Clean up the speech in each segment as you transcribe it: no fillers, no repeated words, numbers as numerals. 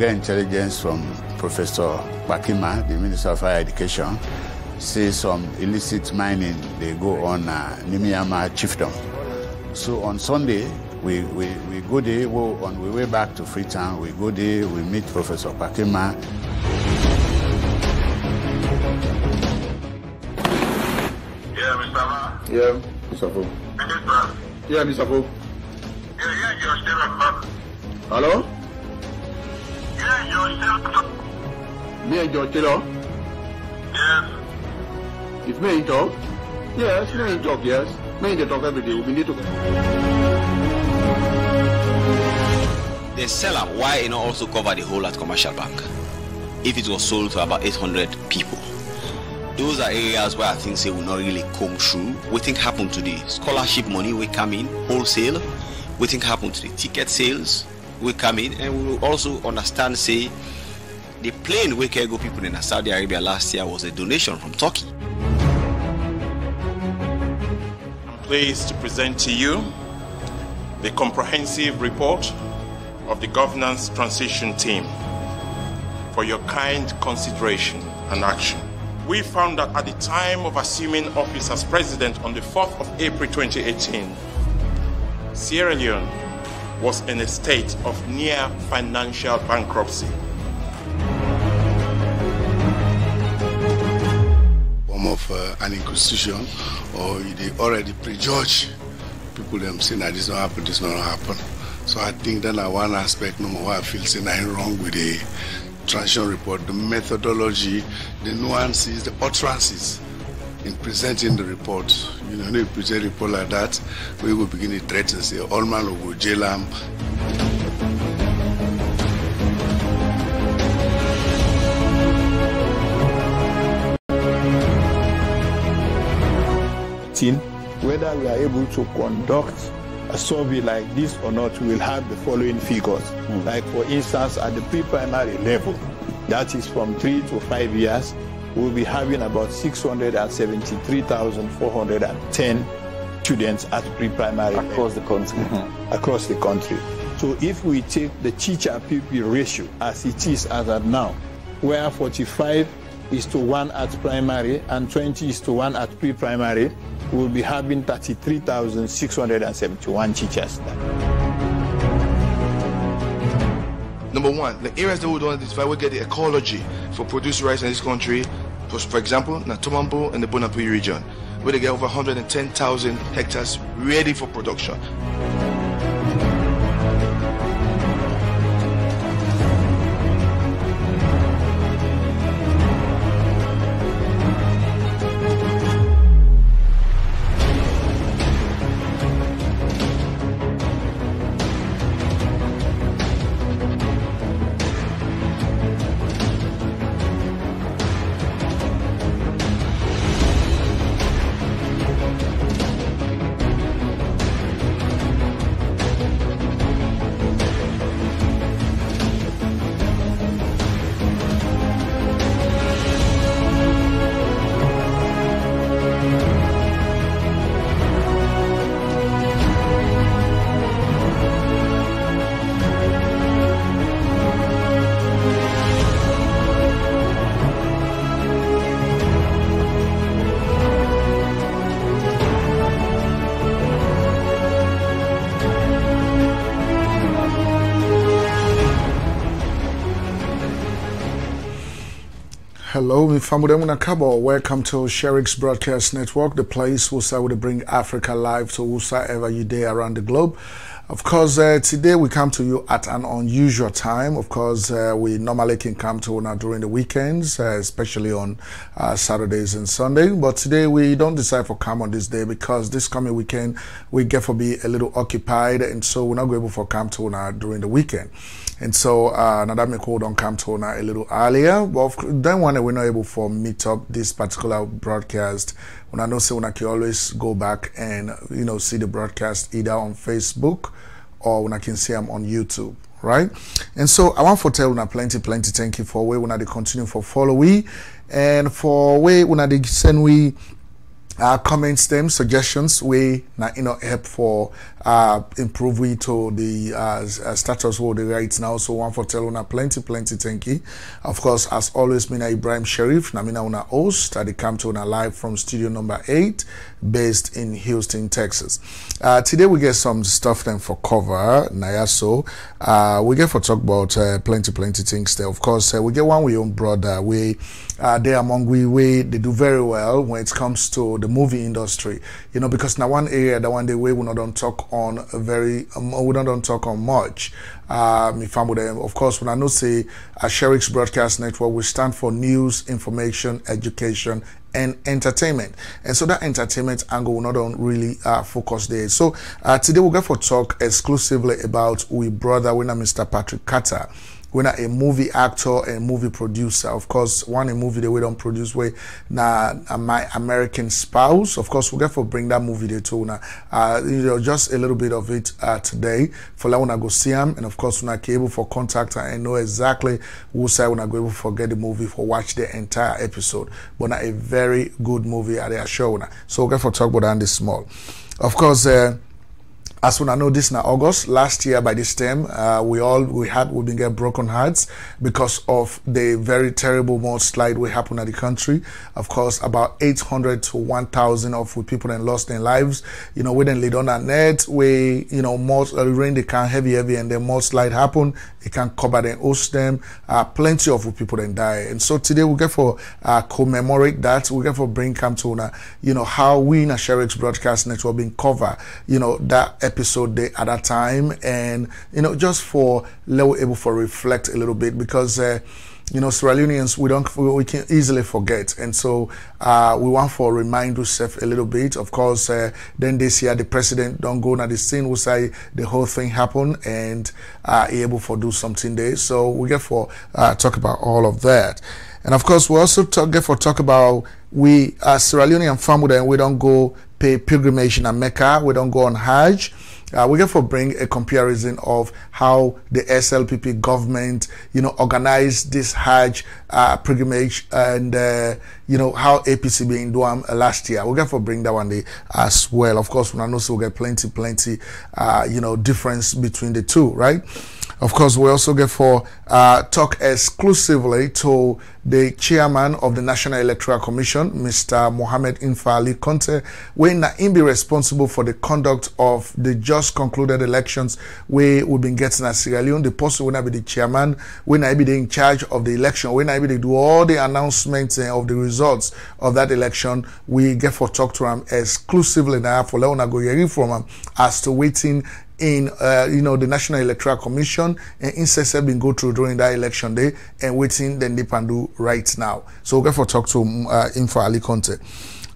get intelligence from Professor Bakima, the Minister of Higher Education, say some illicit mining they go on Nimiyama Chiefdom. So on Sunday, we go there, on the way back to Freetown, we go there, we meet Professor Bakima. Yeah, Mr. Ma. Yeah, Mr. Fo. Minister. Yeah, Mr. Fo. Yeah, you're still on. Hello? Yeah, you're still. Me and George Taylor? Yes. It's me in talk? Yes, me in talk, yes. Me in the talk every day. We need to. The seller, why not also cover the whole at Commercial Bank? If it was sold to about 800 people. Those are areas where I think say will not really come through. We think happen to the scholarship money we come in, wholesale. We think happen to the ticket sales we come in, and we will also understand say the plane we cargo people in Saudi Arabia last year was a donation from Turkey. I'm pleased to present to you the comprehensive report of the Governance Transition Team for your kind consideration and action. We found that at the time of assuming office as president on the 4th of April 2018, Sierra Leone was in a state of near financial bankruptcy. Form of an inquisition, or they already prejudge people them saying that this not happen, this not happen. So I think that one aspect no more I feel saying nothing wrong with the transition report, the methodology, the nuances, the utterances in presenting the report. You know, when you present a report like that, we will begin to threaten, say, all man will go jail. Whether we are able to conduct a survey like this or not, we will have the following figures. Like for instance, at the pre-primary level, that is from 3 to 5 years, we'll be having about 673,410 students at pre-primary across the country. Across the country. So if we take the teacher-pupil ratio as it is as at now, where 45:1 at primary and 20:1 at pre-primary, we'll be having 33,671 teachers. Number one, the areas that we don't identify, we get the ecology for produce rice in this country. For example, Natomambo and the Bonapui region, where they get over 110,000 hectares ready for production. Hello, welcome to Sherrick's Broadcast Network, the place where we bring Africa live to whoever you dare around the globe. Of course, today we come to you at an unusual time. Of course, we normally can come to now during the weekends, especially on Saturdays and Sunday. But today we don't decide for come on this day because this coming weekend we get to be a little occupied, and so we're not going to come to now during the weekend. And so now that make hold on come to now a little earlier. But then when we're not able to meet up this particular broadcast, when I know say when I can always go back and see the broadcast either on Facebook or when I can see them on YouTube, right? And so I want to tell you plenty thank you for way when I continue for follow we and for way when I send we comments, them suggestions, we help for improve we to the status of the rights now. So one for telling plenty thank you. Of course, as always, mina Ibrahim Sharif, namina una host at the come to una live from studio number 8, based in Houston, Texas. Today we get some stuff then for cover. Naya, so we get for talk about plenty things there. Of course, we get one we own brother. We they among we they do very well when it comes to the movie industry. Because now one area that one day we not don't talk on very we don't talk on much. If I'm with them, of course, when I know say Sherrick's Broadcast Network, we stand for news, information, education, and entertainment. And so that entertainment angle will not really focus there. So today we're going to talk exclusively about we brother winner Mr. Patrick Carter. We're not a movie actor and movie producer. Of course, a movie that we don't produce way na My American Spouse. Of course, we're going to bring that movie there too. Just a little bit of it today. For that, when I go see him, and of course, when I able for contact and know exactly who say when I go able to forget the movie for watch the entire episode. But not a very good movie at their show now. So we're going to talk about that this small. Of course, as when I know this now August last year by this time we've been getting broken hearts because of the very terrible mudslide we happened at the country. Of course, about 800 to 1,000 of people that lost their lives. We then laid on our net. We rain they can heavy and then mudslide happen. It can cover them, host them. Plenty of people then die. And so today we get for commemorate that. We get for bring come to how we in a Sherrick's Broadcast Network been cover that episode day at that time, and just for level able for reflect a little bit because Sierra Leoneans we can easily forget, and so we want for remind ourselves a little bit. Of course, then this year the president don't go now the scene will say the whole thing happened and able for do something there. So we get for talk about all of that. And of course, we also talk about we as Sierra Leonean family, and we don't go pay pilgrimage in Mecca, we don't go on Hajj. We get for bring a comparison of how the SLPP government, organized this Hajj pilgrimage and how APC being doing last year. We get for bring that one day as well. Of course, when I know so we get plenty difference between the two, right? Of course, we also get for talk exclusively to the chairman of the National Electoral Commission, Mr. Mohammed Infa Ali Conte, when he be responsible for the conduct of the just concluded elections where we've been getting at Sierra Leone. The person will not be the chairman, when I be in charge of the election, when I be do all the announcements of the results of that election. We get for talk to him exclusively now for Leona go hearing from him as to waiting in the National Electoral Commission and incessant been go through during that election day and waiting then they can do right now. So we'll get for talk to Infa Ali Conte.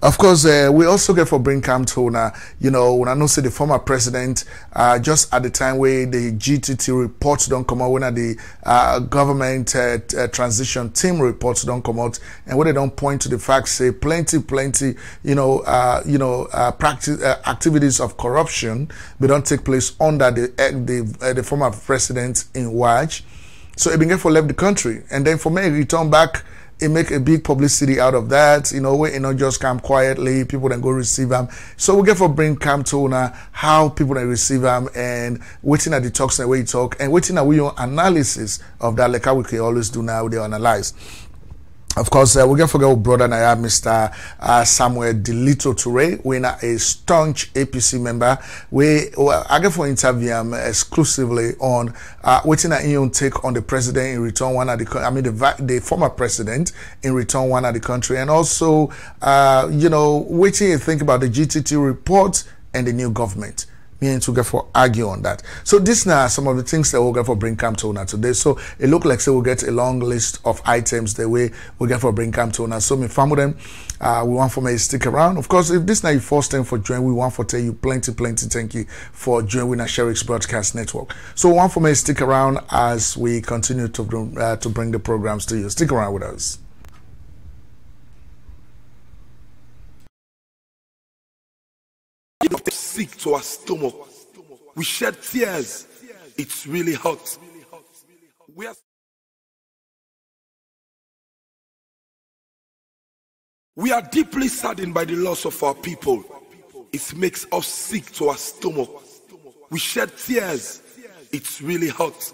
Of course, we also get for bring come to when I know say the former president just at the time where the GTT reports don't come out, when the government transition team reports don't come out, and when they don't point to the fact say plenty practice activities of corruption they don't take place under the former president in Hajj. So it been get for left the country, and then for me return back. It make a big publicity out of that, where just come quietly, people then go receive them. So we get for bring come to how people then receive them and waiting at the talks and the way you talk and waiting at your analysis of that, like how we can always do now, they analyze. Of course, we can forget our brother and I have Mr. Samuel Delito Toure, we're a staunch APC member. I get for interview him exclusively on waiting at your take on the president in return one at the former president in return one at the country, and also waiting to think about the GTT report and the new government. And to get for argue on that. So this now some of the things that we'll get for bring come to now today. So it look like we'll get a long list of items the way we'll get for bring come to now. So me family them we want for me to stick around. Of course, if this now your first time for join, we want for tell you plenty thank you for joining our Sherrick's Broadcast Network. So we want for me to stick around as we continue to bring the programs to you. Stick around with us. Sick to our stomach. We shed tears. It's really hot. We are We are deeply saddened by the loss of our people. It makes us sick to our stomach. We shed tears. It's really hot.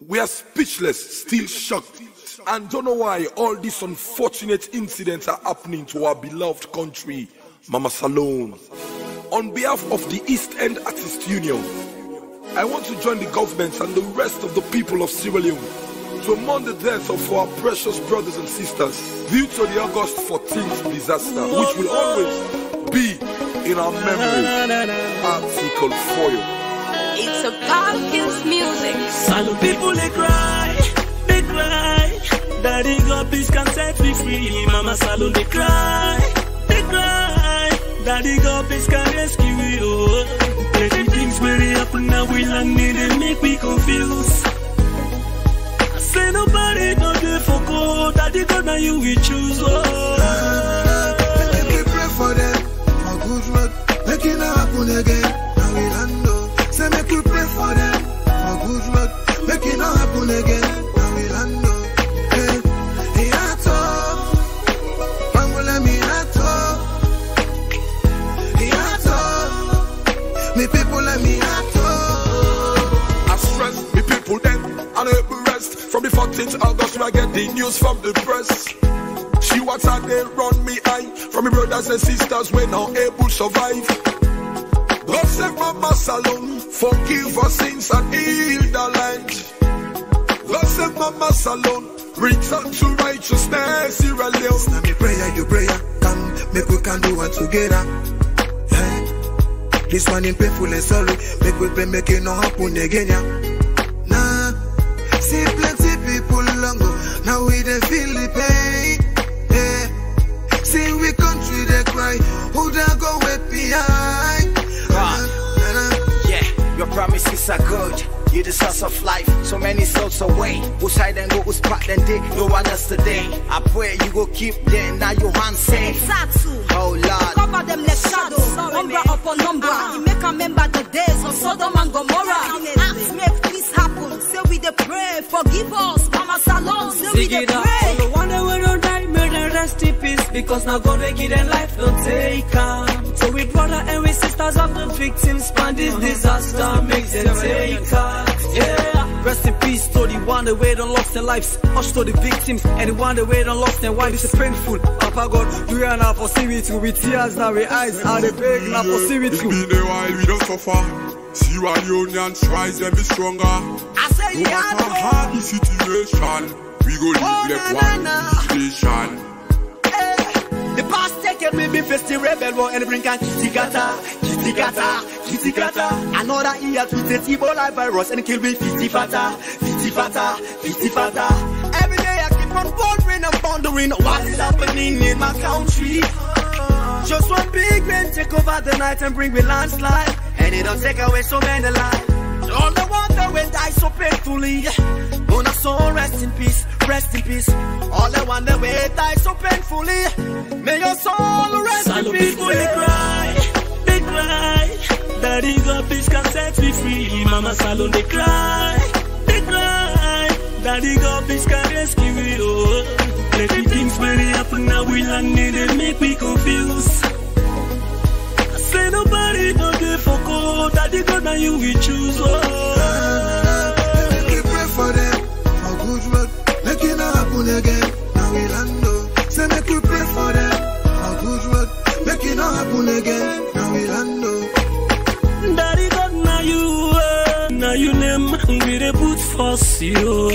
We are speechless, still shocked, and don't know why all these unfortunate incidents are happening to our beloved country, Mama Salone. On behalf of the East End Artists Union, I want to join the government and the rest of the people of Sierra Leone to mourn the death of our precious brothers and sisters due to the August 14th disaster, which will always be in our memory. Article 4. It's a Parkins music. Some people they cry. Daddy God please can set me free. Mama Salon they cry. Daddy God please can rescue you. Every things really happen now we land me, they make me confused. I say nobody don't do for God. Daddy God now you will choose. Make me pray for them for good road. Make it not happen again. Now we land. Say make we pray for them for good road. Make it not happen again. Now we land. Hey, Ato, Mangole mi Ato, hey Ato, me people let me Ato. I stress me people then, and I rest. From the 14th August, I get the news from the press. She wants how they run me eye. From my brothers and sisters, we're not able to survive. God save Mama Salone, forgive our sins and heal the land. God save Mama Salone, return to righteousness, Sierra Leone. Now me prayer, you prayer, come, make we can do one together. Hey. This one in painful and sorry, make we pray, make it not happen again, yeah. Nah, see plenty people longer, now we dey feel the pain. Yeah. See we country they cry, who da go wait behind? Yeah, your promises are good. You're the source of life, so many souls away. Who's hide and go, who's back and day, no one else today. I pray you go keep them, now your hands safe. Oh Lord, cover them like shadows, number upon number. You make a member the days of Sodom and Gomorrah. Ask make this happen, say we the pray, forgive us, Mama Salon, say we the pray. The one that will die, may they rest in peace, because now God will give them life, don't take them. So we brother and we sisters of the victims, span this disaster, make them take us. Yeah, rest in peace to the one that way done lost their lives, us to the victims, and the one that way done lost their wives. It's painful, Papa God, you are now for see me too, with tears now with eyes, are they beg now for see me too. It's been a while we don't suffer, Sierra Leone tries and be stronger. I say no matter how the situation, we go live like one nation. The past taken me be festive rebel war and bring an kitty gata. Another year to the Ebola virus and kill me 50 fata. Every day I keep on wondering and pondering what is happening in my country. Just one big man take over the night and bring me landslide, and it don't take away so many lives. All the ones that will die so painfully, on a soul rest in peace. All the ones that will die so painfully, may your soul rest in peace. People they cry. Daddy God please can set me free. Mama Salon they cry. Daddy God please can rescue me. Oh, plenty things really happen now we land it, they make me confused. I say nobody don't do for God. Daddy God now you will choose. Oh, make me pray for them for good road. Make it not happen again. Now we land. Say make we pray for them for good road. Make it not happen again. Now we land. Daddy God now you name we dey put first you.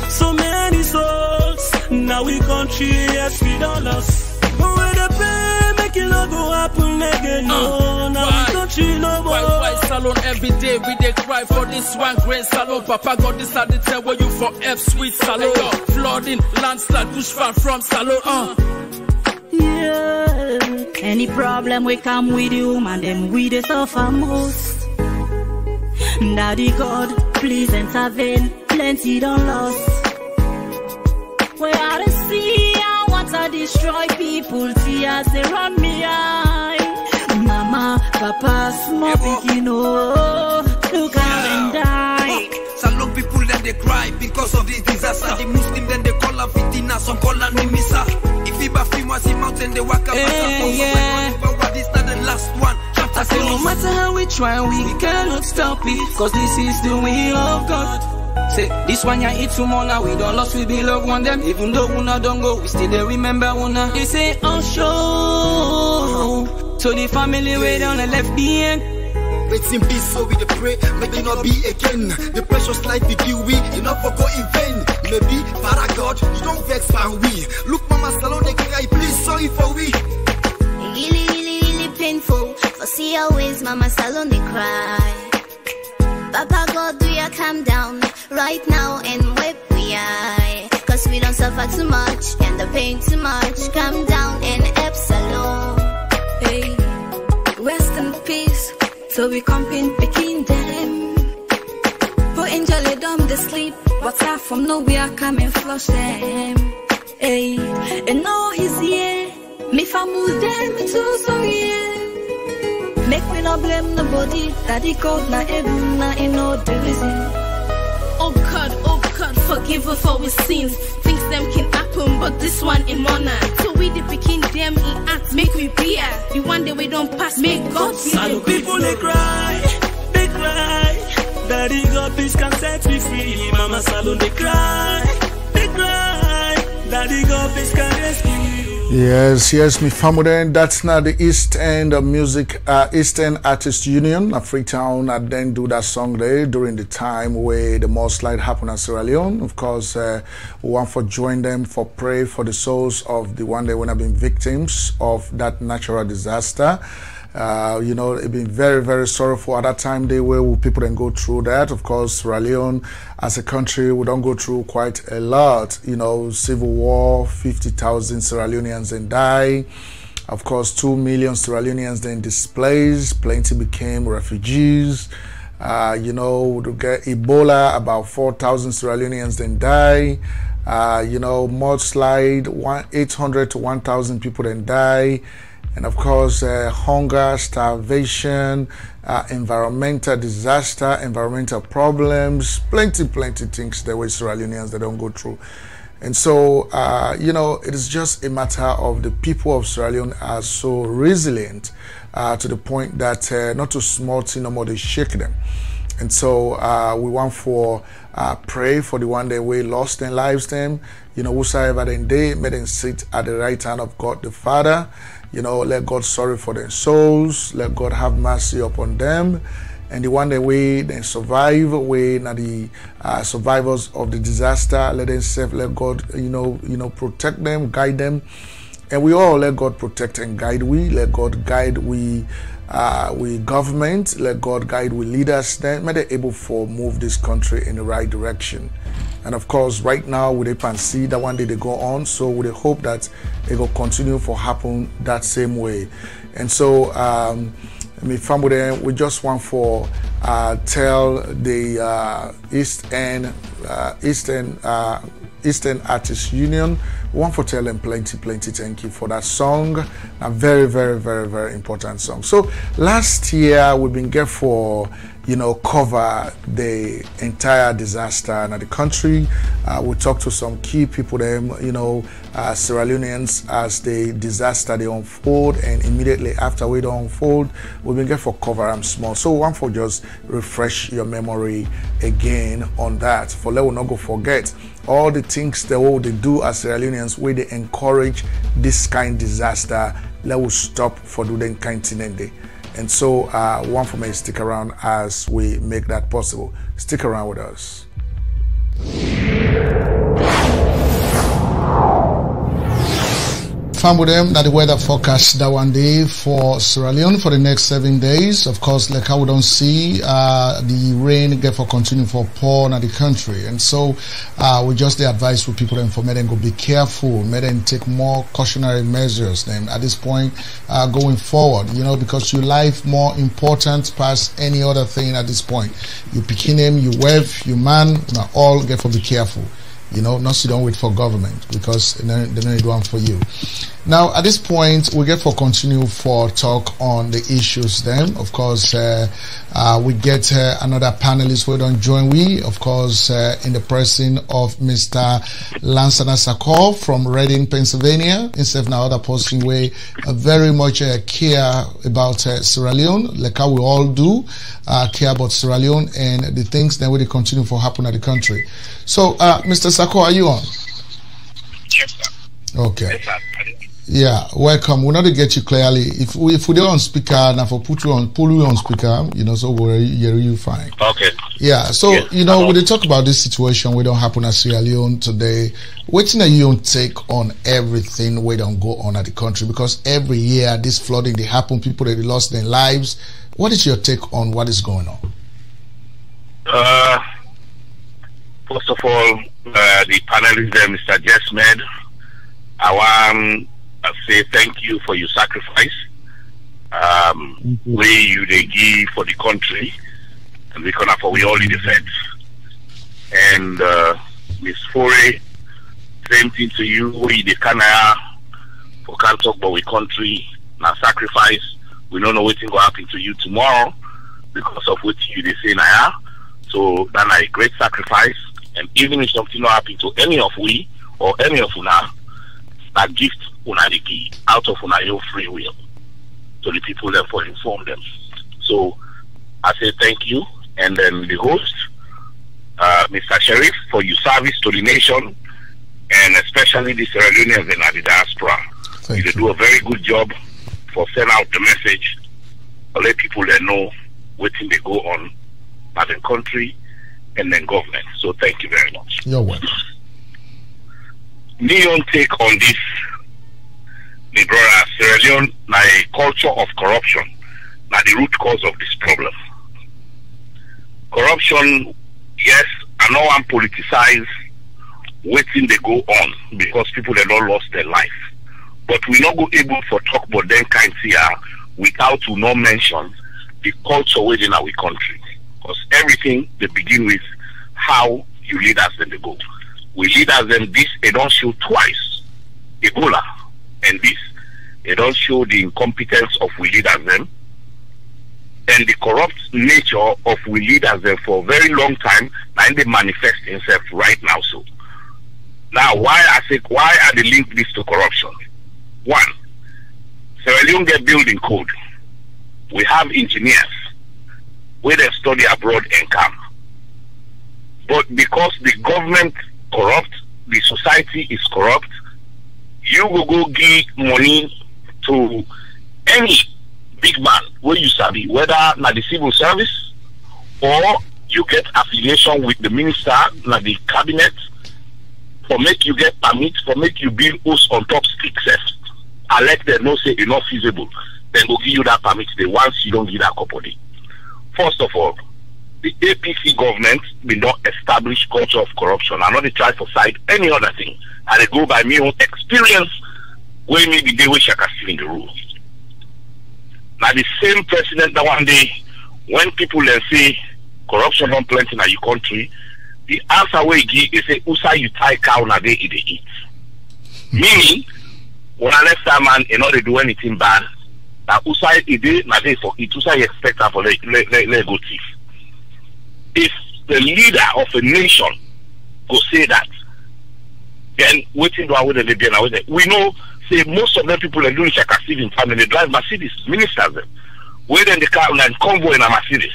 So many souls now we country yes we don't lost. When the pay make it not go happen again. No, now we country no more. Why Salon every day we dey cry for this one grain Salon. Papa God decided to tell where you for F sweet Salon. Flooding, landslide, bushfire from Salon. Yeah, any problem we come with you, man, them we the suffer most. Daddy God, please intervene, plenty don't lost. Where I see I want to destroy people, tears they run me eye. Mama, Papa, small picking, oh, look how them die. Salon people then they cry because of this disaster. The Muslim then they call her fitina, some call her nimisa. If he bafi mwasi then they walk up and this not the last one. I say no matter how we try, we cannot stop it, cause this is the will of God. Say this one ya eat tomorrow, we don't lost, we be love one them. Even though we not don't go, we still they remember una. They say oh show, so the family way down the left behind. Waiting be so we the pray, make it not be again. The precious life we give we, enough for go in vain. Maybe, para God, you don't vex for we. Look Mama Salon, they cry, please sorry for we. Really painful, for see always Mama Salon, they cry. Papa God, do ya calm down right now and wipe we eye. Cause we don't suffer too much, and the pain too much. Calm down and Epsilon. Hey, rest in peace. So we comping picking them. For angel they dumb they sleep, but I from nowhere come and flush them. Hey, and now he's here. Me family them too, so yeah. Make me not blame nobody. Daddy God na heaven na in all the reason. Oh God, forgive us for our sins. Things them can happen, but this one in honor. So we the picking them in act, make we beer. The one day we don't pass, make God see. Some people they cry. Daddy God, please can set me free. Mama Salon they cry. Daddy God, please can rescue me. Yes, me family. That's now the East End Music, Eastern Artists Union of Freetown. I then do that song there during the time where the Mudslide happened in Sierra Leone. Of course, we want to join them for pray for the souls of the one day when have been victims of that natural disaster. You know, it's been very, very sorrowful at that time. They were people then go through that. Of course, Sierra Leone as a country, we don't go through quite a lot. You know, civil war, 50,000 Sierra Leoneans then die. Of course, 2 million Sierra Leoneans then displaced. Plenty became refugees. You know, we get Ebola, about 4,000 Sierra Leoneans then die. You know, Mudslide, 800 to 1,000 people then die. And of course, hunger, starvation, environmental disaster, environmental problems, plenty things that we Sierra Leoneans that don't go through. And so, you know, it is just a matter of the people of Sierra Leone are so resilient to the point that not too small thing no more, they shake them. And so we want for pray for the one that we lost their lives them. You know, whosoever then they made them sit at the right hand of God the Father. You know, let God sorry for their souls. Let God have mercy upon them. And the one that we then survive, we now the survivors of the disaster. Let them save. Let God, you know, protect them, guide them, and we all let God protect and guide. We let God guide. We government. Let God guide. We leaders. Then may they able for move this country in the right direction. And of course, right now, we can see that one day they go on. So we hope that it will continue for happen that same way. And so, me family, we just want for tell the Eastern Artists Union. We want to tell them plenty thank you for that song. A very important song. So last year we've been get for, you know, cover the entire disaster in the country. We talked to some key people, them, you know, Sierra Leoneans as the disaster they unfold, and immediately after we don't unfold, we've been get for cover them small. So we want for just refresh your memory again on that. For let we not go forget all the things that what they do as Sierra Leoneans where they encourage this kind of disaster. Let us stop for doing kind thing. And so one for me, stick around as we make that possible. Stick around with us. Farm with them that the weather forecast that one day for Sierra Leone for the next 7 days. Of course, like how we don't see the rain get for continue for pour in the country. And so we just the advice for people for them go be careful, may them take more cautionary measures then at this point going forward, you know, because your life more important past any other thing at this point. You picking them, you wife, you man, now all get for be careful. You know, not sit down wait for government because they don't do one for you. Now, at this point, we get for continue for talk on the issues then. Of course, we get another panelist who don't join we, of course, in the person of Mr. Lansana Sakor from Reading, Pennsylvania. Instead of now other person way very much care about Sierra Leone, like how we all do, care about Sierra Leone and the things that will continue for happen at the country. So, Mr. Sakor, are you on? Yes, sir. Okay. Yes, sir. Yeah, welcome. We're not to get you clearly. If we do on speaker, now for pull you on speaker, you know, so we're you fine. Okay. Yeah, so yes, you know, when they talk about this situation, we don't happen at Sierra Leone today. What's your take on everything we don't go on at the country? Because every year this flooding they happen, people that they lost their lives. What is your take on what is going on? First of all, the panelist there, Mr. Jesmed, I want to say thank you for your sacrifice. Where you they give for the country, and we can for we all in the feds. And Miss Foray, same thing to you. We the Canada for can't talk about we country now sacrifice. We don't know what will happen to you tomorrow because of what you they say now. So that's a great sacrifice. And even if something not happen to any of we or any of una, that gift una the key out of una your free will to the people therefore inform them. So I say thank you, and then the host, Mr. Sheriff, for your service to the nation and especially the Sierra Leoneans and the diaspora. You do a very good job for sending out the message to let people that know what thing they go on by the country and then government. So thank you very much. You're welcome. Me own take on this, my brother, Sierra Leone, my culture of corruption, now the root cause of this problem. Corruption, yes, I know I'm politicized, waiting they go on because people have not lost their life. But we're not able to talk about them kind here without to not mention the culture within our country. Because everything they begin with how you lead us then they go. We lead us them this, they don't show twice. Ebola and this. They don't show the incompetence of we lead us them and the corrupt nature of we lead us them for a very long time, and they manifest themselves right now. So now why are they link this to corruption? One, Sierra Leone get building code. We have engineers where they study abroad and come. But because the government corrupt, the society is corrupt, you will go give money to any big man where you sabi, whether na the civil service or you get affiliation with the minister, na the cabinet, for make you get permit, for make you build house on top sticks. I let them know say it's not feasible. Then go give you that permit the once you don't give that company. First of all, the APC government will not establish culture of corruption. I'm not try to cite any other thing. And they go by my own experience where maybe they wish I can still in the rule. Now the same president that one day when people say corruption don't plenty in your country, the answer where he give is say Usa you tie cow na day they eat. Meaning when I left that man and not they do anything bad, that Usa ide na day for it, Usa expect her for let go thief. If the leader of a nation go say that, then waiting to our Libyan, we know say most of them people are doing Shaka in family, they drive Mercedes, ministers them. Where then the car and convoy in a Mercedes.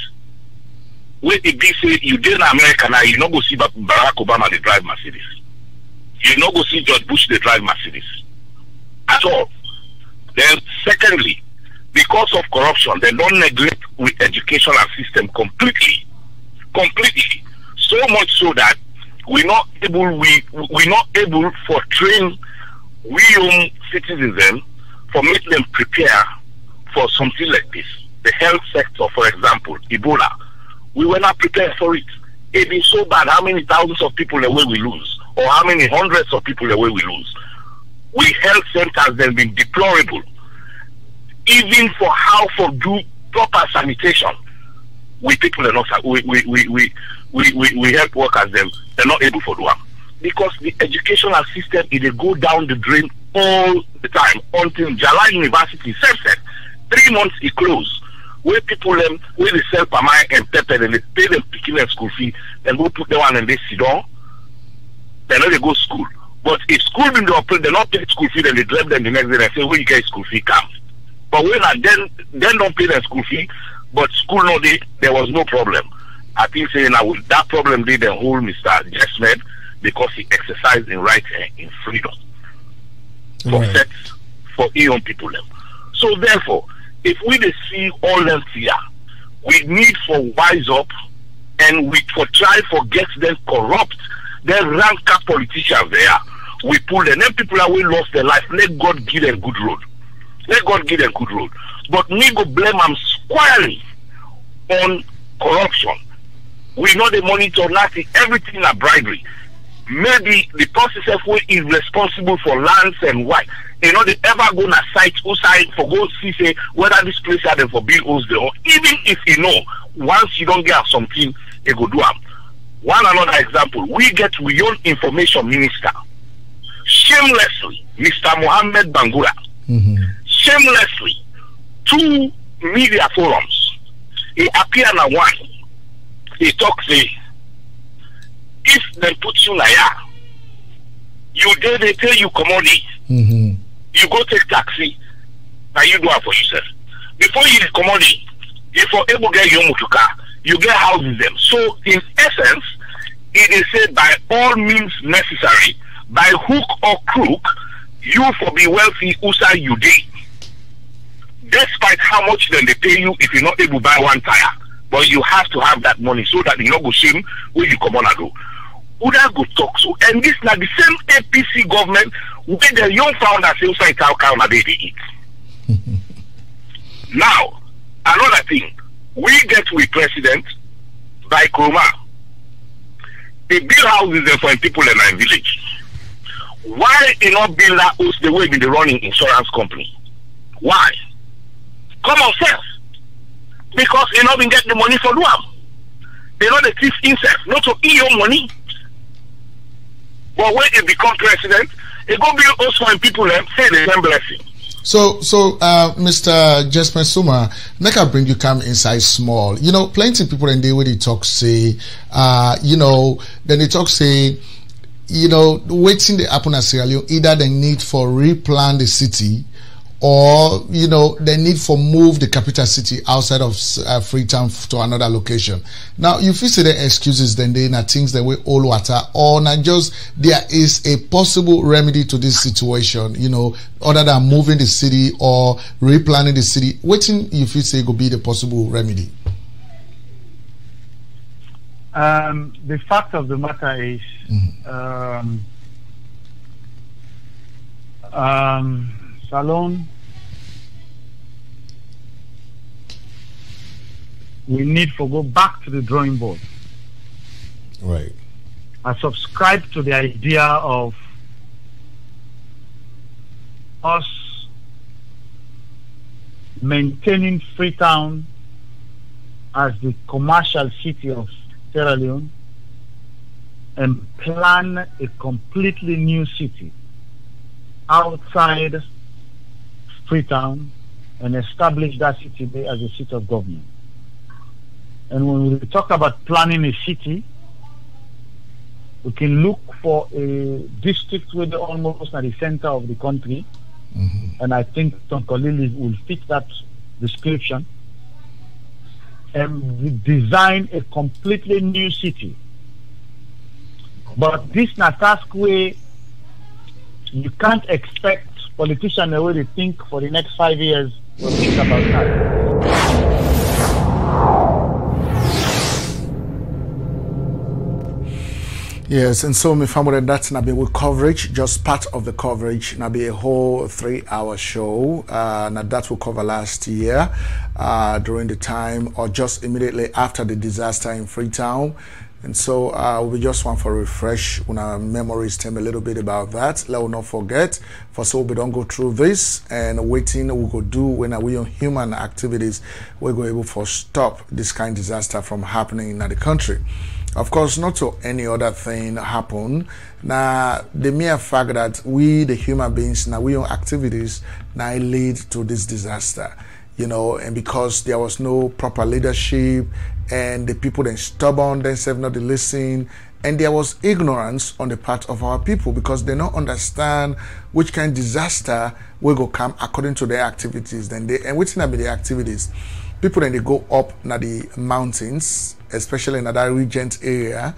Where it be say you did in America now, you not go see Barack Obama they drive Mercedes. You not go see George Bush they drive Mercedes. At all. Then secondly, because of corruption, they don't neglect with educational system completely. So much so that we're not able for train we own citizens then for make them prepare for something like this. The health sector, for example, Ebola. We were not prepared for it. It been so bad how many thousands of people away we lose, or how many hundreds of people away we lose. We health centers have been deplorable. Even for how for do proper sanitation. We people are not we help workers them, they're not able to do them. because the educational system is go down the drain all the time until Jala University said 3 months it closed. Where people where they sell pamai and pepper and they pay them picking their school fee, then go put the one and they sit down. Then they go school. But if school been open, they not pay school fee, then they drive them the next day and say, where you get school fee come. But when then don't pay their school fee, but school no day, there was no problem. I think saying that problem did the whole Mr. Jessmed because he exercised in right in freedom for sets for young people. So therefore, if we see all them here, we need for wise up and we for try for get them corrupt, then rank up politicians there. We pull them. Then people away lost their life. Let God give them good road. Let God give them good road. But me go blame them squarely on corruption. We know they monitor nothing, everything a bribery. Maybe the process of who is responsible for lands and why. You know, they ever go na site outside for go see say whether this place had them for bill owes there, or even if you know, once you don't get something, you go do them. One another example, we get we own information minister. Shamelessly, Mr. Mohammed Bangura. Shamelessly, 2 media forums. He appear na one. He talk say, if they put you like you did they tell you commodity. You go take taxi, and you do it for yourself. Before you commodity, if you're able to get your motorcar, you get houses them. So in essence, it is said by all means necessary, by hook or crook, you for be wealthy, usa you did. Despite how much then they pay you if you're not able to buy one tire. But you have to have that money so that you not go shame where you come on and go. Uda go talk so, and this now the same APC government where the young founder say inside cow they eat. Now, another thing, we get with president by Kroma. They build houses there for people in our village. Why they not build that house the way they running insurance company? Why? Common sense. Because they not been getting the money for them. They know the thief insect, not to eat your money. But when they become president, they go build also when people say the same blessing. So, Mr. Jesper Suma, make I bring you come inside small. You know, plenty of people in there where they talk say, then they talk say, waiting the happen at Sierra Leone, either they need for replan the city, or they need for move the capital city outside of Freetown to another location. Now, if you say the excuses, then they are things that we all water, or not just there is a possible remedy to this situation, other than moving the city or replanning the city. Waiting, if you say go be the possible remedy. The fact of the matter is, Salone, we need to go back to the drawing board. Right. I subscribe to the idea of us maintaining Freetown as the commercial city of Sierra Leone and plan a completely new city outside Freetown and establish that city as a seat of government. And when we talk about planning a city, we can look for a district where they're almost at the center of the country. And I think Tonkolili will fit that description. And we design a completely new city. But this na task where you can't expect politicians the way they think for the next 5 years to think about that. Yes, and so my family, that's not be with coverage, just part of the coverage. Now be a whole 3-hour show. Now that will cover last year during the time or just immediately after the disaster in Freetown. And so we just want to refresh on our memories, tell me a little bit about that. Let us not forget, for so we don't go through this and waiting we go do when we on human activities, we're going able to stop this kind of disaster from happening in the country. Of course, not to any other thing happen. Now, the mere fact that we, the human beings, now we own activities, now lead to this disaster, you know, and because there was no proper leadership, and the people then stubborn, themselves not listen, and there was ignorance on the part of our people because they don't understand which kind of disaster will go come according to their activities. Then they, and which be the activities, people then they go up na the mountains, especially in that regent area,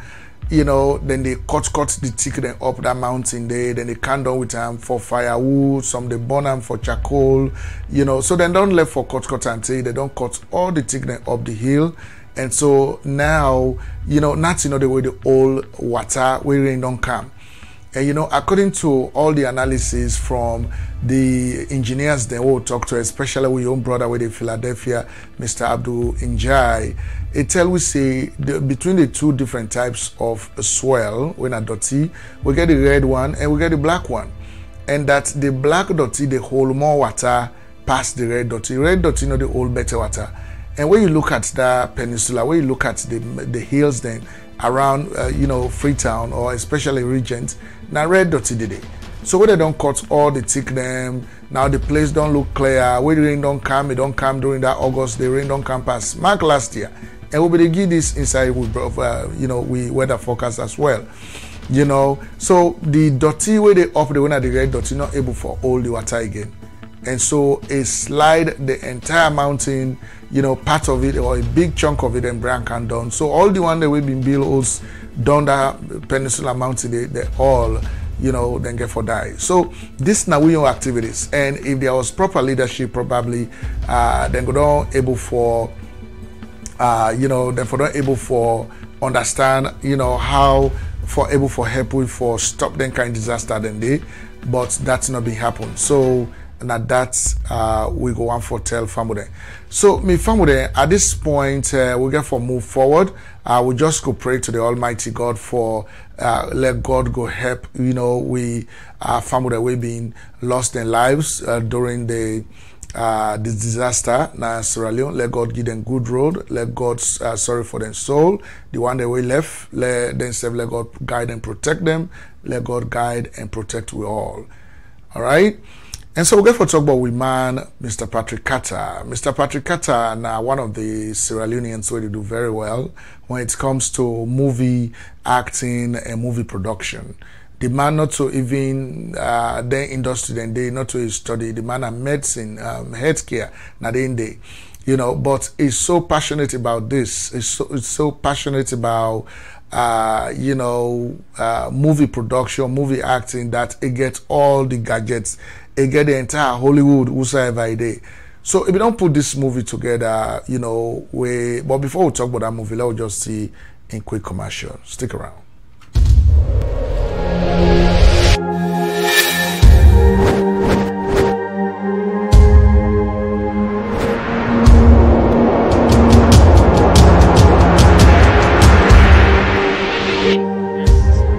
you know, then they cut the tick then up that mountain there, then they can down with them for firewood, some they burn them for charcoal, you know, so then don't left for cut and say they don't cut all the tick then up the hill. And so now, you know, not you know the way the old water where rain don't come. And you know, according to all the analysis from the engineers they will talk to, especially with your own brother with the Philadelphia, Mr. Abdul Njai, it tell we say between the two different types of soil, when a dirty, we get the red one and we get the black one. And that the black dirty they hold more water past the red dirty. Red dirty you know they hold better water. And when you look at the peninsula, when you look at the hills then around, you know, Freetown or especially Regent, now red dirty did it. So when they don't cut all the tick them, now the place don't look clear. When the rain don't come, it don't come during that August, the rain don't come past Mark last year. And we'll be give this inside with, you know, we weather forecast as well. You know, so the dirty where they up the one at the red dirty not able for all the water again. And so it slide the entire mountain, you know, part of it or a big chunk of it and branch and down. So all the one that we've been built down the peninsula mountain, they all, you know, then get for die. So this now we own activities. And if there was proper leadership, probably then go down able for you know, then for not able for understand, you know, how for able for help with for stop them kind of disaster then they, but that's not been happen. So now that's we go on for tell family. So me family at this point we get for move forward. We just go pray to the Almighty God for let God go help. You know, we family we been lost their lives during the this disaster now Sierra Leone. Let God give them good road. Let God sorry for their soul. The one that we left, let God guide and protect them. Let God guide and protect we all. All right. And so we're going to talk about with man, Mr. Patrick Carter. Mr. Patrick Carter, now one of the Sierra Leoneans who do very well when it comes to movie acting and movie production. The man not to even their industry, then they not to study. The man are medicine, healthcare, now they, you know. But he's so passionate about this. It's so passionate about you know, movie production, movie acting that it gets all the gadgets. It get the entire Hollywood whosoever day. So if we don't put this movie together, you know, but before we talk about that movie, let's just see in quick commercial. Stick around.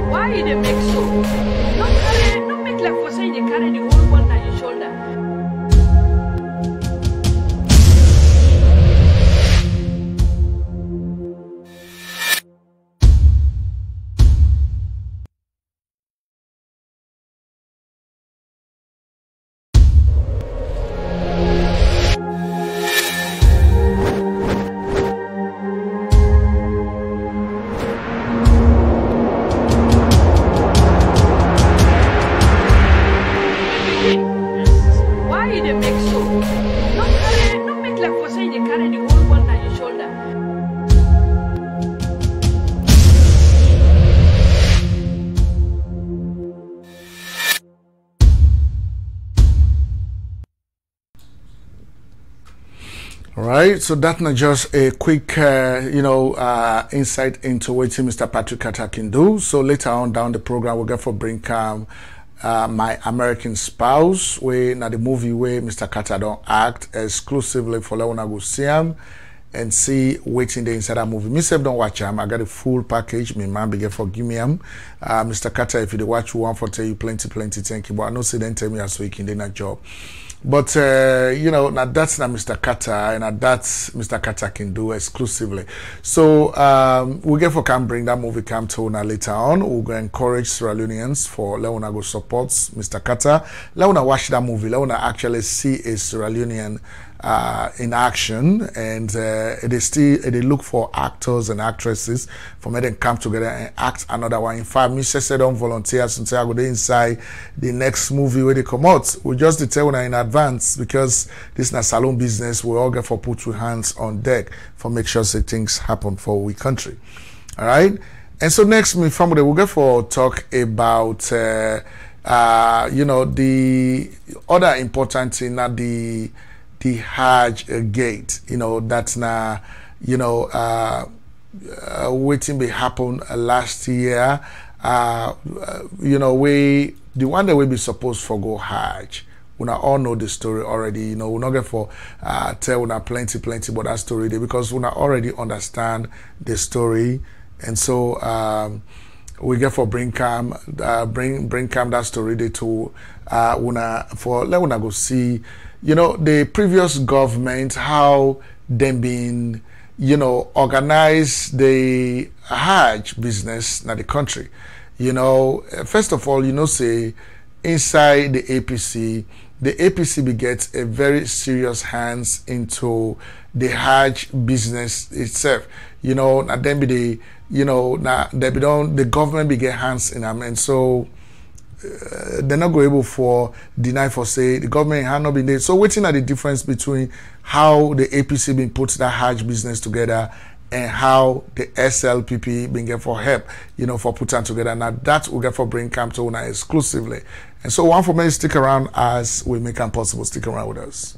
Why you dey make so? Don't make like for saying they carry the whole world on your shoulder. Right, so that's not just a quick, you know, insight into what Mr. Patrick Carter can do. So later on down the program, we'll get for bring My American Spouse, where now the movie where Mr. Carter don't act exclusively for Leona go see him and see waiting the inside that movie. Myself don't watch him. I got a full package. My man begin for give me him. Mr. Carter, if you watch one for tell you plenty, thank you. But I know say then tell me as so you can do that job. But now that's not Mr. Carter, and that's Mr. Carter can do exclusively. So we get for can bring that movie come to now later on. We're going to encourage Sierra Leoneans for Leona go support Mr. Carter. Leona watch that movie. Leona actually see a Sierra Leonean in action, and they look for actors and actresses for me to come together and act another one. In fact, Mr. said on volunteers and say I go inside the next movie where they come out. We just tell in advance because this is a salon business. We all get for put your hands on deck for make sure that things happen for we country. All right. And so next, me family, we'll get for talk about the other important thing, not the Hajj gate, that's now, waiting be happen last year. The one that we be supposed for go Hajj. We all know the story already. We're not going for tell una plenty about that story there because we already understand the story, and so we get for bring come that story there to let una go see. The previous government, how them been, organize the Hajj business in the country. First of all, say inside the APC be get a very serious hands into the Hajj business itself. And then be the government be get hands in them, and so they're not go able for deny for say the government had not been there. So waiting at the difference between how the APC been put that Hajj business together and how the SLPP been get for help, for putting together. Now that we get for bring camp to una exclusively. And so one for me, stick around as we make it possible. Stick around with us.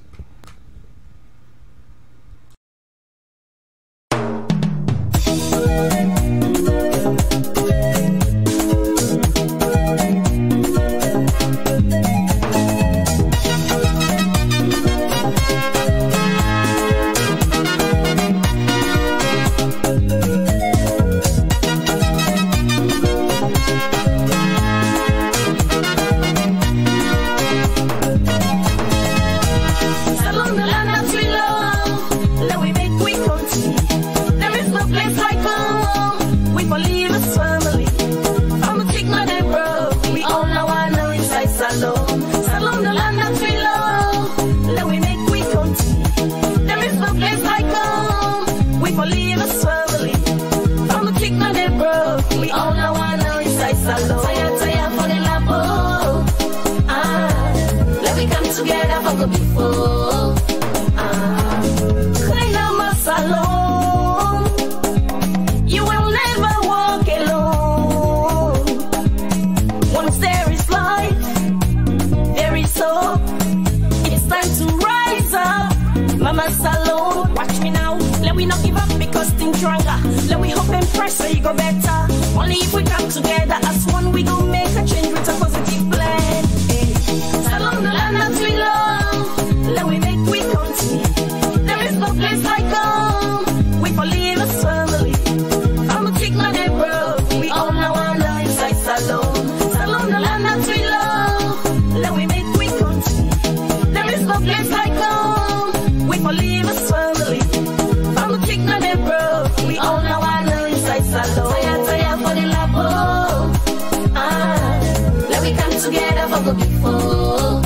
So you go better. Only if we come together as one, we gon' make a change with a positive plan. Salon the land that we love, let we make we continue. There is no place like home. We believe as family. I'm a chick my neighbor. We all know I know inside Salon. Salon the land that we love, let we make we continue. There is no place like home. We believe as family. I'm a chick my neighbor. We all know I know. Taya for the labo. Let we come together for good people.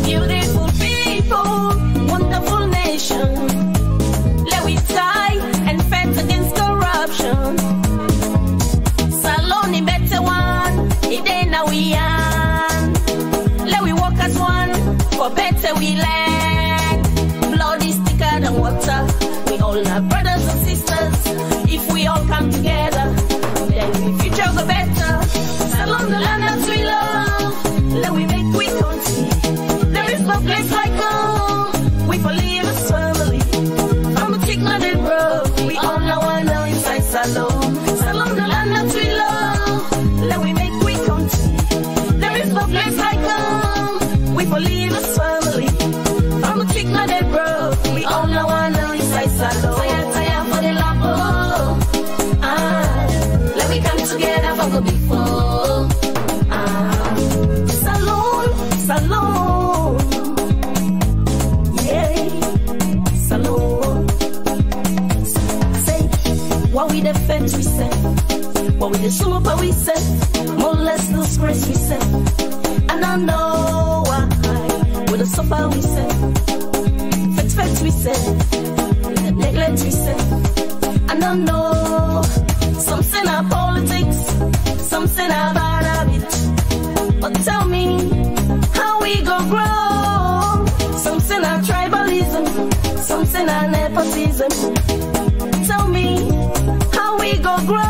Beautiful people, wonderful nation. Let we tie and fight against corruption. Saloni better one, it ain't now we are. Let we walk as one, for better we land. Blood is thicker than water. We all are brothers and sisters. If we all come together, then the future go better. Salon the land that we love, let we make we continue. There is no place like home. We believe as family. I'm a chick not a bro. We all know I know inside Salon. Salon the land that we love, let we make we continue. There is no place like home. We believe as family. I'm a chick not a bro. We all know I know inside Salon. Together for good people. Salon, Salon. What we defend, we say. What we the super, we say. More or less disgrace, we say. And I know why. With the suffer, we say. Fet, we say. Neglect, we say. And I know. Some say our politics. Some say our bad habits. But tell me, how we go grow? Some say our tribalism. Some say our nepotism. Tell me, how we go grow?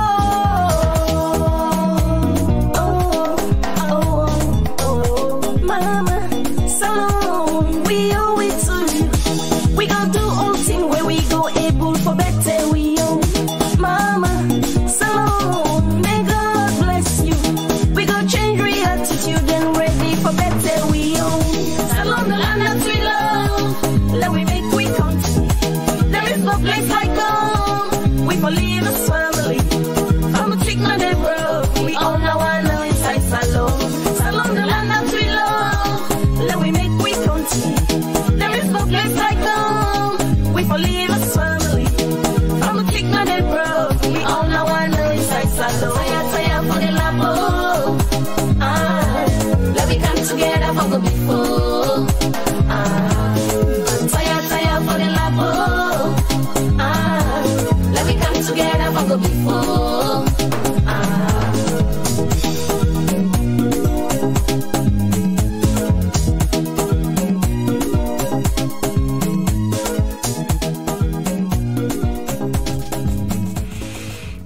Mama, Salon, we owe it to you. We gon' do all thing where we go able for better we owe. Mama, Salon, may God bless you. We gon' change re attitude and ready for better we owe. Salon, the land that we love, let we make we country. There is no place like home. We believe as family. I'm a chick my neighbor. We all know I know inside Salon. Salon, the land that we love, let we make we country. There is no place like home. We believe as family. I'm a chick my neighbor. We all know I know inside Salon. Taya for the labo. Let we come together for the before. Taya for the labo. Let me come together for the before.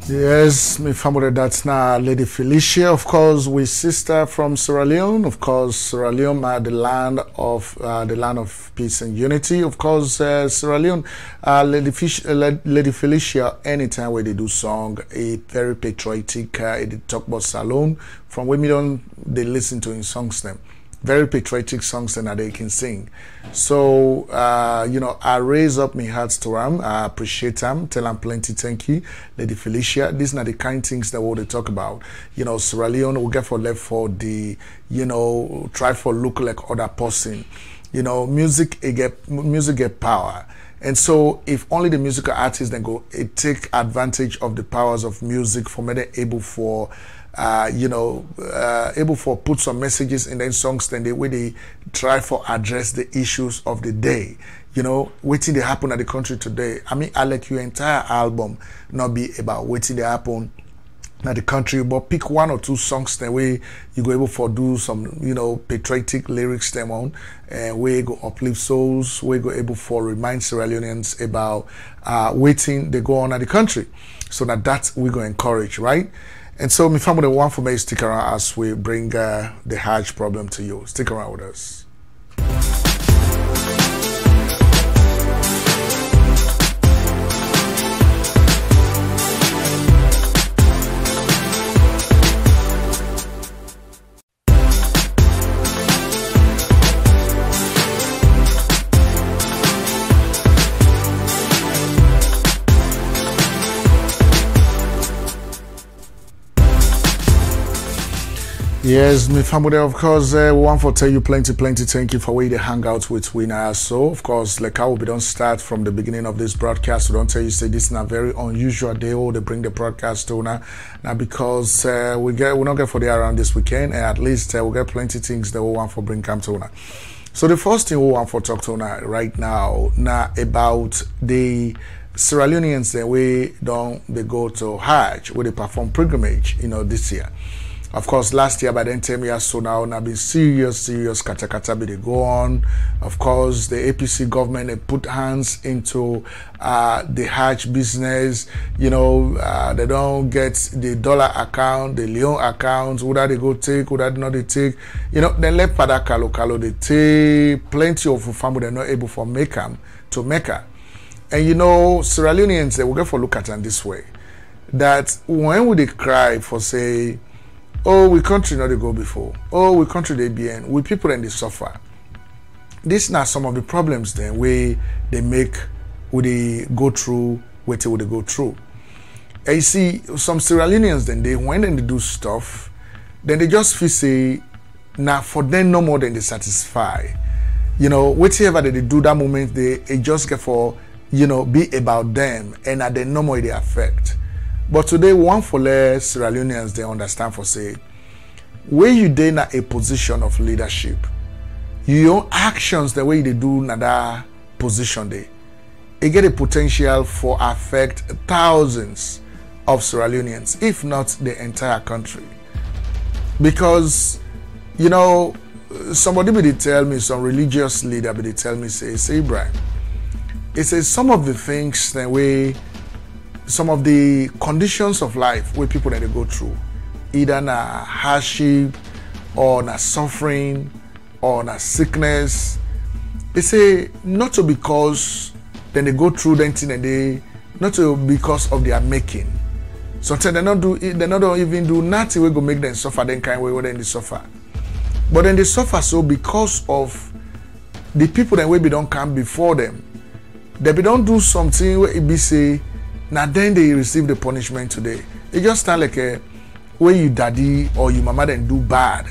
Yes, my family, that's now Lady Felicia, of course, with sister from Sierra Leone. Of course, Sierra Leone, the land of peace and unity. Of course, Sierra Leone, Lady Felicia, anytime where they do song, a very patriotic, they talk about Salon, from women they listen to in songs them. Very patriotic songs that they can sing. So, you know, I raise up my hearts to them. I appreciate them. Tell them plenty thank you, Lady Felicia. These are the kind of things that we will talk about. You know, Sierra Leone will get for left for the, you know, try for look like other person. You know, music get power. And so if only the musical artists then go take advantage of the powers of music for me they're able for able for put some messages in their songs, then the way they try for address the issues of the day. You know, waiting they happen at the country today. I mean, I let your entire album not be about waiting they happen at the country, but pick one or two songs the way you go able for do some, you know, patriotic lyrics them on, and where you go uplift souls, where you go able for remind Sierra Leoneans about waiting they go on at the country. So that we go encourage, right? And so, my family, one for me, stick around as we bring the Hajj problem to you. Stick around with us. Yes, my family, of course, we want to tell you plenty thank you for where they hang out with we now. So, of course, like how we don't start from the beginning of this broadcast, we don't tell you, say this is a very unusual day, or they bring the broadcast to now because we're not going for the around this weekend, and at least we get plenty things that we want for bring come to now. So, the first thing we want for talk to now, right now about the Sierra Leoneans, the way they go to Hajj, where they perform pilgrimage, you know, this year. Of course, last year, by then 10 years so now been serious kata they go on. Of course, the APC government they put hands into the Hajj business. You know, they don't get the dollar account, the Leon account, whether they go take, whether not they take. You know, then let Pada Kalo they take plenty of family they're not able for Mecca to Mecca. And you know, Sierra Leoneans, they will get for look at it this way. That when would they cry for say, oh, we country not they go before. Oh, we country they be in. We people and they suffer. These are some of the problems then where they make, where they go through, where they go through. And you see, some Sierra Leoneans then when they do stuff, then they just feel say, now for them no more than they satisfy. You know, whatever they do that moment, they just get for, you know, be about them and at the no more they affect. But today, one for Sierra Leoneans, they understand for say, when you in a position of leadership, your actions, the way they do in that position, it get a potential for affect thousands of Sierra Leoneans, if not the entire country. Because, you know, somebody will tell me, some religious leader will tell me, say Brian, it says some of the things the way, some of the conditions of life where people that they go through, either na hardship or na suffering or na sickness, they say not to because then they go through that thing and they not to because of their making. Sometimes they not even do nothing we go make them suffer then kind way where they suffer. But then they suffer so because of the people that we don't come before them. They don't do something where it be say, now then they receive the punishment today. It just stand like a where you daddy or you mama then do bad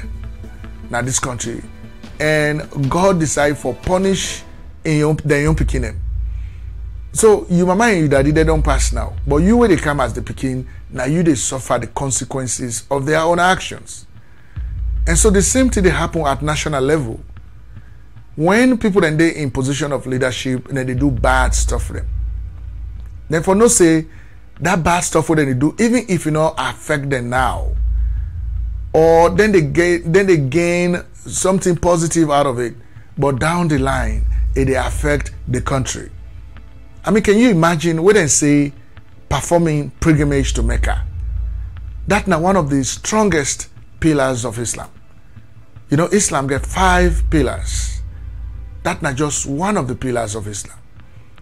now this country. And God decide for punish in the young picking. So you mama and you daddy they don't pass now. But you when they come as the picking, now you they suffer the consequences of their own actions. And so the same thing they happen at national level. When people then they in position of leadership and then they do bad stuff for them. Then for no say that bad stuff what they do, even if you know affect them now, or then they gain something positive out of it, but down the line it they affect the country. I mean, can you imagine when they say performing pilgrimage to Mecca? That's now one of the strongest pillars of Islam. You know, Islam get 5 pillars. That's not just one of the pillars of Islam.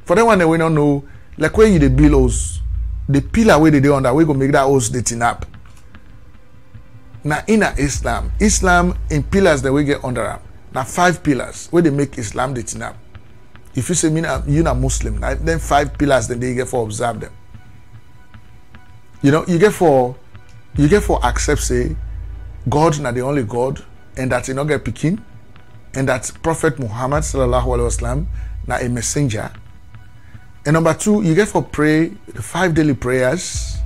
For that one that we don't know, like when you the build house, the pillar where they do on that, we go make that house dating up. Now in Islam in pillars that we get under them. Now 5 pillars where they make Islam dating up. If you say you're not Muslim, then 5 pillars then they get for observe them. You know, you get for accept say God not the only God, and that you not get picking, and that Prophet Muhammad sallallahu alaihi wasallam na a messenger. And number 2, you get for pray the 5 daily prayers.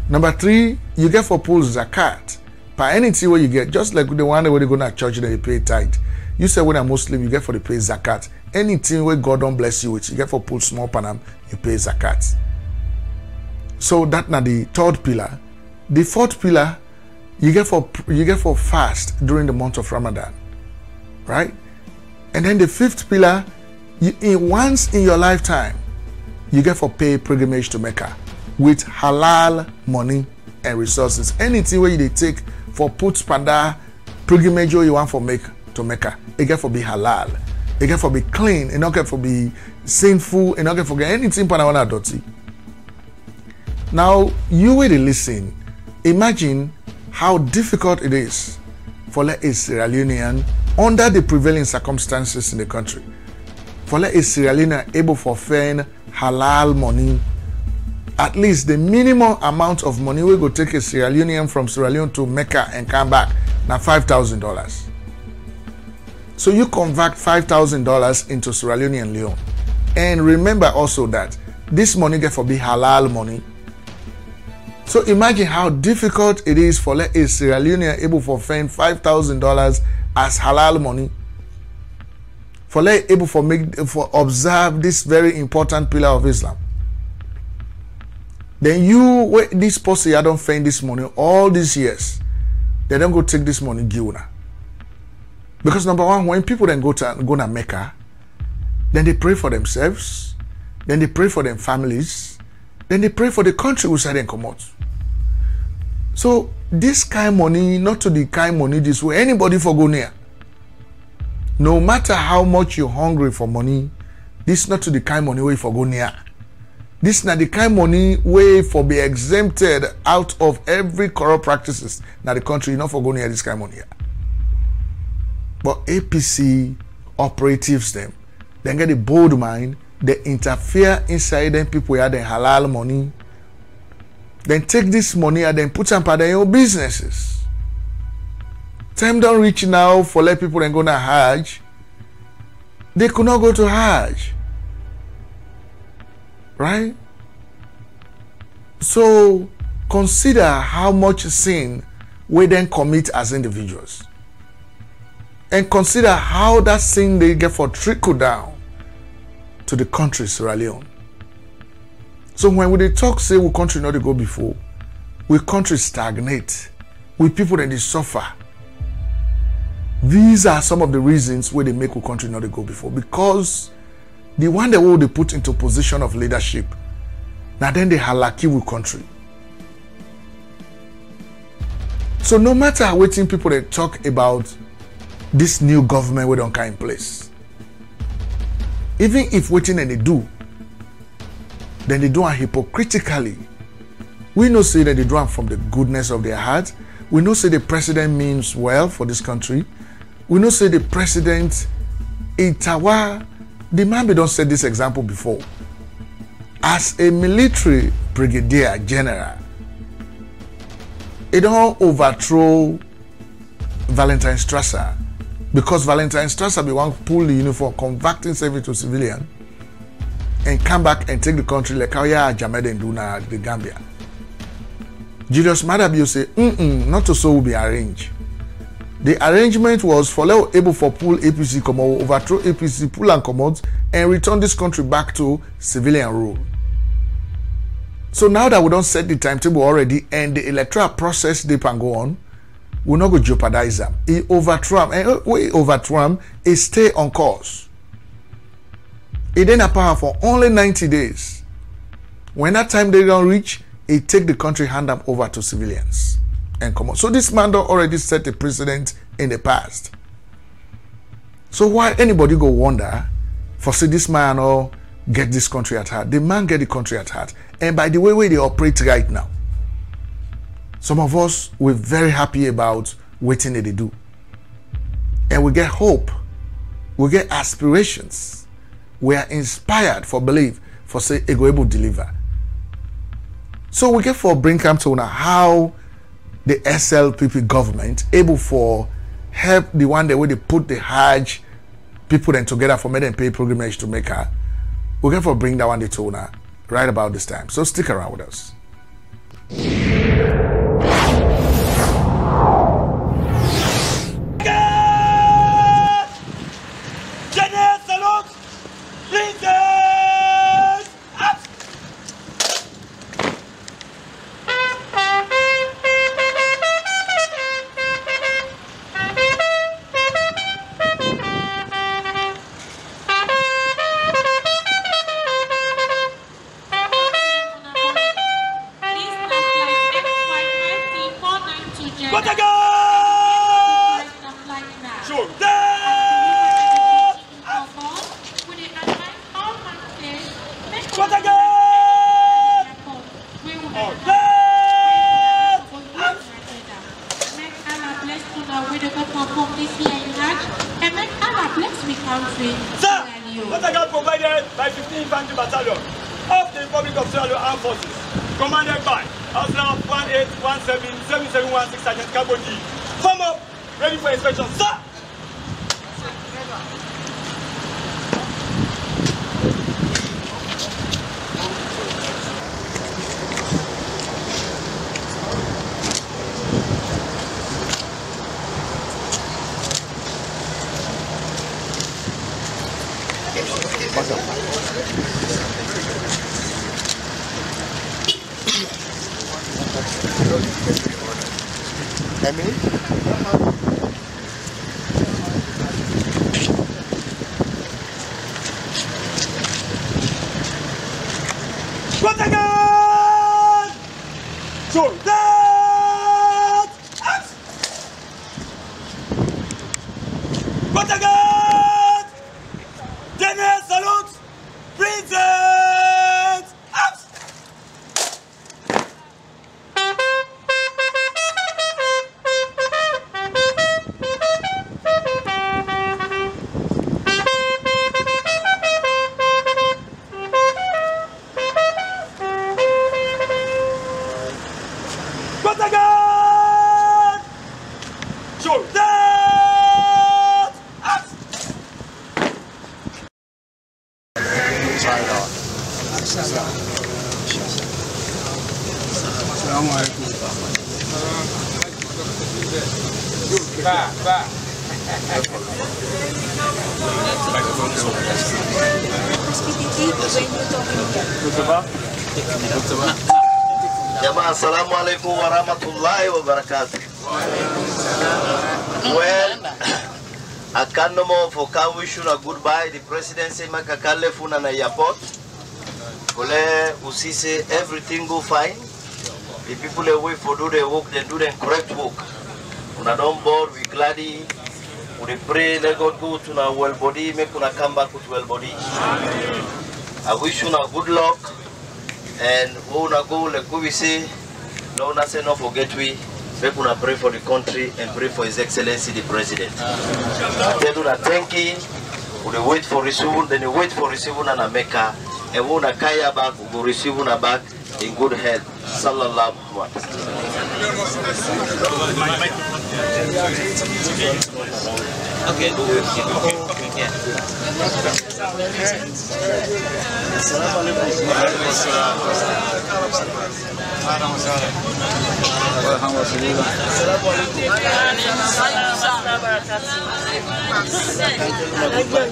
Number 3, you get for pull zakat. Per anything where you get, just like the one where they go to church and they pay tithe. You say when a Muslim, you get for the pay zakat. Anything where God don't bless you with, you get for pull small panam, you pay zakat. So that's not the 3rd pillar. The 4th pillar, you get for fast during the month of Ramadan, right? And then the 5th pillar, once in your lifetime, you get for pay pilgrimage to Mecca with halal money and resources. Anything where you take for put panda pilgrimage you want for make to Mecca, it get for be halal, it get for be clean, it not get for be sinful, it not get for get anything panawana dirty. Now you will listen. Imagine how difficult it is for a Sierra Leonean under the prevailing circumstances in the country. For a Sierra Leonean able to find halal money, at least the minimum amount of money we go take a Sierra Leonean from Sierra Leone to Mecca and come back now $5,000. So you convert $5,000 into Sierra Leone. And remember also that this money get for be halal money. So imagine how difficult it is for a Sierra Leonean able to find $5,000 as halal money. For able for observe this very important pillar of Islam. Then you, this person, you don't find this money all these years. They don't go take this money, Giuna. Because number 1, when people then go to Mecca, then they pray for themselves, then they pray for their families, then they pray for the country which they come out. So this kind of money, not to the kind of money this way, anybody for go near. No matter how much you're hungry for money, this not to the kind of money way for go near. This not the kind of money way for be exempted out of every corrupt practices. Now the country not for go near this kind of money. But APC operatives them, they get a bold mind, they interfere inside them people who have the halal money. Then take this money and then put some part in your businesses. Time don't reach now for let people then go to Hajj. They could not go to Hajj. Right? So consider how much sin we then commit as individuals. And consider how that sin they get for trickle down to the country Sierra Leone. So when we talk say we country not to go before, we country stagnate, we people that they suffer. These are some of the reasons why they make we country not to go before. Because the one that will they put into position of leadership, now then they halaki with country. So no matter what people that talk about this new government we don't come in place, even if waiting and they do, then they do it hypocritically. We know say that they do it from the goodness of their heart. We know say the president means well for this country. We know say the president, Itawa, the man we don't say this example before. As a military brigadier general, he don't overthrow Valentine Strasser because Valentine Strasser be one pull the uniform, converting service to civilian, and come back and take the country like how Jamed and do now the Gambia. Julius Madabio say, not to so will be arranged. The arrangement was for Leo able for pull APC come out, overthrow APC, pull and come out, and return this country back to civilian rule. So now that we don't set the timetable already and the electoral process they can go on, we're not going to jeopardize them. He overthrow them, and we overthrow them, he stay on course. It then apart for only 90 days. When that time they don't reach, he take the country hand them over to civilians and come on. So this man already set a precedent in the past. So why anybody go wonder for see this man or get this country at heart? The man get the country at heart. And by the way they operate right now, some of us we're very happy about waiting that they do. And we get hope. We get aspirations. We are inspired for belief for say it go able to deliver. So we get for bring come to now how the SLPP government able for help the one that way they put the Hajj people then together for make them pay pilgrimage to Mecca. We get for bring that one to now right about this time. So stick around with us. Jama'a, assalamu alaikum wa rahmatullahi wa barakatuh. Well, I can't no more for can wish you a goodbye. The presidency makakale funa na airport. Kole usise everything go fine. The people away for do their work, they do the correct work. Una don't board, we gladly. We pray let God go to our well body, make una come back with well body. I wish you a good luck. And we wanna go like we say, no one say no forget we wanna pray for the country and pray for His Excellency the President. I tell you that thank you. We wait for receiving, then we wait for receiving an America, and we wanna kaya back, we go receive una back in good health. Sallallahu alaihi Okay.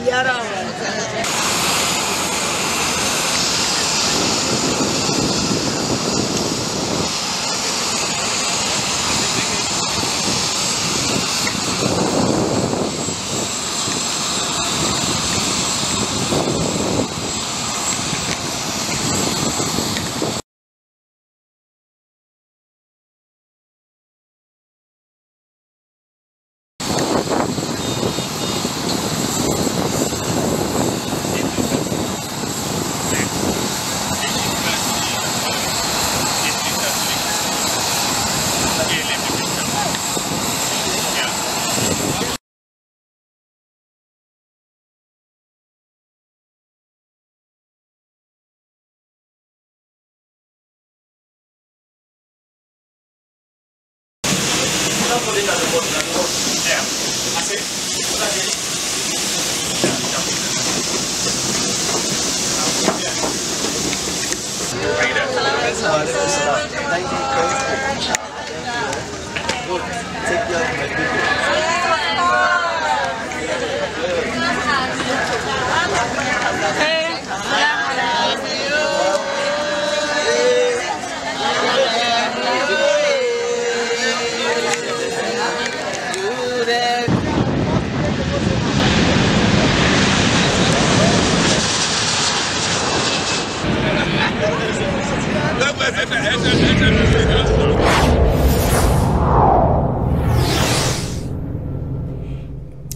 Yeah.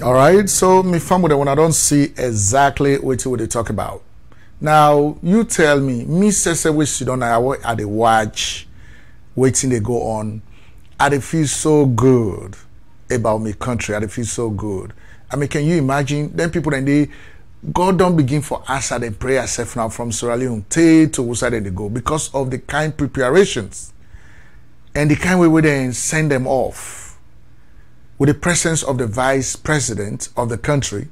All right, so me family, when I don't see exactly what they talk about. Now, you tell me say which you don't know at the watch, waiting they go on. I feel so good about my country. I feel so good. I mean, can you imagine? Then people and they God don't begin for answer the prayer self now from Sierra Leone to who side they go because of the kind preparations and the kind way we then send them off. With the presence of the vice president of the country,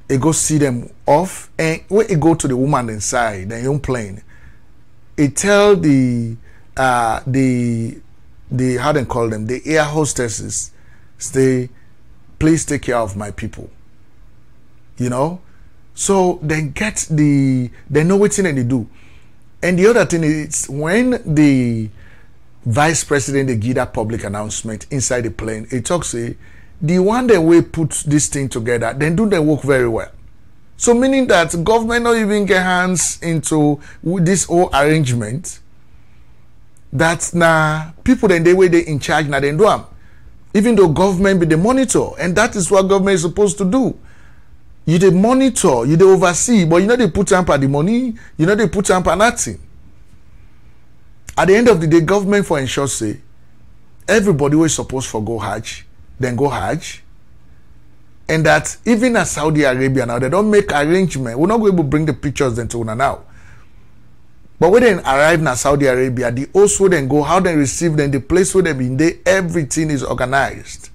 it go see them off, and when it go to the woman inside the young plane, it tell the how they call them, the air hostesses, stay, please take care of my people. You know, so they get they know what thing they do, and the other thing is when the vice president they give that public announcement inside the plane, it talks say the one that way put this thing together, then do they work very well. So meaning that government not even get hands into this whole arrangement. That now people then they way they in charge now they do them. Even though government be the monitor, and that is what government is supposed to do. You they monitor, you they oversee, but you know they put up the money, you know they put up nothing. At the end of the day, government for ensure say everybody was supposed for go Hajj, then go Hajj. And that even as Saudi Arabia now, they don't make arrangement. We're not going to bring the pictures then to una now. But when they arrive in Saudi Arabia, the also then go, how they receive them, the place where they been there, everything is organized.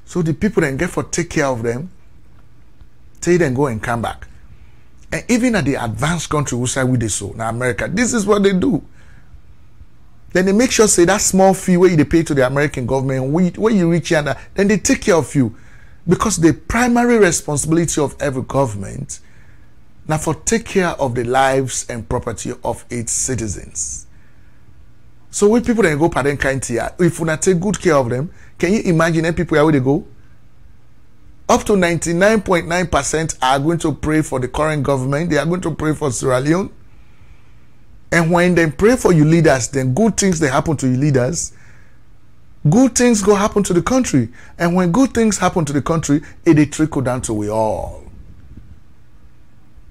So the people then get for take care of them, till then go and come back. And even at the advanced country who say we they so now America, this is what they do. Then they make sure say that small fee where you pay to the American government, when you reach here, then they take care of you. Because the primary responsibility of every government now for take care of the lives and property of its citizens. So when people then go pardon kind here, if we not take good care of them, can you imagine people where they go? Up to 99.9% are going to pray for the current government. They are going to pray for Sierra Leone. And when they pray for your leaders, then good things they happen to your leaders. Good things go happen to the country. And when good things happen to the country, they trickle down to we all.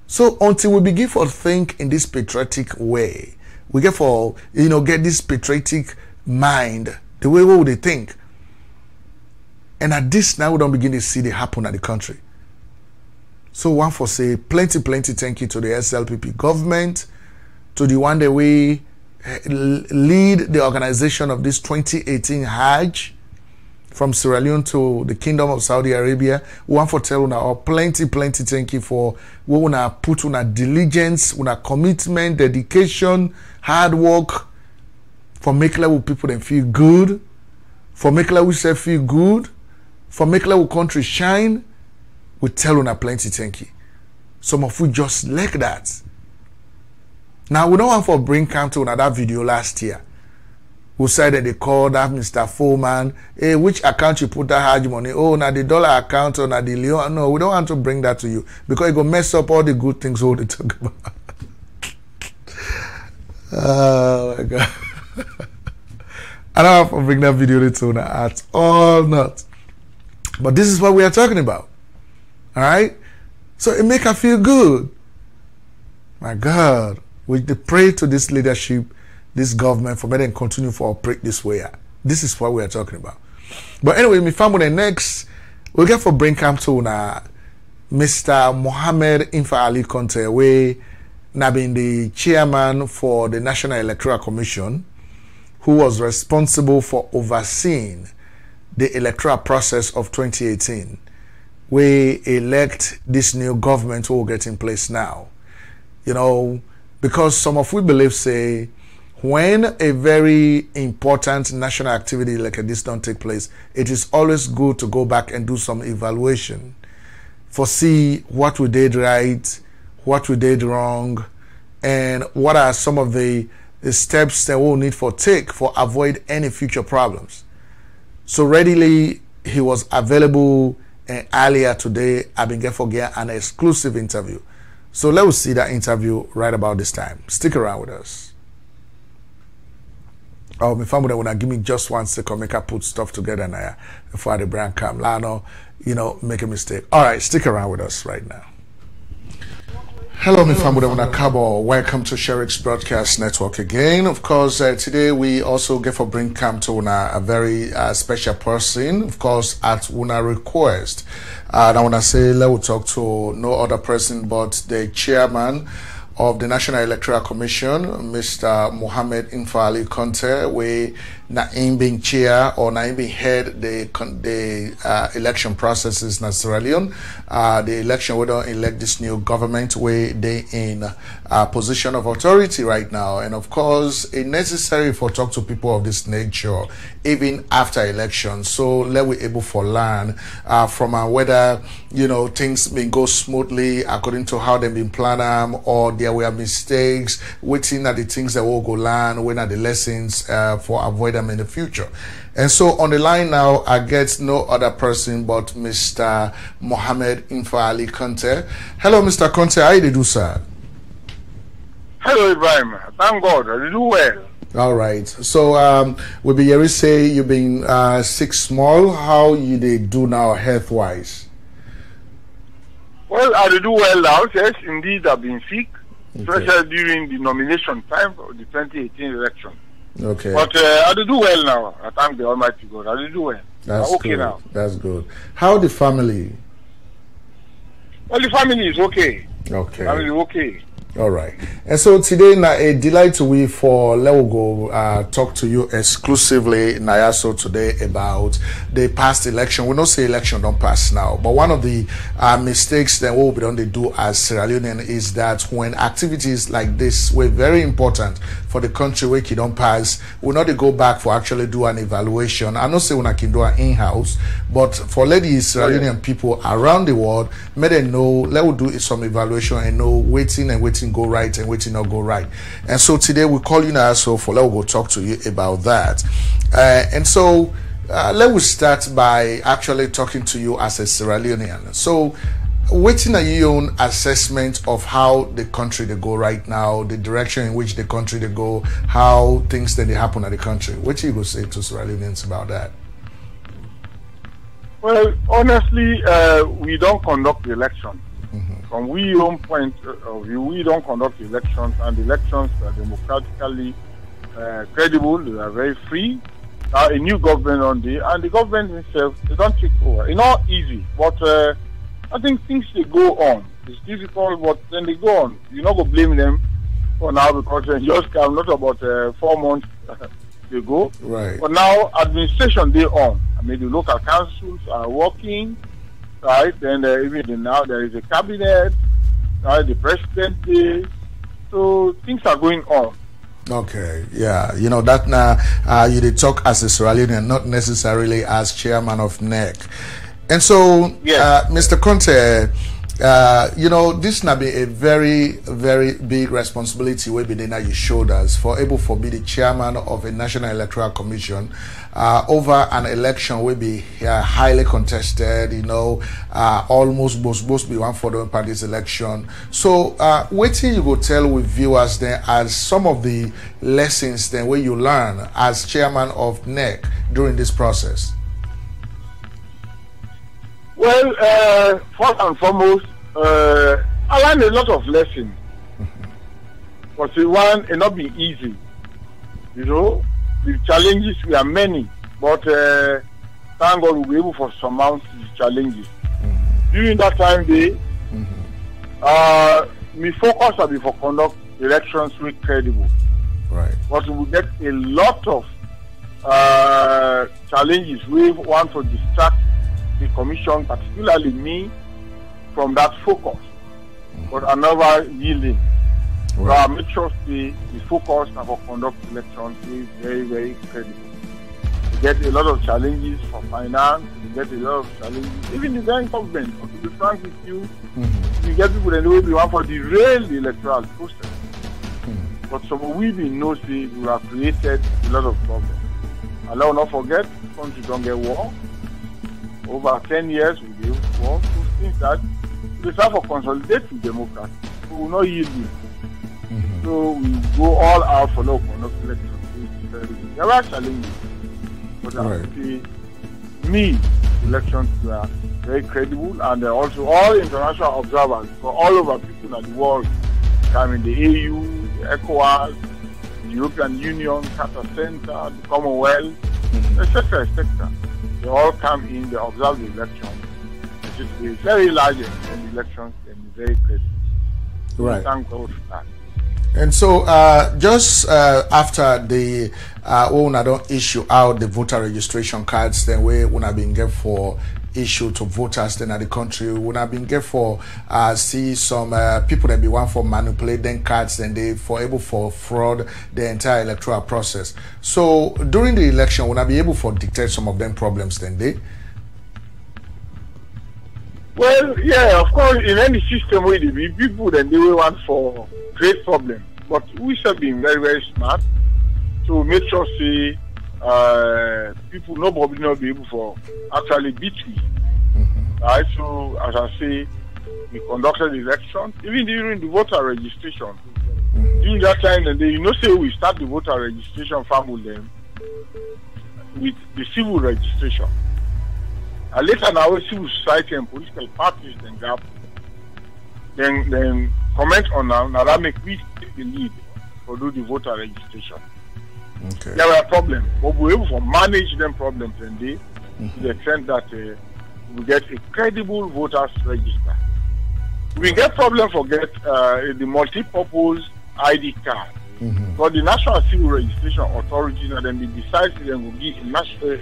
So until we begin to think in this patriotic way, we get for, get this patriotic mind, the way we think. And at this now we don't begin to see it happen at the country. So one for say plenty thank you to the SLPP government, to the one that we lead the organization of this 2018 Hajj from Sierra Leone to the Kingdom of Saudi Arabia. One for tell una plenty thank you for we una put una diligence, una commitment, dedication, hard work for make level people them feel good, for make level self feel good, for make level country shine. We tell una plenty thank you. Some of you just like that. Now we don't want for bring come to another video last year. Who said that they called that Mr. Foreman, hey, which account you put that Hajj money? Oh, now the dollar account or now the Leon. No, we don't want to bring that to you because it go mess up all the good things all they talk about. Oh my God. I don't want to bring that video to you at all, not. But this is what we are talking about. All right? So it make her feel good. My God. We pray to this leadership, this government, for me to continue to operate this way. This is what we are talking about. But anyway, my family next, we'll get for bring camp to Mr. Mohammed Infa Ali Conte, we now been the chairman for the National Electoral Commission, who was responsible for overseeing the electoral process of 2018. We elect this new government who will get in place now. Because some of we believe say when a very important national activity like this don't take place, it is always good to go back and do some evaluation for see what we did right, what we did wrong, and what are some of the steps that we'll need for take for avoid any future problems. So readily he was available, and earlier today I've been getting an exclusive interview. So let's see that interview right about this time. Stick around with us. Oh, my family will give me just 1 second, make I put stuff together now before the brand come. Lano, make a mistake. All right, stick around with us right now. Hello, my family, welcome to Sherrick's Broadcast Network again. Of course, today we also get for bring come to a very special person, of course, at una request. And I want to say, let's talk to no other person but the chairman of the National Electoral Commission, Mr. Mohammed Infa Ali Conte, we na being chair or na being head the election processes in Sierra Leone. The election we don't elect this new government where they in a position of authority right now, and of course it's necessary for talk to people of this nature even after election. So let we able for learn from whether things been go smoothly according to how they've been planned, or there were mistakes, waiting at the things that will go learn, when are the lessons for avoid them in the future. And so on the line now, I get no other person but Mr. Mohammed Infa Ali Conte. Hello, Mr. Conte. How you do, sir? Hello, Ibrahim. Thank God. I do well. All right. So we be here say you've been sick small. How you they do now health wise? Well, I do well now. Yes, indeed, I've been sick, especially during the nomination time for the 2018 election. Okay. But I do well now. I thank the Almighty God. I do well. That's okay good. now. That's good. How the family? Well, the family is okay. Okay. Family okay. All right. And so today, na a delight to we for let we go talk to you exclusively, Nayaso, today about the past election. We don't say election don't pass now, but one of the mistakes that what we don't do as Sierra Leonean is that when activities like this were very important for the country where you don't pass, we not go back for actually do an evaluation. I'm not saying I can do an in-house, but for ladies, Israeli people around the world, may they know, let us do some evaluation and know waiting go right and waiting not go right. And so today we call you now, so for let us go talk to you about that. And so let us start by actually talking to you as a Sierra Leonean. So waiting a your own assessment of how the country they go right now, the direction in which the country they go, how things that they happen at the country. What you go say to Sierra Leoneans about that? Well, honestly, we don't conduct the elections. From we own point of view, we don't conduct elections, and the elections are democratically credible. They are very free. A new government on the, and the government itself, they don't take over. It's not easy, but I think things they go on. It's difficult, but then they go on. You're not going to blame them for now because they just come not about 4 months ago. Right. But now administration they on. I mean the local councils are working, right? Then even now there is a cabinet, right? The president, so things are going on. Okay, yeah, you know that now you did talk as a Sierra Leonean, not necessarily as chairman of NEC. And so, Mr. Conte, you know, this now be a very, very big responsibility will be then on your shoulders for able to be the chairman of a National Electoral Commission over an election will be highly contested, you know, almost supposed to be one for the party's election. So, what till you go tell with viewers then as some of the lessons then where you learn as chairman of NEC during this process? Well, first and foremost, I learned a lot of lessons. But the one, it not be easy. You know, the challenges were many, but thank God we'll be able to surmount these challenges. During that time, my focus will be for conduct elections with credible. Right. But we will get a lot of challenges. We want to distract the commission, particularly me, from that focus, but another yielding. So I make sure the focus of conduct elections is very, very credible. We get a lot of challenges for finance, we get a lot of challenges, even the very government. To be frank with you, we get people that will be one for derail the electoral process. But some we know we have created a lot of problems. And let us not forget, countries don't get war. Over 10 years, we gave war. So things that we try for consolidating democracy. We will not yield it. So we go all out for local conduct elections. There are challenges. But I say, elections were very credible, and also all international observers for all over people in the world, in the AU, the ECOWAS, the European Union, Carter Center, the Commonwealth, etc., etc. They all come in, they observe the election. It is a very large elections and very credible. Right. Thank God for that. And so, just after the when I don't issue out the voter registration cards, then we when I been get for issue to voters then at the country, when I been get for see some people that be want for manipulate them cards, then they for able for fraud the entire electoral process. So during the election, when I be able for detect some of them problems, then they. Well, yeah, of course, in any system where there be people, then they will want for great problem. But we should be very, very smart to make sure say people nobody not be able for actually beat me. Right? So as I say, we conducted the election, even during the voter registration. During that time, and then say we start the voter registration farm with them with the civil registration. And later now, civil society and political parties then comment on now that make we take the lead for do the voter registration. Okay. There were problems, but we were able to manage them problems and they to the extent that we get a credible voters register. We get problem for get the multi-purpose ID card. But the National Civil Registration Authority now then they decide to then give a national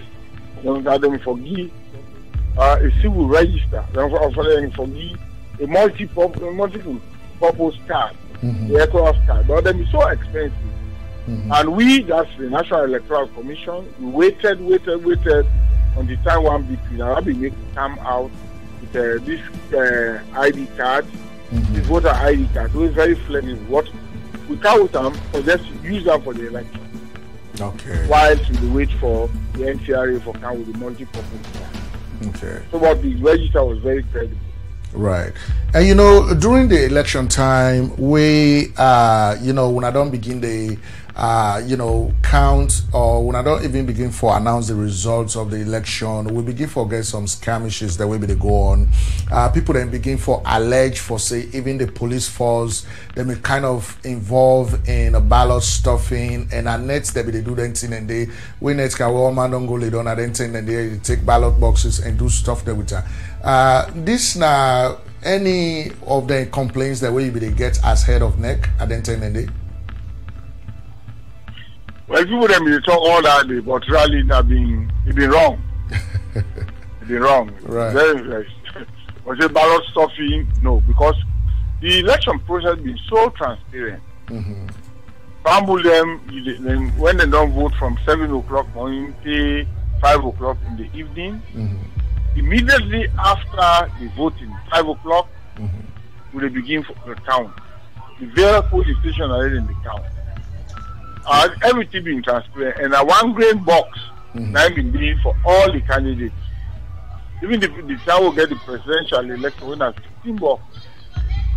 them for give a civil register, then for give a multiple purpose card, the ECOWAS card. But then it's so expensive. And we, that's the National Electoral Commission, we waited on the time one between Arabi make come out with this ID card, this voter ID card. So it's very flexible. What we count them for just use them for the election. Okay. Whilst we wait for the NCRA for count with the multi-purpose card. Okay. So what the register was very credible. Right. And you know, during the election time, we you know, when I don't begin the you know, count, or when I don't even begin for announce the results of the election, we begin for get some skirmishes that way they go on. People then begin for allege for say even the police force, they may kind of involve in a ballot stuffing, and at nets they do that thing, and they when nets can all man don't go lay down at anything, and they take ballot boxes and do stuff there with her. This now any of the complaints that way they get as head of neck at the end of the day. Well, people them they talk all that day, but really it's been wrong. It's been wrong. Right. Very. Was it ballot stuffing? No, because the election process been so transparent. Bamble them when they don't vote from 7 o'clock morning till 5 o'clock in the evening. Immediately after the voting, 5 o'clock, we begin for the count. The various polling stations are already in the count. Everything being transparent, and a 1 grain box now been being for all the candidates. Even the town will get the presidential election when there's 16 box,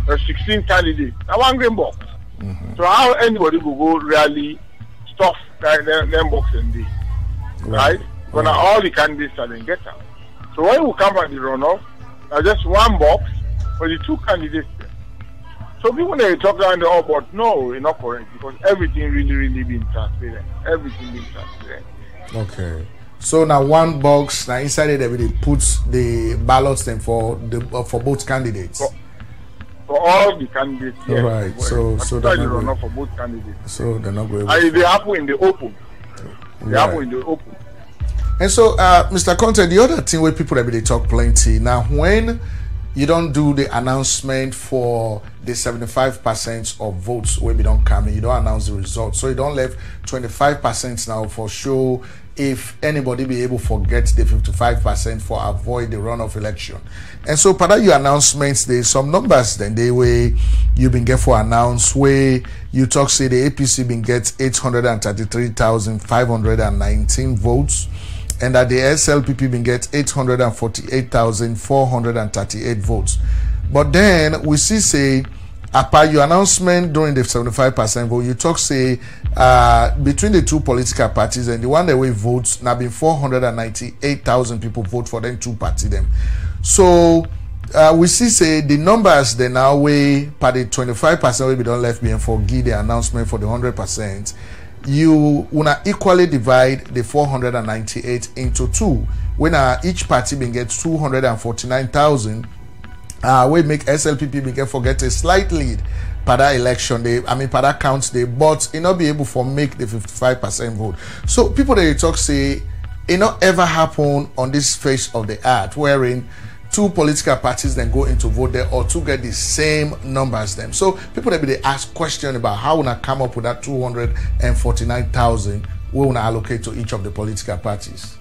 there's 16 candidates, a 1 grain box. So how anybody will go really stuff them box in there, right? But now all the candidates are then get out. So when we come at the runoff, there's just 1 box for the 2 candidates there. So people they talk around the all, but no, it's not correct because everything really been transparent. Everything been transparent. Okay. So now 1 box now inside it they put the ballots then for both candidates. For all the candidates. Yes. Right. So they're not for both candidates. So they're not going. And they happen in the open. They happen in the open. And so, Mr. Conte, the other thing where people they talk plenty now when you don't do the announcement for the 75% of votes where we don't come in, you don't announce the results. So you don't leave 25% now for sure if anybody be able to forget the 55% for avoid the runoff election. And so part of your announcements, there's some numbers then they way you been get for announce where you talk say the APC been get 833,519 votes. And that the SLPP been get 848,438 votes. But then we see say, apart your announcement during the 75% vote, you talk say between the 2 political parties and the one that we votes now been 498,000 people vote for them 2 parties them. So we see say the numbers they now way per the 25% we don't left behind for give the announcement for the 100%. You wanna equally divide the 498 into 2 when each party been get 249,000 we make SLPP been get forget a slight lead per that election day per that counts day, but it not be able for make the 55% vote. So people they talk say it not ever happen on this face of the earth wherein 2 political parties then go into vote there or to get the same numbers them. So people they ask question about how we come up with that 249,000 we want to allocate to each of the political parties.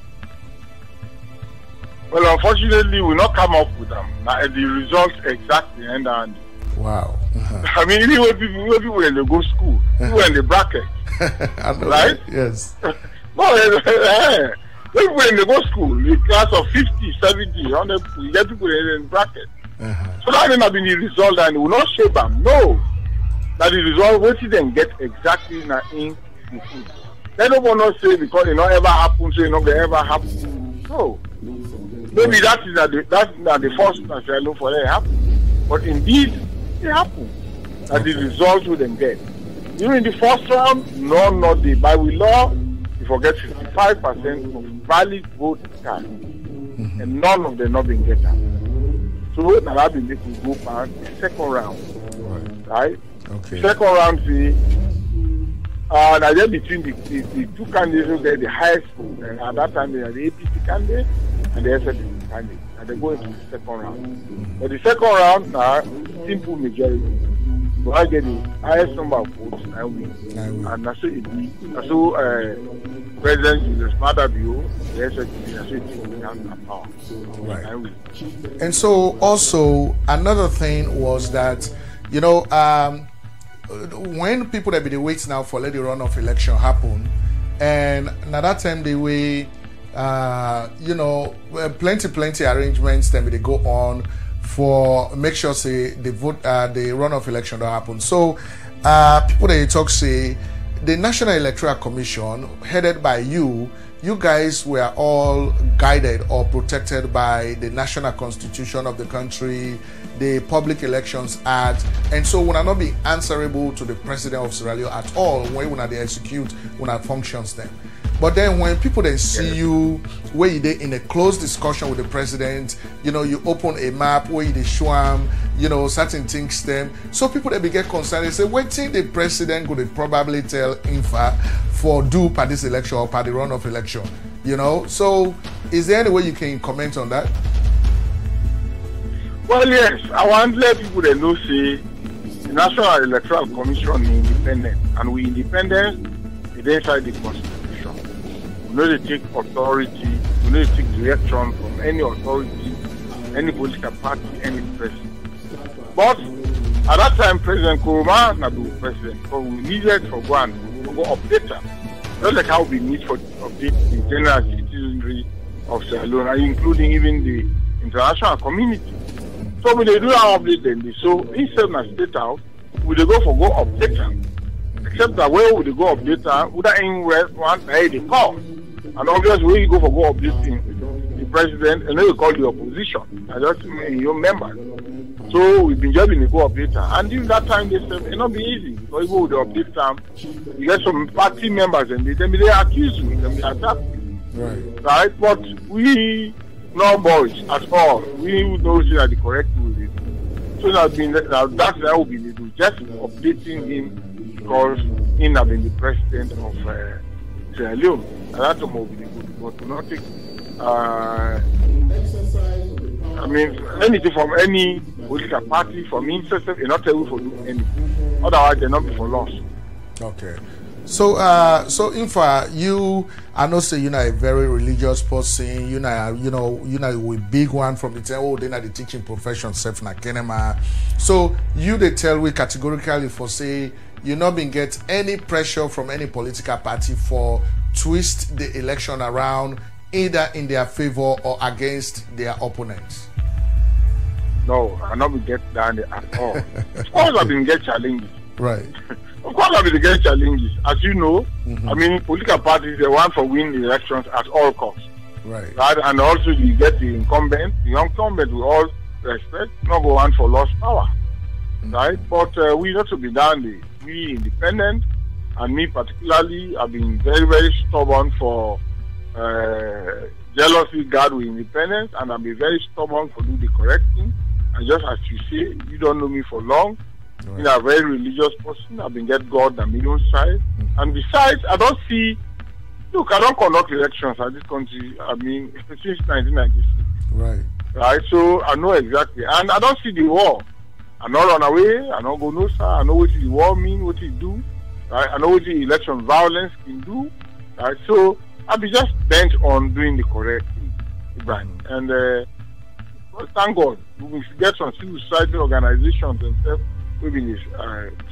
Well, unfortunately, we not come up with them. The results exactly end and. Wow. I mean, anyway, people when they go school, people in the bracket, right? Yes. When they go school, the class of 50, 70, 100, you get people in the bracket. So that may not be the result and it will not shape them. No. That the result, what you then get exactly in the food. They don't want to say because it not ever happen, so it not ever happen. No. Maybe that's not the first time I look for it happen. But indeed, it happened. That the result we then get. During the first round, not the by law, you forget 55% of valid vote card, and none of them not been get out. So now that been making go past the second round, right? Okay. Second round, see, now just between the 2 candidates who get the highest vote, and at that time they are the APC candidate and the SLPP candidate, and they go into the second round. But the second round now, simple majority. do I get the highest number of votes, I win. And that's it. So President Julius Madabio, the SLPP, that's it. Power. Right. I win. And so also another thing was that, you know, when people that be the wait now for let the runoff election happen, and now that time they wait, you know, plenty arrangements then they go on for make sure say the vote the runoff election don't happen. So people they talk say the National Electoral Commission headed by you guys were all guided or protected by the national constitution of the country, the Public Elections Act, and so will not be answerable to the president of Sierra Leone at all when they execute functions them. But then when people then see you where you in a close discussion with the president, you know, you open a map where you show them, you know, certain things them. So people they get concerned, they say, wait till the president could probably tell INFA for do per this election or per the runoff election, you know. So is there any way you can comment on that? Well, yes, I want to let people that know say the National Electoral Commission is independent, and we independent is inside the Constitution. We know they take authority, we know they take direction from any authority, any political party, any president. But at that time, President Kuruma not be president, so we needed for one to go update them. Just like how we need for update the general citizenry of Sierra Leone, including even the international community. So when they do our update then, so instead of state out, we they go for go update them. Except that way we go update them, without anywhere one they call. And obviously when you go for go updating the president, and then you call the opposition, and just your members. So we've been just in the go update them. And during that time they said it not be easy, because you go with the update them, you get some party members and they accuse you, they attack you. Right? But we no boys at all. We know that the correct way. So that's how we do. Just updating him because he has been the president of Sierra Leone. And that's what we do. But not take I mean anything from any political party, from himself, and not tell you for do anything. Otherwise they're not be for loss. Okay. So, so Infa, I know say you're not a very religious person. You're not a big one from the time. Oh, they're not the teaching profession, self na kenema. So they tell we categorically for say you not been get any pressure from any political party for twist the election around either in their favor or against their opponents. No, I not been get down there at all. Of course, I've been get challenges. Right. Of course, I've been get challenges. As you know, I mean, political parties, they want to win the elections at all costs. Right. And also, you get the incumbent. The incumbent, with all respect, not go on for lost power. Right? But we not to be down there. We independent, and me particularly, I've been very, very stubborn for jealousy guard with independence, and I've been very stubborn for do the correct thing. And just as you say, you don't know me for long. Right. I'm a very religious person. I've been get God on million side. And besides, I don't see, look, I don't conduct elections at this country, I mean, since 1996. Right. Right, so I know exactly. And I don't see the war. I don't run away, I don't go no sir. I know what the war mean, what it do. Right, I know what the election violence can do. Right, so I'll be just bent on doing the correct thing. Right. And well, thank God, we get some civil society organizations and stuff. We will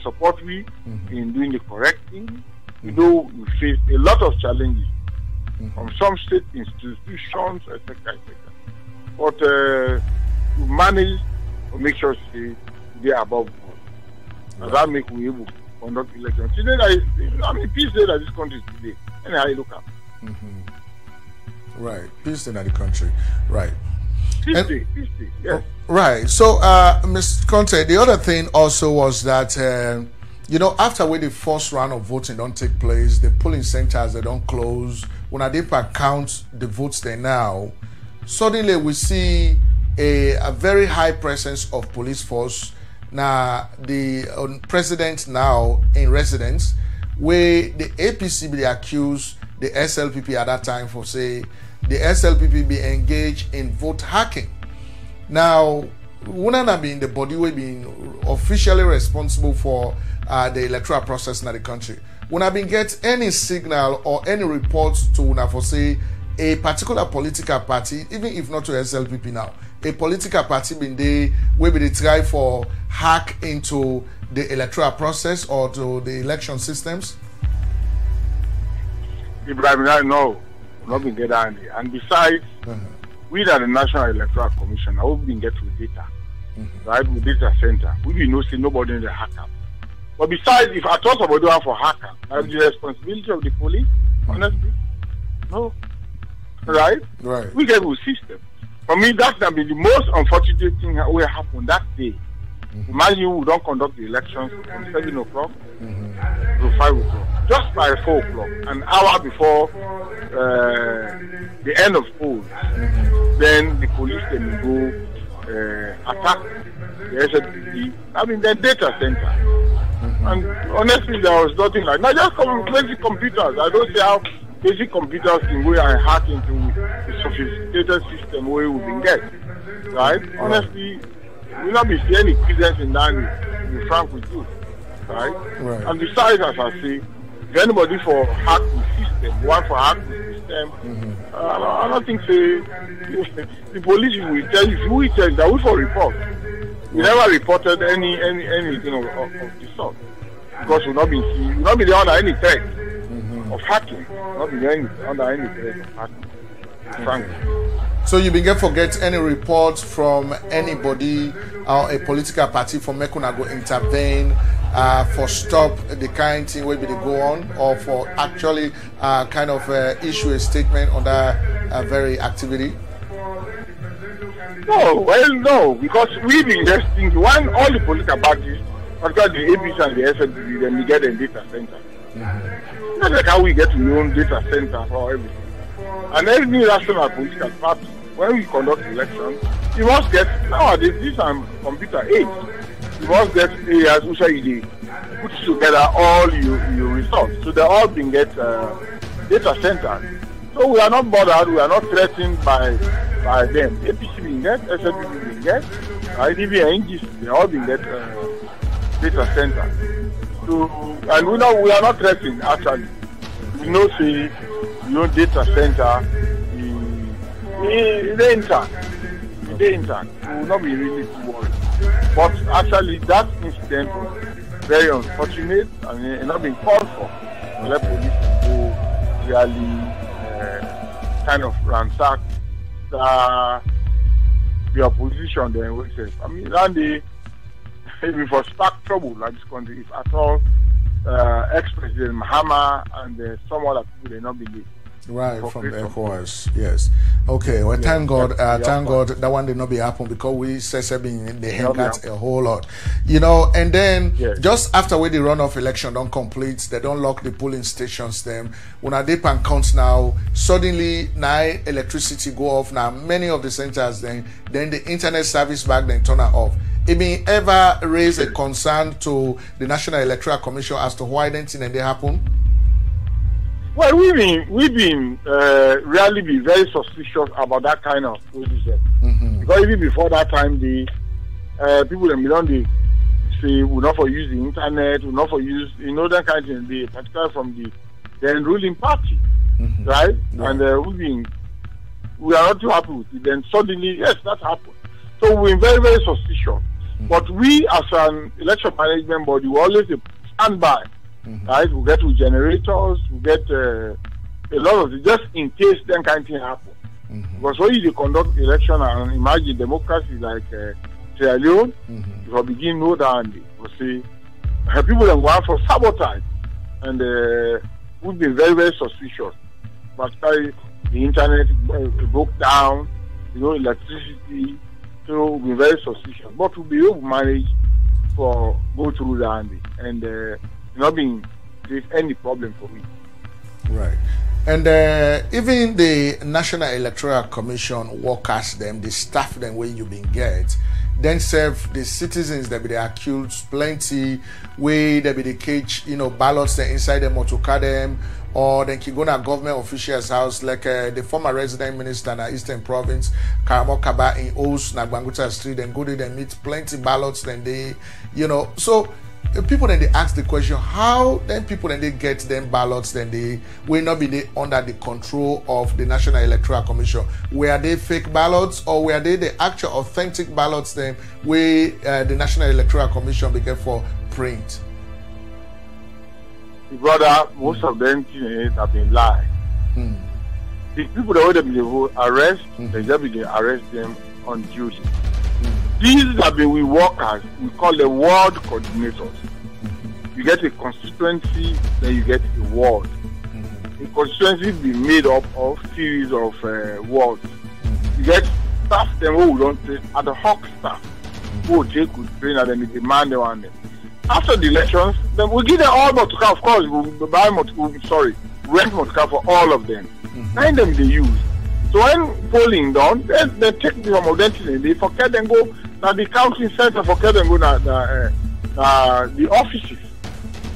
support me in doing the correct thing. We know we face a lot of challenges from some state institutions, etc. But we manage to make sure they are above board. And that make we able to conduct elections. Today, I mean, peace day that this country is today. Anyhow you look at. Right, peace day in the country. Right. Peace day, yes. Right. So, Mr. Conte, the other thing also was that, after when the first round of voting don't take place, the polling centers, they don't close. When I did count the votes there now, suddenly we see a very high presence of police force. Now, the president now in residence, where the APC be accused the SLPP at that time for say the SLPP be engaged in vote hacking. Now, wouldn't have been the body we been officially responsible for the electoral process in the country. When I been get any signal or any report to una for say a particular political party, even if not to SLPP now, a political party been there where they try for hack into the electoral process or to the election systems? Ibrahim, no, not been get down there. And besides, we at the National Electoral Commission, we've been get with data, right, with data center. We will not see nobody in the hacker. But besides, if I talk about doing for hacker, that's the responsibility of the police, honestly. No. Right? Right. We get a system. For me, that can be the most unfortunate thing that will happen that day. Imagine we don't conduct the elections from 7 o'clock to 5 o'clock. Just by 4 o'clock, an hour before the end of polls, then the police can go attack the SLPP, the data center. And honestly, there was nothing like that. Just basic computers. I don't see how basic computers can go and hack into the sophisticated system where we can get. Right? Honestly, we'll not be seeing any presence in that, to be frank with you. Right? And besides, as I say, if anybody for hack the system, one for hack the system, I don't think the police will tell you, if we tell that we for report. We never reported anything of the sort. Because we've not been under any threat of hacking. Not been under any threat of hacking. Frankly. So you begin forget any reports from anybody or a political party for Mekuna go intervene for stop the kind thing where they go on, or for actually kind of issue a statement on that very activity? No, well, no, because we've been investing when all the political parties, particularly the APC and the SLPP, then we get a data center. That's like how we get to own data center for everything. And every national political party, when we conduct elections, you must get, nowadays, this is computer age, you must get areas which are put together all your results. So they all been get data centers. So we are not bothered, we are not threatened by them. APC will get, SLPP will get, IDB and NGC, they all will get data center. So, and we are not threatened actually. We know say your data center is intact. It's intact. We will not be really too worried. But actually that incident was very unfortunate and it not been called for. Let police go really kind of ransack the opposition then we say. I mean, and if for spark trouble like this country, if at all ex-President Mahama and some other people they not believe. Right, from the ECOWAS, yes. Okay, well, thank God that one did not be happen because we said in the hangouts a whole lot. You know, and then just after we the runoff election don't complete, they don't lock the polling stations them. When a dip and count now, suddenly now electricity go off now. Many of the centers then the internet service back then turn it off. It been ever raise a concern to the National Electoral Commission as to why didn't they happen? Well, we've been really be very suspicious about that kind of position. Because even before that time, the people in Milan, they say we're not for use the internet, we're not for use, that kind of thing, particularly from the ruling party, right? And we are not too happy with it. Then suddenly, yes, that happened. So we're very, very suspicious. But we, as an election management body, we always stand by. Right, we get with generators, we get a lot of it, just in case that kind of thing happen. Because when you conduct election and imagine democracy like Sierra Leone, if I begin know that, we see people that go out for sabotage, and we've been very, very suspicious. But the internet broke down, electricity, so we've been very suspicious. But we'll be able to manage for go through that, and not being there's any problem for me. Right. And even the National Electoral Commission workers them, the staff them where you been get, then serve the citizens that be the accused plenty way they be the cage, ballots inside them or to cut them or then can go to government official's house, like the former resident minister in the Eastern Province, Karamo Kaba in Os, Nagbanguta Street, then go there and meet plenty ballots, then they, you know, so people then they ask the question, how then people then they get them ballots, then they will not be under the control of the National Electoral Commission. Were they fake ballots, or were they the actual authentic ballots then where the National Electoral Commission began for print? Brother, most of them have been lied. The people that will arrest, they just be arrest them on duty. These have been we workers, we call them ward coordinators. You get a constituency, then you get a ward. A constituency be made up of series of wards. You get staff them who don't take ad hoc staff who will take good train and then they demand them on them. After the elections, then we give them all motorcar, of course, we buy rent motorcar for all of them. 9 them they use. So when polling done, they take them identity, they forget and go now the counting center, forget and go to the offices.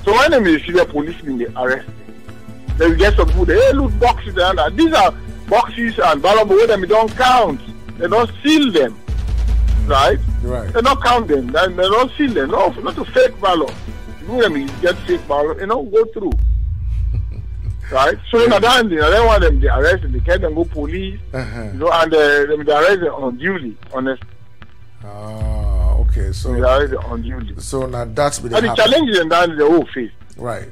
So when they see the policemen, they arrest them. Then we get some people, they loot boxes and these are boxes and ballot, but when they don't count, they don't seal them. Right? They don't count them, they don't seal them. No, not a fake ballot. You them get fake ballot, go through. Right? So in that they don't want them to arrest them, they get them go police, and they arrest them on duty, honestly. Okay, so they arrest them on duty. So now that's been the challenge and that is the whole face. Right.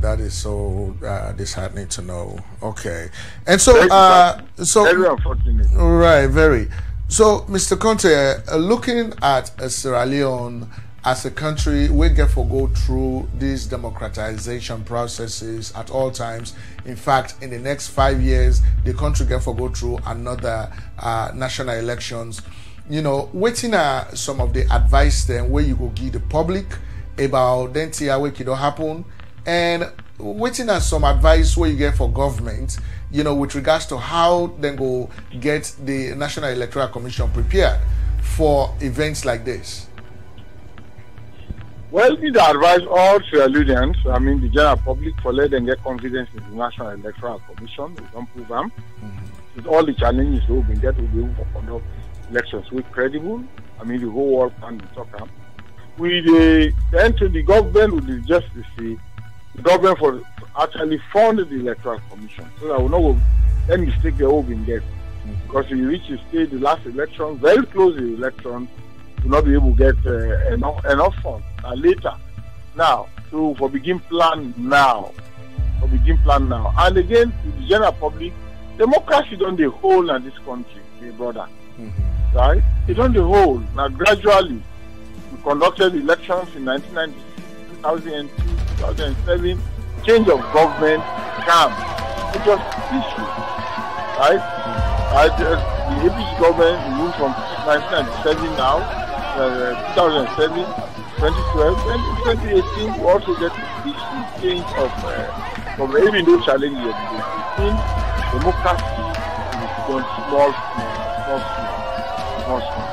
That is so disheartening to know. Okay, and so very unfortunate. Right, very. So, Mr. Conte, looking at Sierra Leone as a country, we get to go through these democratization processes at all times. In fact, in the next 5 years, the country get to go through another national elections. You know, waiting some of the advice then where you go give the public about then what can happen, and waiting on some advice where you get for government, you know, with regards to how then go get the National Electoral Commission prepared for events like this. Well, we advise all Sierra Leoneans, I mean the general public, for let them get confidence in the National Electoral Commission. We don't prove them. With all the challenges we've been get, we'll be able to conduct elections with credible. I mean the whole world can talk them. We then to the government with just to see the government for actually fund the Electoral Commission, so that we know any mistake they will be in there. Because if you reach the stage, the last election, very close to the election, will not be able to get enough funds later. Now, so for begin plan now, and again to the general public, democracy don't the whole in this country, brother. Right? It don't the whole. Now gradually, we conducted elections in 1996, 2002, 2007. Change of government came. It was peaceful, right? The APC government moved from 1997 now, 2007, 2012, and 2018 we also get this change of from even those challenges. Democracy is done small.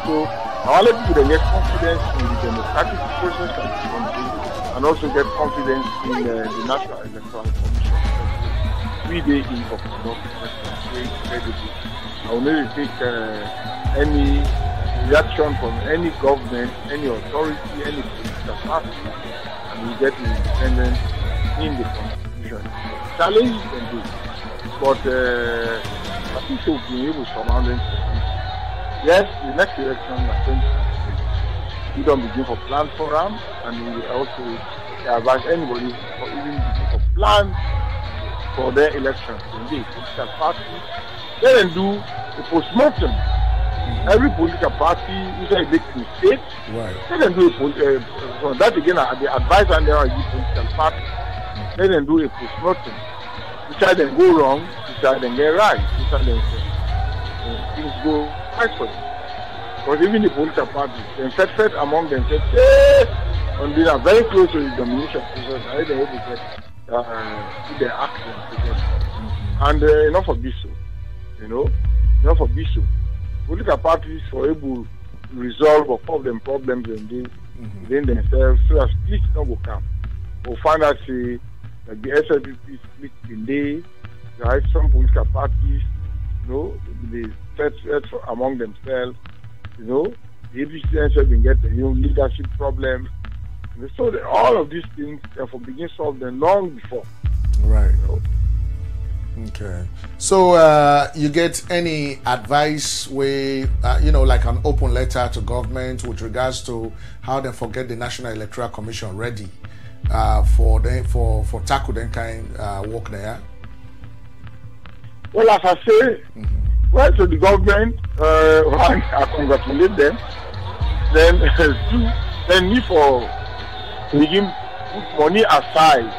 So all people they get confidence in the democratic process of the country, and also get confidence in the National Electoral Commission. 3 days in for very credible. I will never take any reaction from any government, any authority, any political party, and we get independence in the constitution. Challenge can do, but I think we'll be able to surround them. Yes, the next election is 2023. We don't begin for plan for them, and we also advise anybody for even begin for plan for their elections. Indeed, political party, they can do a postmortem. Every political party, if they make mistakes, they can do so that again, the advice and their political party, they can do a postmortem. Which are then go wrong, which are then get right, which are then things go right for them. Because even the political parties, they fed among themselves, and they are very close to the domination process, and they're able to get their actions together. And enough of this, enough of this. Political parties are able to resolve or solve them problems within themselves, so that split not will come. We'll find out like the SLPP split in day, right? Some political parties, you know, they set among themselves, you know, the APC have been getting leadership problems. So all of these things therefore begin solved them long before. Right. You know? Okay. So you get any advice where, you know, like an open letter to government with regards to how they forget the National Electoral Commission ready for tackle them kind work there? Well, as I say, well, to the government, one, I congratulate them. Then two, then me for begin put money aside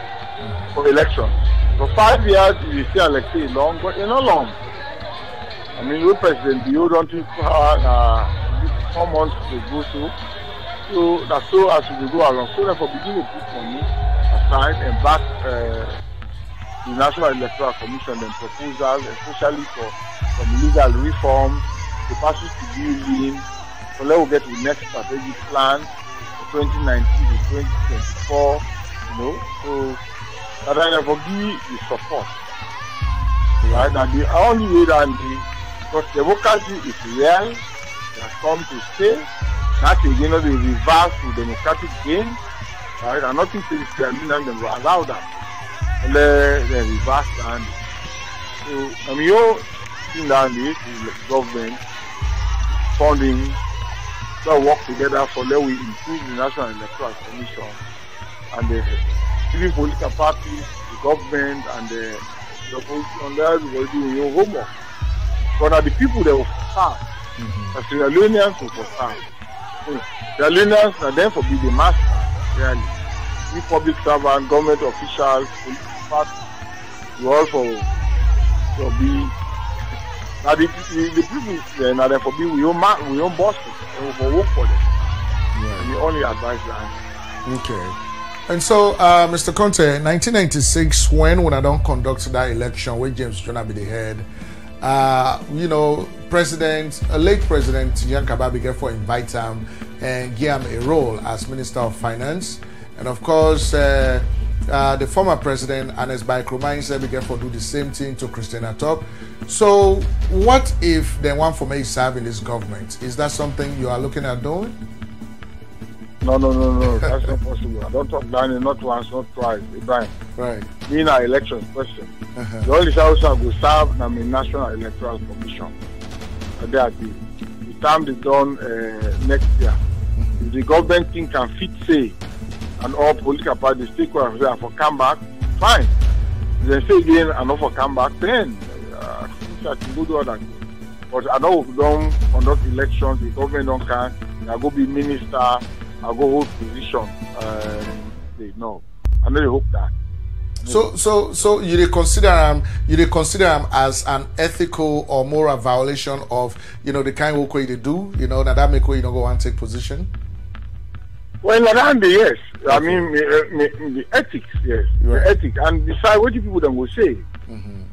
for election. For 5 years, you say election long, but it's not long. I mean, your president, you don't think 4 months to go through. So that's so as we go along. So therefore, begin to put money aside and back the National Electoral Commission and proposals, especially for some legal reforms, the passage to bill in. So let's get to the next strategic plan for 2019 to 2024. You know, so that I never give the support. Right? And the only way that because democracy is real, it has come to stay. That again, the reverse to democratic gain. Right? And nothing says them will allow that. And the reverse and so I mean you think that the government funding so work together for let we improve the National Electoral Commission and the civil political parties, the government and the opposition there will do your homework. But are the people that will serve. The Sierra Leoneans will serve. Sierra Leoneans are then for be the master, really. We public servants, government officials, political parties, we all for be now the people now therefore be we own bosses and we for work for them. Right. And we only advise that. Okay. And so, Mr. Conte, 1996, when I don't conduct that election, where James Jonah be the head, you know, late President Yankaba began for invite him and give him a role as Minister of Finance. And of course, the former president, Anes Baikromai, said began for do the same thing to Christina Top. So, what if they want for me serve in this government? Is that something you are looking at doing? No. That's not possible. I don't talk down not once, not twice. Ibrahim. Right. Being an election question. The only house I will serve the National Electoral Commission. The time is done next year. If the government thing can fit say and all political parties take what say for come back, fine. If they say again and not for come back, then I can go do that. But I know we don't conduct elections, the government don't can, I go be minister, I go hold position. No. I know they hope that. So you consider him as an ethical or moral violation of, you know, the kind of work they do, you know, that make way you don't go and take position? Well, yes. Okay. I mean, the ethics, yes. Right. The ethics. And besides, what people then will say,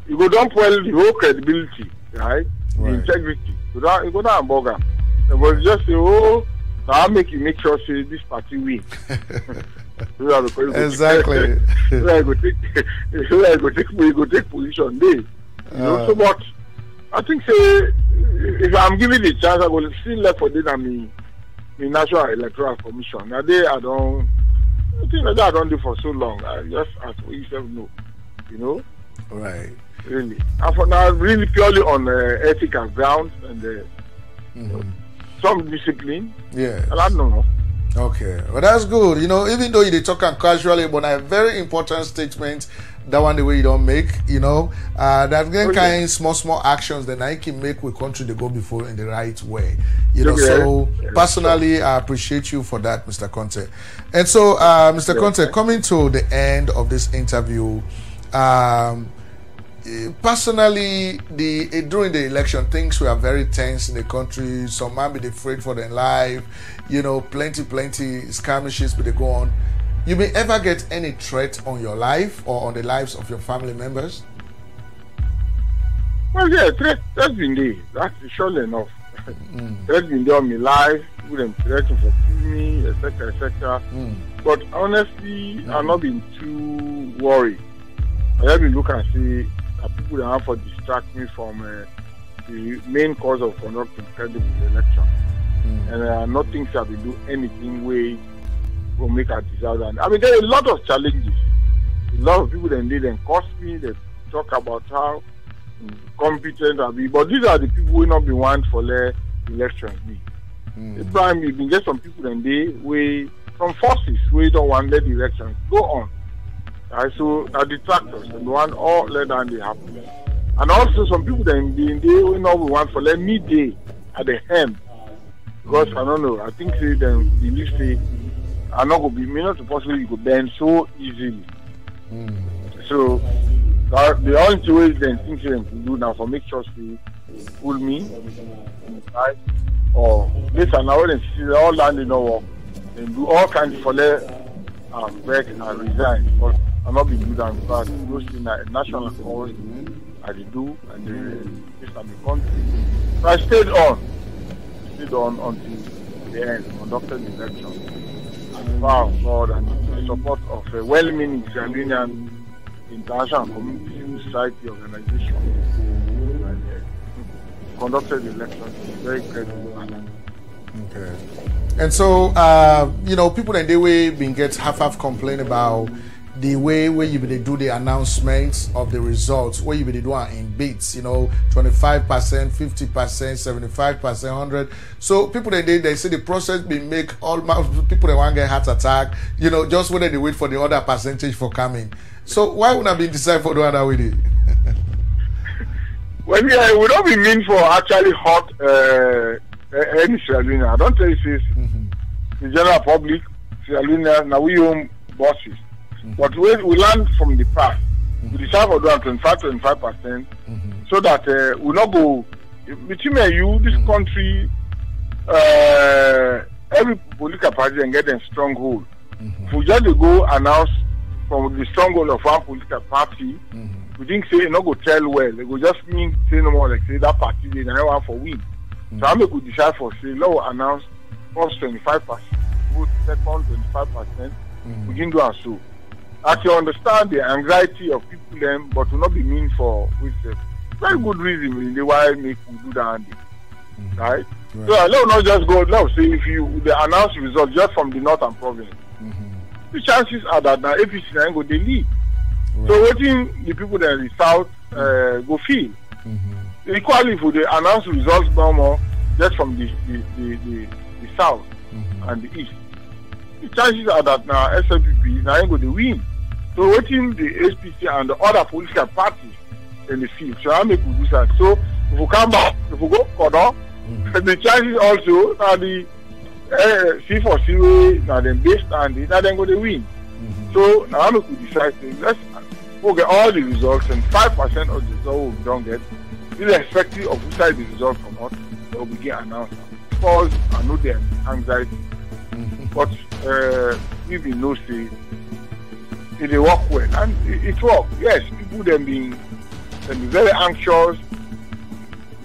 you go down well the whole credibility, right? The integrity. You go down bogger. They will just say, oh, I'll make sure say this party win. Exactly. So I go take position there. You know, so but I think say if I'm given the chance, I will still left for this and the National Electoral Commission. Now they I think that I don't do for so long. I just as we yourself know, you know. Right. Really. And for now, really purely on ethical grounds and you know, some discipline. Yeah. And I don't know. Okay, well that's good. You know, even though you talk casually, but a very important statement. That one the way you don't make. You know, that kind of small actions that I can make with country to go before in the right way. You know, so personally, I appreciate you for that, Mr. Conte. And so, Mr. Conte, coming to the end of this interview. Personally, during the election, things were very tense in the country. Some might be afraid for their life. You know, plenty skirmishes, but they go on. You may ever get any threat on your life or on the lives of your family members? Well, yeah, threat been there. That's surely enough. Threat been there on my life, people them threatening for kill me, etc., etc. But honestly, I've not been too worried. I have been looking and see that people that have to distract me from the main cause of conducting credible election. And I not think I will do anything way will make a disaster. I mean, there are a lot of challenges. A lot of people then did cost me. They talk about how competent I be, but these are the people who not be want for the elections be. Abraham, you can get some people then they some forces we don't want let the elections go on. So detractors and want all let down they happen. And also some people then they will not want for let midday at the hem. Because I don't know, I think say them believe say I'm not gonna be not possible you could bend so easily. So the only way then things them to do now for make sure they fool me, right? Or later now when see all land in work, and do all kinds for let break and resign. But I'm not being do that because those things are national cause I do and this is the country. So I stayed on until the end, conducted the election. And power of God and the support of a well-meaning Sierra Leonean international community civil society organization. And conducted the election in a very credible manner. Okay. And so, people in the way been get half complain about the way where you be do the announcements of the results, where you be doing in bits, 25%, 50%, 75%, 100%. So people they say the process been make all people they want get heart attack, just whether they wait for the other percentage for coming. So why would I be decided for the other with it? Well, yeah, it would not be mean for actually hurt any Sierra Leone. I don't tell you this. The general public, Sierra Leone, now we own bosses. But we learn from the past. We decide for doing 25%, so that we not go between me and you, this country, every political party and get a stronghold. If we just go announce from the stronghold of one political party, we think say not go tell well. They go just mean say no more like say that party they never want for win. So I make we decide for say law announce first 25%, second 25%. We can do and so. I can understand the anxiety of people then, but will not be mean for with a very good reason really why make we do that, right? So let not just go. Let's say if you the announce results just from the northern province, the chances are that now APC then go they lead. So waiting the people that in the south go feel. Equally for the announce results more just from the south and the east. The chances are that now SLPP now go they win. So waiting the SPC and the other political parties in the field. So I make we do that. So if we come back, if we go Kodo, the chances also now the C4C now then based on it, now then go they win. So now I make we decide let's go get all the results and 5% of the results we don't get, irrespective of which side the result come out, will be get announced. Because I know the anxiety. But we will know say it work well and it work. Yes, people them being very anxious.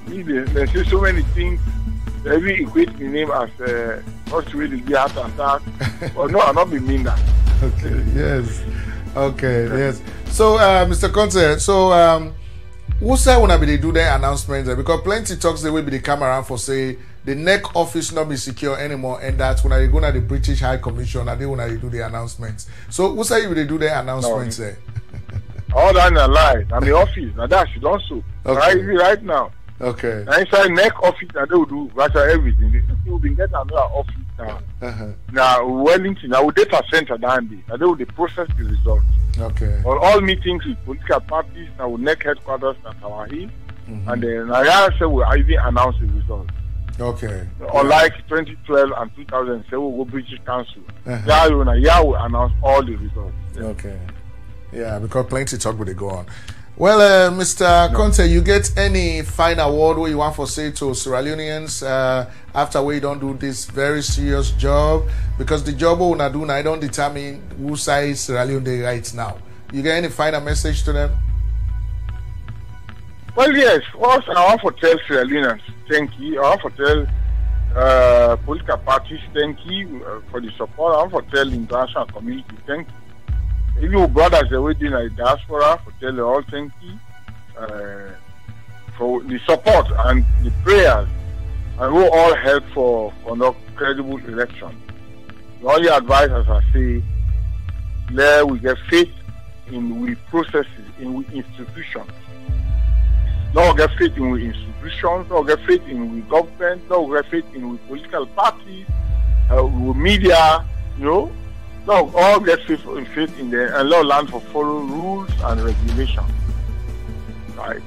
They say so many things. They really equate the name as not really the heart attack. But no, I'm not be mean that. Okay. Yes. Okay. Yes. So, Mr. Conte, so who say when they do their announcements? Because plenty talks the way they come around for say the neck office not be secure anymore, and that's when they go to the British High Commission and they when they do the announcements. So who say they do their announcements there? All that in a lie. I'm the office. Now that should also right now. Okay. Now inside neck office, now they will do virtually everything. They will be get another office now. Now Wellington, now data center down there. Now they will process the results. Okay. On all meetings with political parties, now with neck headquarters at our hill, and then I say we even announce the results. Okay. Unlike 2012 and 2007, we'll go British Council. Yeah, will announce all the results. Yeah. Okay. Yeah, because plenty talk will they go on. Well, Mr. Conte, you get any final word where you want to say to Sierra Leoneans after we don't do this very serious job? Because the job we do now, I don't determine who side Sierra Leone they right now. You get any final message to them? Well, yes. First, I want to tell Sierra Leoneans, thank you. I want to tell political parties, thank you for the support and for telling the international community, thank you. You brothers that within the diaspora, for telling all thank you for the support and the prayers, and who all help for conduct credible election. The only advice, as I say, let we get faith in we processes, in we institutions. Don't get faith in we institutions, don't get faith in we government, don't get faith in we political parties, we media, you know. Don't all get faith in the and land for follow rules and regulations. Right.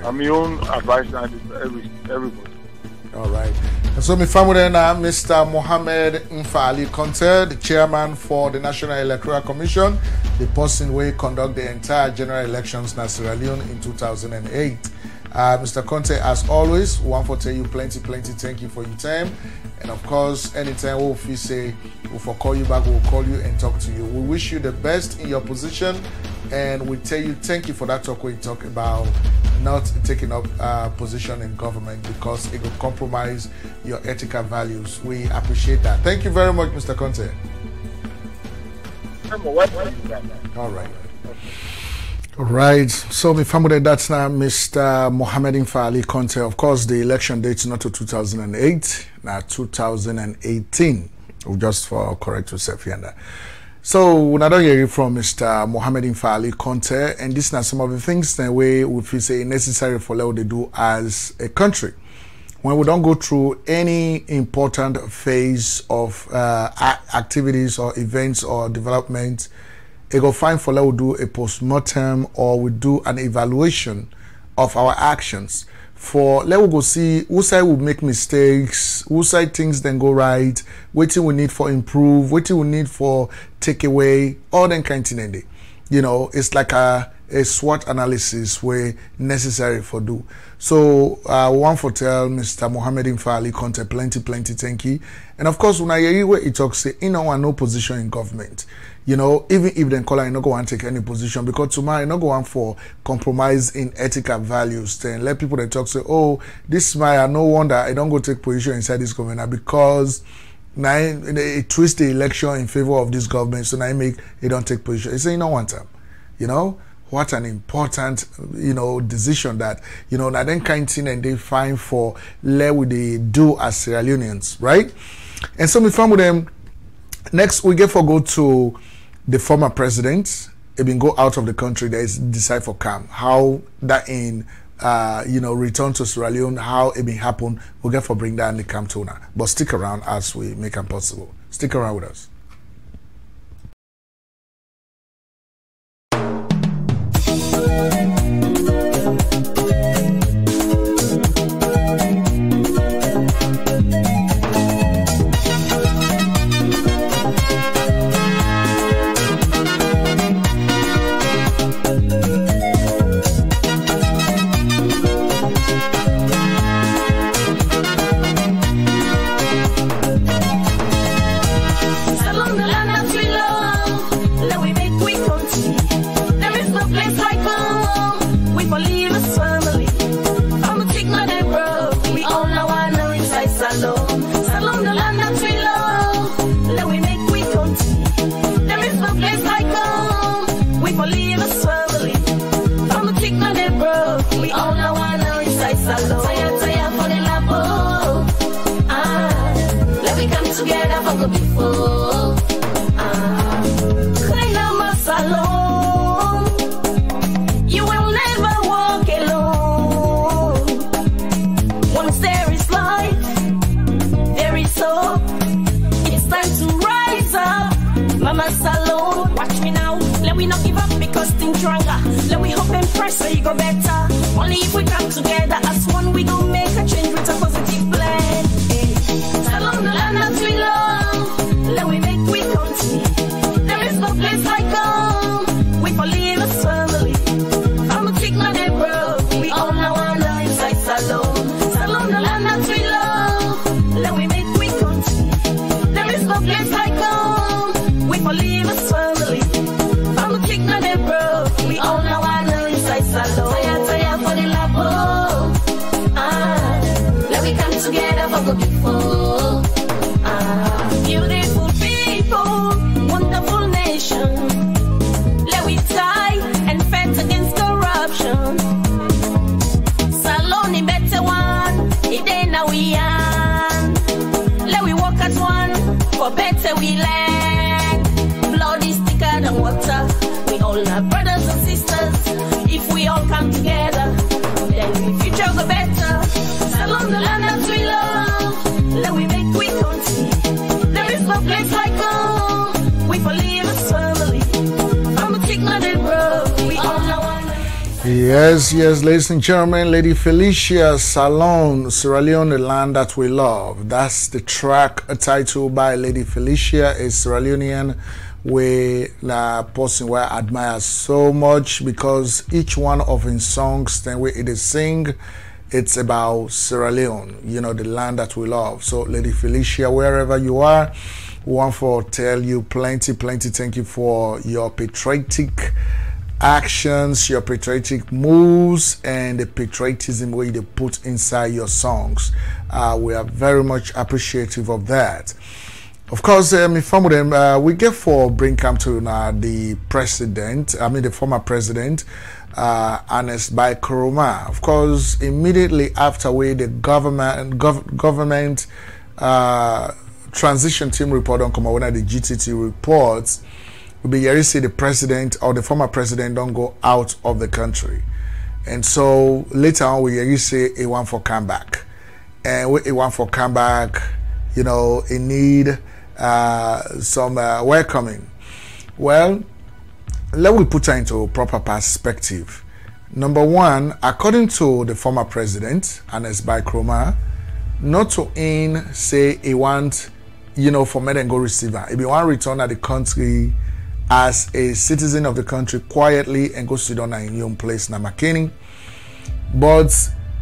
And my own advice now is everybody. All right. So, my family now, Mr. Mohammed Mfali Conte, the chairman for the National Electoral Commission, the person who conduct the entire general elections in Sierra Leone in 2008. Mr. Conte, as always, we want to tell you plenty thank you for your time. And of course, anytime we say we'll call you back, we'll call you and talk to you. We wish you the best in your position, and we tell you thank you for that talk we talk about not taking up position in government because it will compromise your ethical values. We appreciate that. Thank you very much, Mr. Conte. All right. All right. So, my family, that's now Mr. Mohammed Mfali Conte. Of course, the election date is not to 2008, now 2018. Just for correct yourself here. So, we don't hear from Mr. Mohammed Mfali Conte, and this is not some of the things that we feel say necessary for what they do as a country. When we don't go through any important phase of activities or events or development, it go fine for let we do a post-mortem or we do an evaluation of our actions. For let we go see who side will make mistakes, who side things then go right, what we need for improve, what we need for take away, all that kind of thing. You know, it's like a SWOT analysis where necessary for do. So one for tell Mr. Mohammed Mfali Conte plenty thank you. And of course when I hear where he talks say you know no position in government. You know, even if they call I not go and take any position because tomorrow I not go on for compromise in ethical values. Then let people that talk say, oh, this my no wonder I don't go take position inside this government because now it twist the election in favor of this government, so now it don't take position. It's saying no one time. You know, what an important, you know, decision that, you know, that then kind of thing and they find for let what they do as Sierra Leoneans, right? And so we found with them. Next, we get for go to the former president. It been go out of the country. There is decide for come how that in you know return to Sierra Leone. How it been happen. We get for bring that in the camp to now. But stick around as we make it possible. Stick around with us. Let we hope and pray so you go better. Only if we come together as one, we gon' make a change with a positive plan. Salon the land that we love. Let we make we continue. There is no place like home. We believe as family. I'm a tick my name, bro. We all know I know inside Salon. Salon the land that we love. Let we make we continue. There is no place like home. We believe as family. I'm a tick my name, bro. We all know I know inside Salon. Taya for the labo. together for the beautiful. Beautiful people, wonderful nation. Let we tie and fight against corruption. Saloni better one, it ain't now we are. Let we walk as one, for better we land. Blood is thicker than water. We all are brothers and sisters. If we all come together, then the future go better. Salon the land that we love. Let we make we country. There is no place like home. We believe as family. From a Tigna bro. We all know one. Yes, ladies and gentlemen, Lady Felicia Salon, Sierra Leone, the land that we love. That's the track titled by Lady Felicia, a Sierra Leonean. We the person where I admire so much because each one of his songs, then we it is sing, it's about Sierra Leone, you know, the land that we love. So Lady Felicia, wherever you are, we want to tell you plenty thank you for your patriotic actions, your patriotic moves, and the patriotism where you put inside your songs. We are very much appreciative of that. Of course, we get for bring come to the president, the former president, Ernest Bai Koroma. Of course, immediately after the government transition team report on Kamawona, the GTT reports, we be here say the president or the former president don't go out of the country. And so later on, we hear say a one for comeback. And with a one for comeback, you know, it need some welcoming. Well, let me put her into proper perspective. Number one, according to the former president, Ernest Bai Koroma, not to say he want, you know, for me then go receiver. If you want to return at the country as a citizen of the country quietly and go sit down in your own place na McKinney. But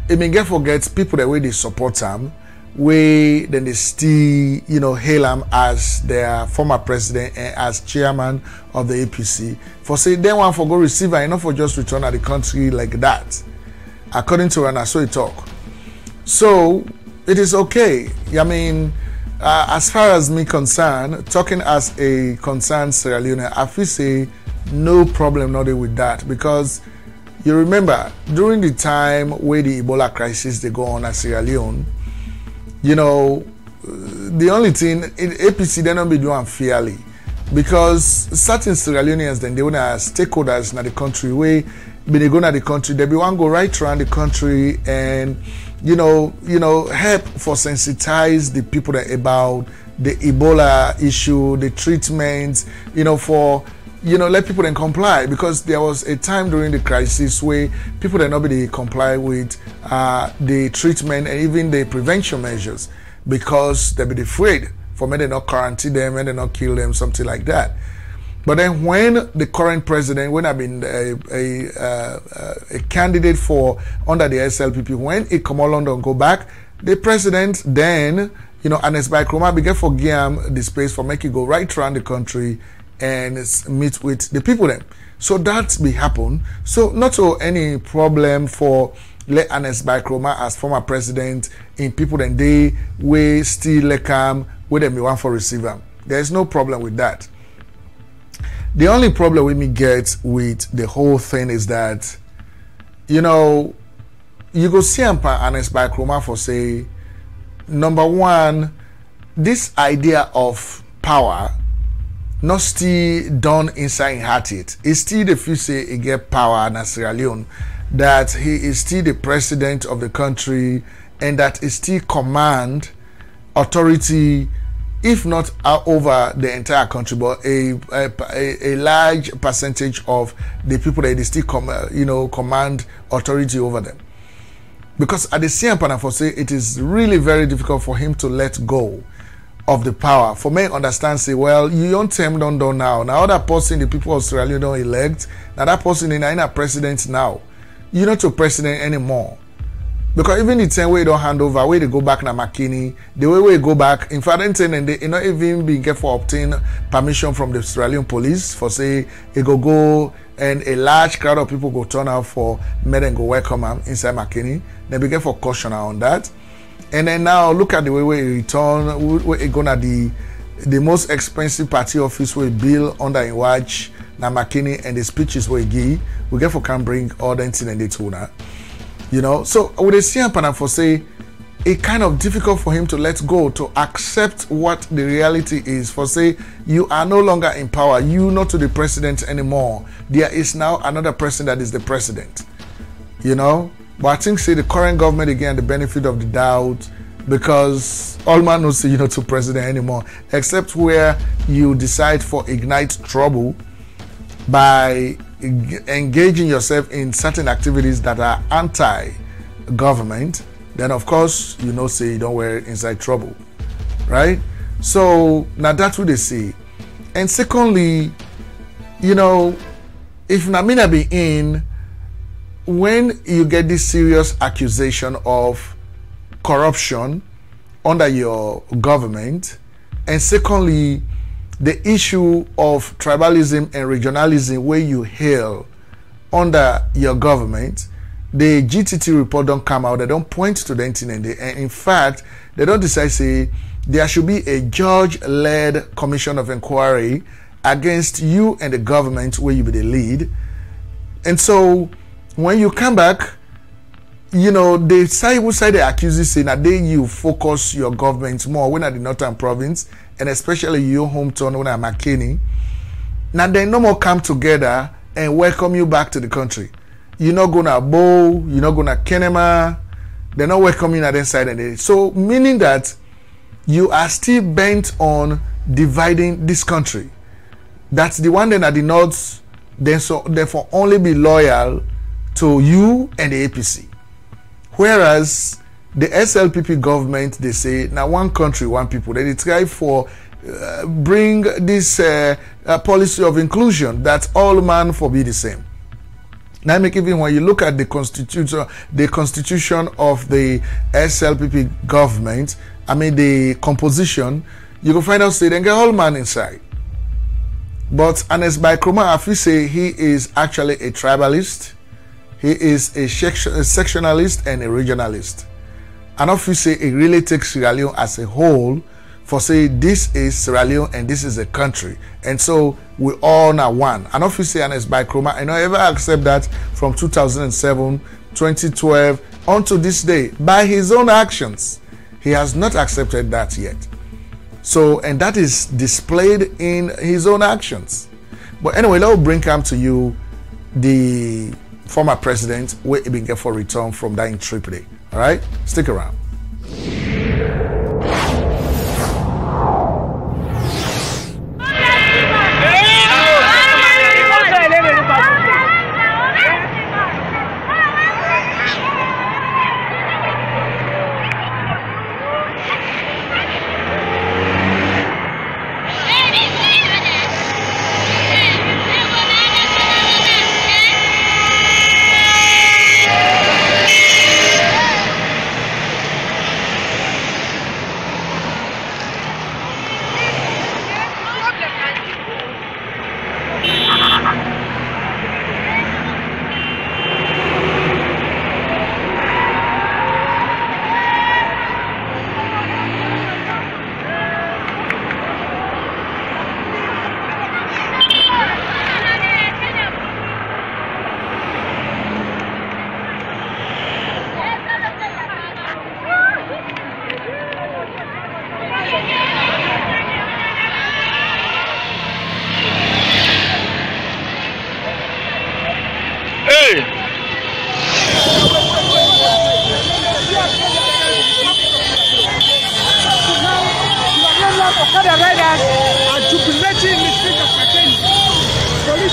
it may get forget people the way they support him, way then they still, you know, hail him as their former president and as chairman of the APC. For say they want for go receiver and not for just return at the country like that. According to Rana, so he talk. So it is okay. I mean, as far as me concerned, talking as a concerned Sierra Leone, I feel say no problem not with that, because you remember during the time where the Ebola crisis they go on at Sierra Leone, you know, the only thing APC they don't be doing fairly, because certain Sierra Leoneans then they want stakeholders in the country where they go to the country, they be want go right around the country and you know, help for sensitize the people about the Ebola issue, the treatment, you know, for, you know, let people then comply, because there was a time during the crisis where people that nobody comply with the treatment and even the prevention measures, because they be afraid for me they not quarantine them and they not kill them, something like that. But then when the current president, when I've been a candidate for under the SLPP, when it come along and go back, the president then, you know, Ernest Bai Koroma began for give him the space for make it go right around the country and meet with the people then. So that be happen. So not so any problem for let Ernest Bai Koroma as former president in people then they way still like with them you want for receiver. There is no problem with that. The only problem with me get with the whole thing is that, you know, you go see Ernest Bai Koroma for say, number one, this idea of power not still done inside heart it. It's still the few say he get power in Sierra Leone, that he is still the president of the country and that he still command authority, if not over the entire country, but a large percentage of the people that they still command authority over them. Because at the same time, for say it is really very difficult for him to let go of the power. For me, understand, say, well, you don't tell him don't do now. Now that person the people of Sierra Leone don't elect, now that person is a president now. You're not a president anymore. Because even the time where you don't hand over, where they go back na McKinney, the way we go back, in fact, and they not even being careful obtain permission from the Sierra Leone police for say it go and a large crowd of people go turn out for me and go welcome him inside McKinney. They be careful caution on that. And then now look at the way we return. We're gonna the most expensive party office we build under in Hajj, na McKinney, and the speeches we give. We get for can bring all the thing and the tuna. You know, so with the CM for say it's kind of difficult for him to let go, to accept what the reality is. For say you are no longer in power, you not to the president anymore. There is now another person that is the president. You know, but I think say the current government again the benefit of the doubt, because all man knows you're not to president anymore, except where you decide for ignite trouble by engaging yourself in certain activities that are anti-government. Then of course you know say you don't wear inside trouble, right? So now that's what they say. And secondly, you know, if Namina be in, when you get this serious accusation of corruption under your government, and secondly the issue of tribalism and regionalism where you hail under your government, the GTT report don't come out, they don't point to the incident, and in fact they don't decide say there should be a judge-led commission of inquiry against you and the government where you be the lead. And so when you come back, you know, they say who say they accuse you saying that you focus your government more when at the northern province, and especially your hometown when at McKinney. Now they no more come together and welcome you back to the country. You're not gonna Bow, you're not gonna Kenema, they're not welcoming at inside and there. So meaning that you are still bent on dividing this country. That's the one then at the north, then so therefore only be loyal to you and the APC. Whereas the SLPP government, they say now one country, one people. They try for bring this policy of inclusion that all man for be the same. Now, make even when you look at the constitution of the SLPP government, I mean the composition, you can find out say they get all man inside. But Anes Baikroma Afi say he is actually a tribalist, he is a sectionalist and a regionalist. And Afi say he really takes Sierra Leone as a whole for say this is Sierra Leone and this is a country, and so we all now one. And obviously Anes Baikroma, I never accept that from 2007, 2012 until this day. By his own actions, he has not accepted that yet. So, and that is displayed in his own actions. But anyway, let me bring to you the former president where he been get for return from that trip today. All right, stick around.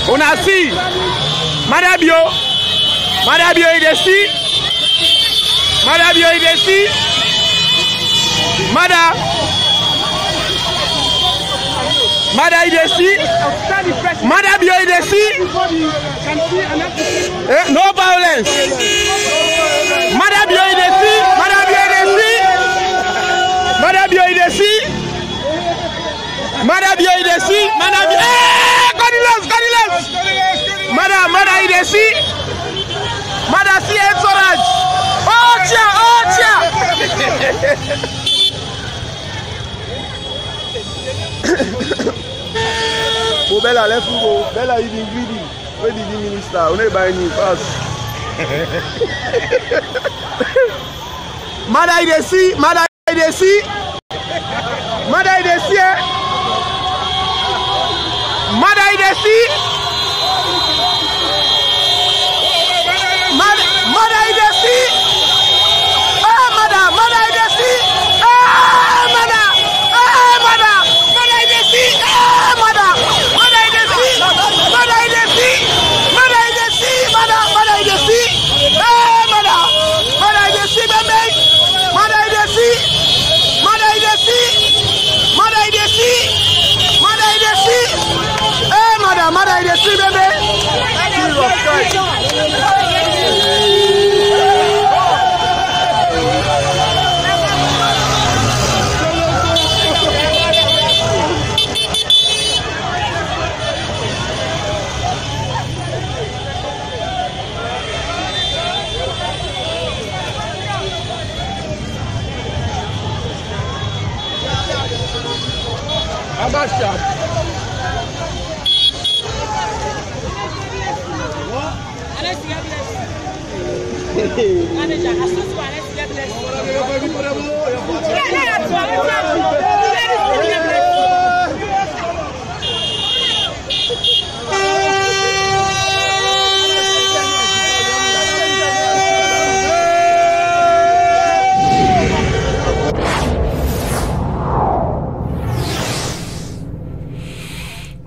On a si Madabio idesi Madabio idesi Mada idesi Madabio idesi no violence Madabio idesi Madabio idesi Mada idesi Mada si entourage. Oh tia Oh, Bella, let's go. Bella, you been greedy. Where did the minister? Only by me fast. Mother, you see? Mother, you see? Mother, you see? Mother, you see? Mother, you see? Ah, mother, mother, you see? Ah, mother, ah, mother, mother, you see? Ah, mother, mother, you see? Mother, you see? Mother, you see? Mother, mother, you see? Ah, mother, mother, you see, baby? Mother, you see? Mother, you see? Mother, you see? Mother, you see? Eh, mother, mother, you see, baby?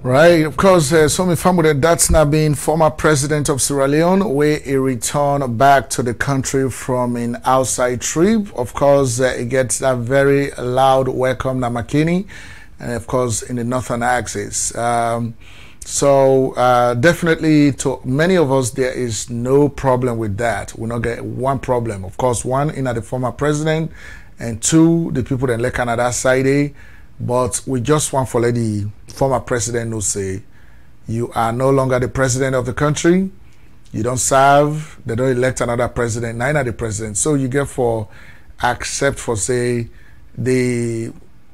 Right, of course, some family that's now been former president of Sierra Leone, where he returned back to the country from an outside trip. Of course, it gets a very loud welcome, Namakini, and of course, in the northern axis. Definitely, to many of us, there is no problem with that. We not get one problem. Of course, one, in the former president, and two, the people that like Canada side. But we just want for the former president to say, you are no longer the president of the country. You don't serve. They don't elect another president, neither the president. So you get for accept for say the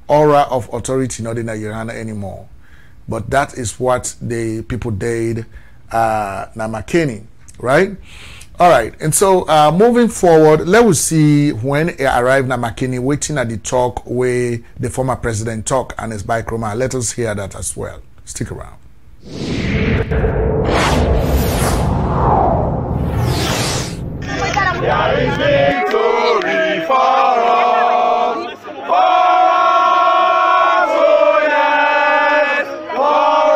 aura of authority not in your hand anymore. But that is what the people did Namakini, right? All right, and so moving forward, let us see when he arrived Namakini, waiting at the talk where the former president talk and his bike Roma. Let us hear that as well. Stick around. There is victory for us, oh yes, oh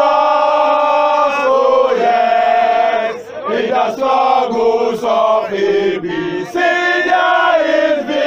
yes, in the struggles of ABC, there is victory.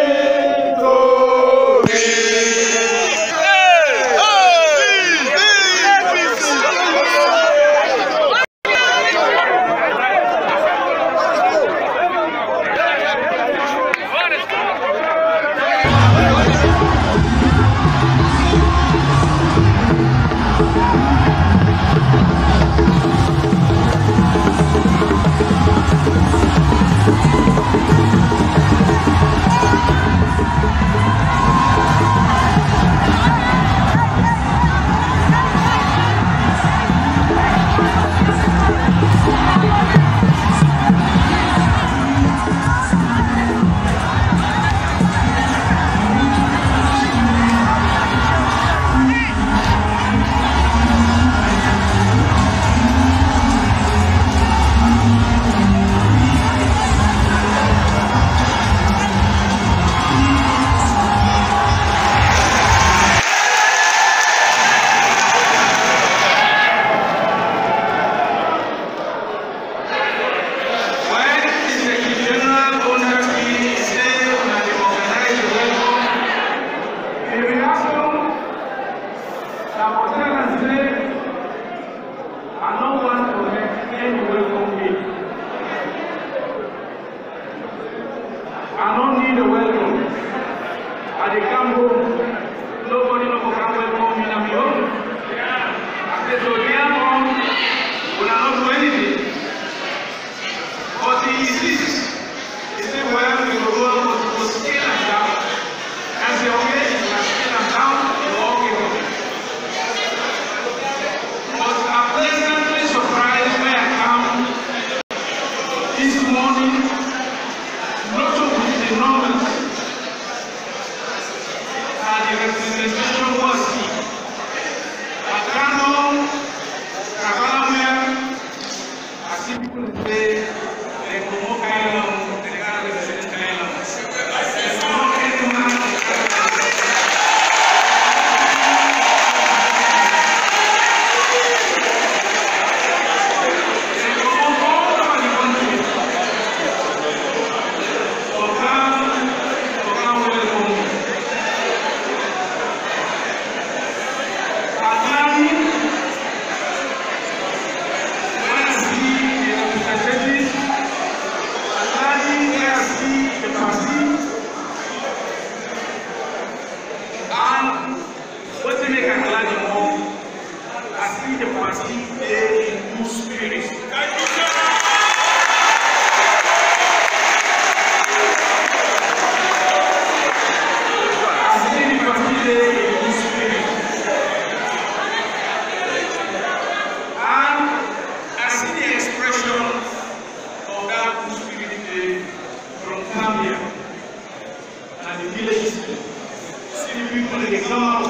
when they come out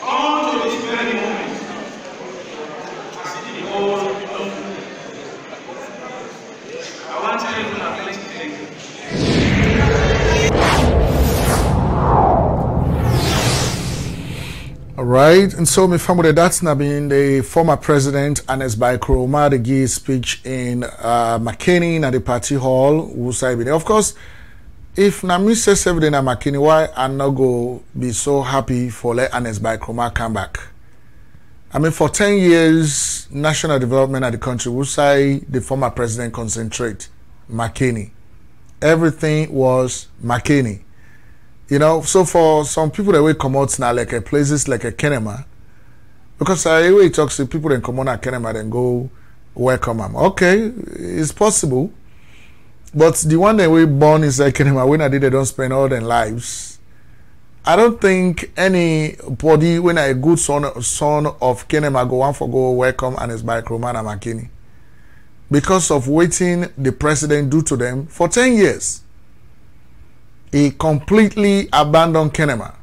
on to this very moment, the whole of I want to tell you that plenty thank you. All right, and so my family, that's not been the former president Ernest Bai Koroma, the give speech in McKinney at the party hall. Of course, if Nami says everything at McKinney, why I not go be so happy for let Ernest Bai Koroma come back? I mean, for 10 years, national development of the country, we say the former president concentrate McKinney. Everything was McKinney. You know, so for some people that will come out now, like places like a Kenema, because I always talk to people that come on at Kenema and go welcome them. Okay, it's possible. But the one that we born is like Kenema, when they don't spend all their lives. I don't think anybody, when a good son of Kenema go on for go welcome and it's by Kromana McKinney. Because of waiting the president do to them for 10 years. He completely abandoned Kenema.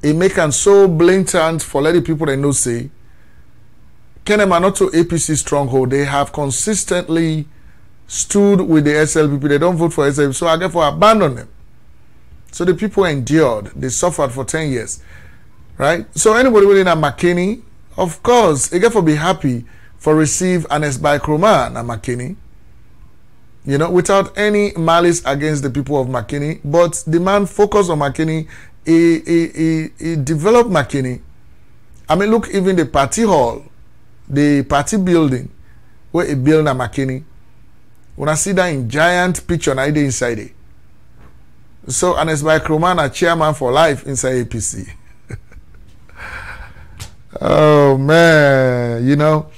He make it so blatant for letting people that know say Kenema not to APC stronghold. They have consistently stood with the SLPP. They don't vote for SLPP, so I therefore abandon them. So the people endured. They suffered for 10 years, right? So anybody within a McKinney, of course, they therefore be happy for receive Ernest Bai Koroma and McKinney. You know, without any malice against the people of McKinney, but the man focused on McKinney. He developed McKinney. I mean, look, even the party hall, the party building, where he built a McKinney. When I see that in giant picture, I did inside it. So, Ernest Bai Koroma, chairman for life inside APC. Oh man, you know.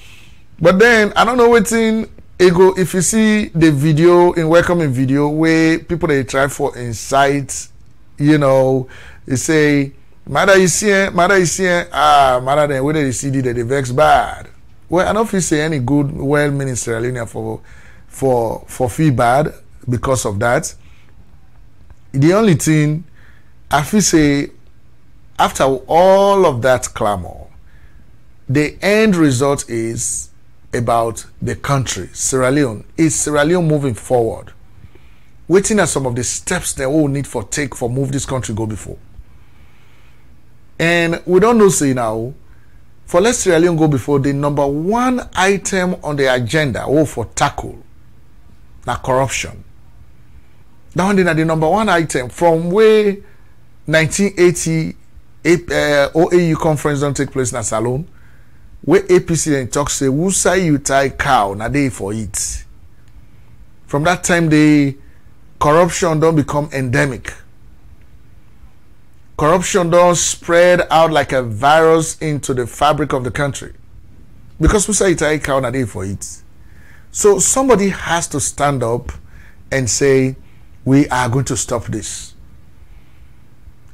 But then I don't know what's in. Ego, if you see the video in welcoming video where people they try for insight, you know, they say, Mother is here, Mother then whether they see that they vex bad. Well, I don't know if you say any good, well-meaning Sierra Leone for feel bad because of that. The only thing I feel say after all of that clamor, the end result is about the country, Sierra Leone. Is Sierra Leone moving forward? Waiting at some of the steps they all need for take for move this country go before. And we don't know say now, for let Sierra Leone go before, the number one item on the agenda for tackle, na corruption. That one is the number one item from where 1980 OAU conference don't take place in Salone. Where APC then talk say, who say you tie cow na day for it. From that time, the corruption don't become endemic. Corruption don't spread out like a virus into the fabric of the country. Because who say you tie cow na day for it. So somebody has to stand up and say, we are going to stop this.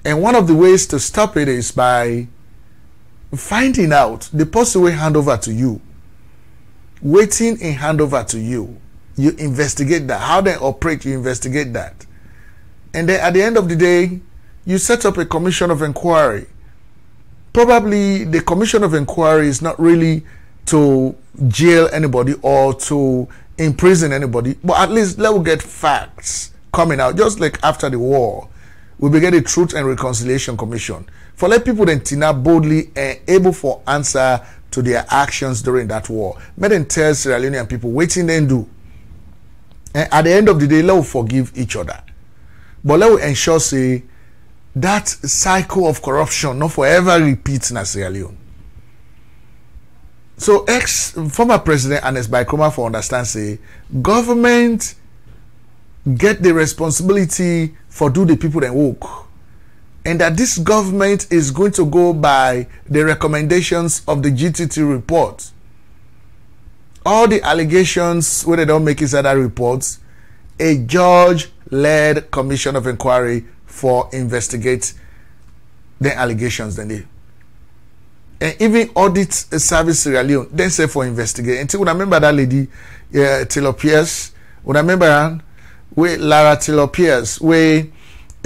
And one of the ways to stop it is by finding out the person will hand over to you, waiting in handover to you. You investigate that. How they operate, you investigate that. And then at the end of the day, you set up a commission of inquiry. Probably the commission of inquiry is not really to jail anybody or to imprison anybody, but at least let us get facts coming out. Just like after the war, we began the Truth and Reconciliation Commission. For let people then tina boldly and able for answer to their actions during that war. Let them tell Sierra Leonean people waiting then do. And at the end of the day, let us forgive each other. But let us ensure say that cycle of corruption not forever repeats in Sierra Leone. So former President Ernest Bai Koroma for understand say government get the responsibility for do the people that work. And that this government is going to go by the recommendations of the GTT report. All the allegations, where they don't make inside that reports, a judge-led commission of inquiry for investigate the allegations. Then they and even audit service Sierra Leone, then say for investigate. Until we remember that lady, Taylor Pierce, we remember her, where Lara Taylor Pierce, where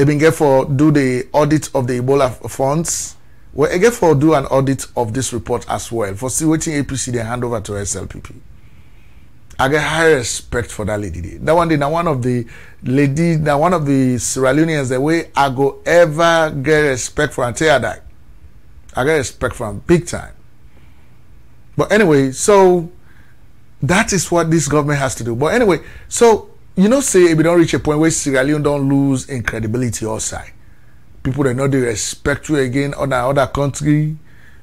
been get for do the audit of the Ebola funds. Well, I get for do an audit of this report as well. For see what APC they hand over to SLPP. I get high respect for that lady. That one day, now one of the lady, now one of the Sierra Leoneans, the way I go ever get respect for and tell her that. I get respect from big time. But anyway, so that is what this government has to do. But anyway, so you know, say if we don't reach a point where Sierra Leone don't lose in credibility outside. People that know they respect you again on other country.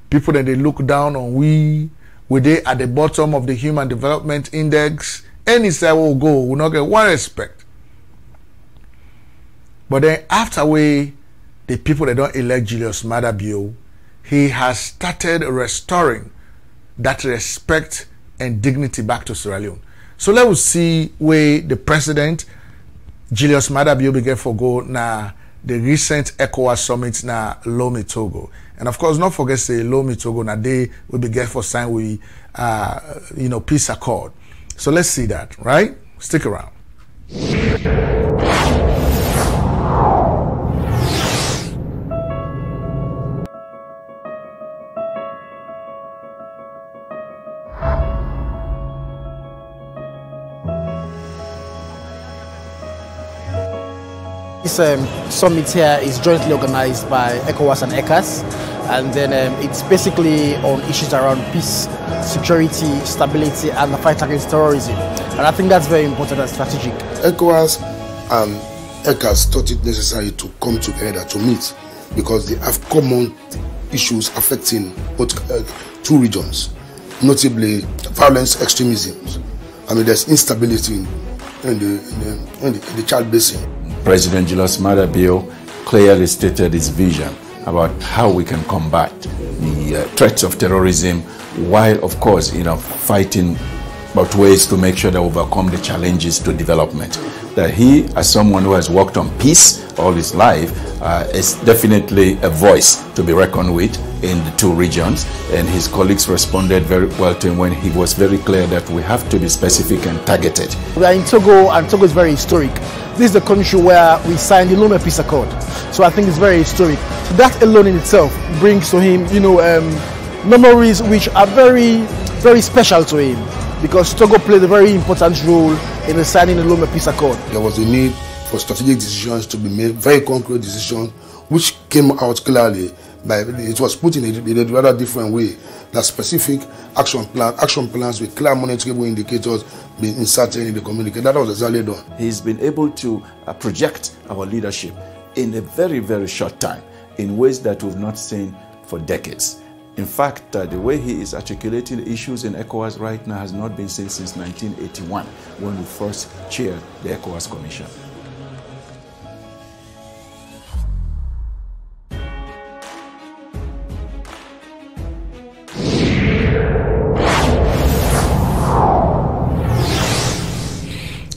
People that they look down on we they at the bottom of the Human Development Index. Any side will go, will not get one respect. But then after the people that don't elect Julius Maada Bio, he has started restoring that respect and dignity back to Sierra Leone. So let us see where the president, Julius Maada Bio, began for go now. The recent ECOWAS summit na Lome, Togo. And of course, not forget say Lome, Togo na day will be get for sign we peace accord. So let's see that, right? Stick around. This summit here is jointly organized by ECOWAS and ECAS, and then it's basically on issues around peace, security, stability, and the fight against terrorism. And I think that's very important and strategic. ECOWAS and ECAS thought it necessary to come together to meet because they have common issues affecting both two regions, notably violence, extremism. I mean, there's instability in the Chad Basin. President Julius Maada Bio clearly stated his vision about how we can combat the threats of terrorism while, of course, fighting about ways to make sure that we overcome the challenges to development. That he, as someone who has worked on peace all his life, is definitely a voice to be reckoned with in the two regions, and his colleagues responded very well to him when he was very clear that we have to be specific and targeted. We are in Togo, and Togo is very historic. This is the country where we signed the Lome Peace Accord, so I think it's very historic. So that alone in itself brings to him, memories which are very, very special to him, because Togo played a very important role in the signing the Lome Peace Accord. There was a need for strategic decisions to be made, very concrete decisions, which came out clearly. It was put in a rather different way. That specific action plans with clear monitorable indicators being inserted in the communique. That was exactly done. He's been able to project our leadership in a very, very short time in ways that we've not seen for decades. In fact, the way he is articulating issues in ECOWAS right now has not been seen since 1981, when we first chaired the ECOWAS Commission.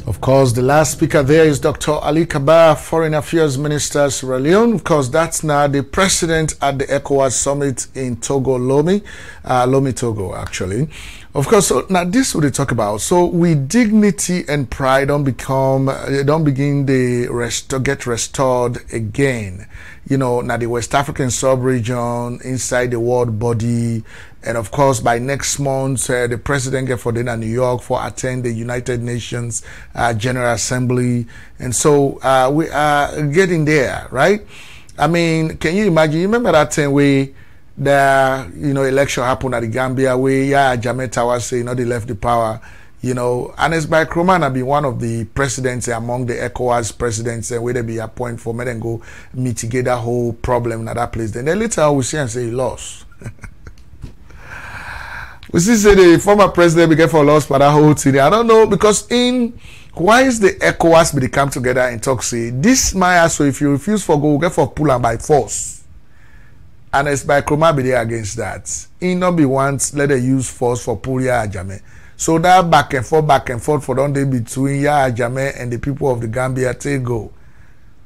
Of course, the last speaker there is Dr. Ali Kaba, Foreign Affairs Minister, Sierra Leone. Of course, that's now the president at the ECOWAS summit in Togo, Lome, Togo, actually. Of course, so now this is what they talk about. So, with dignity and pride don't begin to get restored again. Now the West African sub-region, inside the world body, and of course, by next month, the president get for dinner in New York for attend the United Nations General Assembly. And so we are getting there, right? I mean, can you imagine? You remember that time where the election happened at the Gambia where Jammeh Tawa say, they left the power. And it's by Kromana be one of the presidents among the ECOWAS presidents and where they be appointed for me and go mitigate that whole problem in that place. Then later we see and say he lost. We see say the former president began for loss for that whole thing. I don't know, because why is the ECOWAS be come together and talk say this my so if you refuse for go, get for pull and by force. And it's by Kroma be there against that. He not be once let they use force for pull Jammeh. So that back and forth for don't they between Jammeh and the people of the Gambia take go.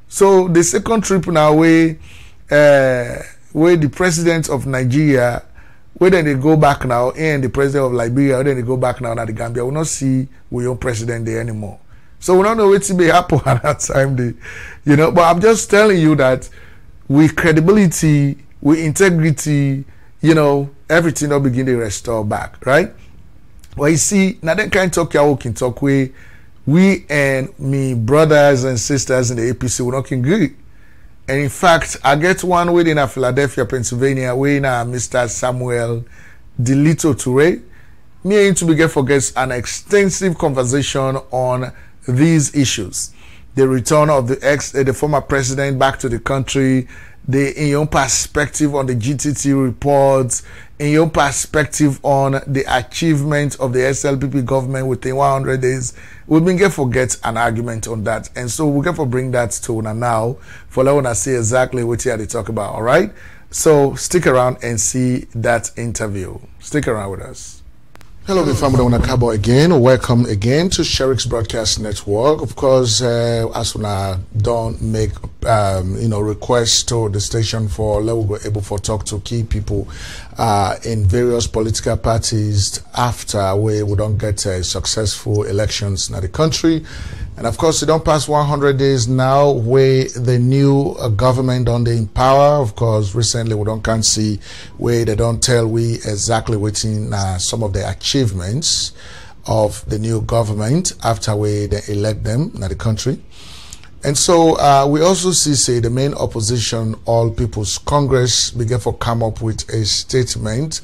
So the second trip now where the president of Nigeria, where then they go back now, and the president of Liberia, where then they go back now to the Gambia, will not see we own president there anymore. So we don't know what may happen at that time. You know, but I'm just telling you that with credibility, with integrity, you know, everything will begin to restore back, right? Well, you see, now that kind of talk you can talk with we and me brothers and sisters in the APC will not agree. And in fact, I get one within Philadelphia, Pennsylvania, where Mr. Samuel Delito Toure, me and to begin forgets an extensive conversation on these issues. The return of the former president back to the country, in your perspective on the GTT reports, in your perspective on the achievement of the SLPP government within 100 days, we've been get forget an argument on that. And so we're going to bring that to una now for let us see exactly what they talk about. All right. So stick around and see that interview. Stick around with us. Hello, my family. Unakabo again. Welcome again to Sherrick's Broadcast Network. Of course, as we don't make requests to the station for we were able to talk to key people in various political parties after we don't get successful elections in the country. And of course, it don't pass 100 days now where the new government on the power. Of course, recently we can't see where they don't tell we exactly what's in some of the achievements of the new government after they elect them in the country. And so we also see the main opposition, All People's Congress, began to come up with a statement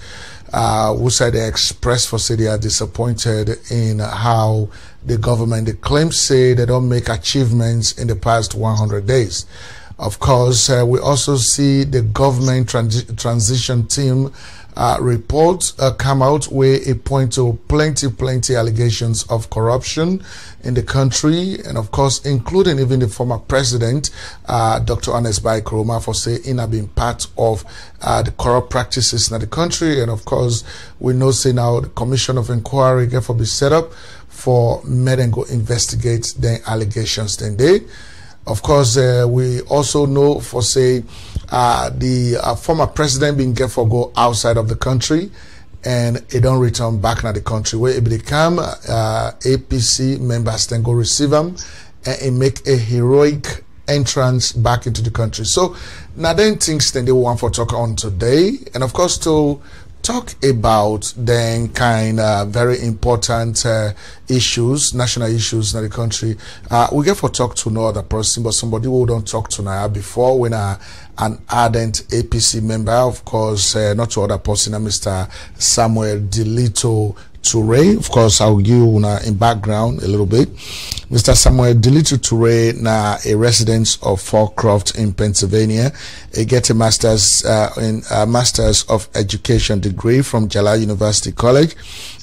who said they expressed for say they are disappointed in how the government, the claims say they don't make achievements in the past 100 days. Of course, we also see the government transition team report come out where it points to plenty allegations of corruption in the country, and of course including even the former president Dr. Ernest Bai Koroma for saying have been part of the corrupt practices in the country. And of course we know say now the commission of inquiry get for be set up for go investigate the allegations then they. Of course, we also know for say the former president being get for go outside of the country and it don't return back to the country where it become APC members then go receive them and it make a heroic entrance back into the country. So now then things then they want for talk on today, and of course to talk about then kind of very important issues, national issues in the country. We get for talk to no other person, but somebody who don't talk to now before when an ardent APC member, of course, not to other person, Mr. Samuel Delito Toure. Of course, I'll give you in background a little bit. Mr. Samuel Delito Toure, na a resident of Fallcroft in Pennsylvania. He get a master's Masters of Education degree from Jala University College,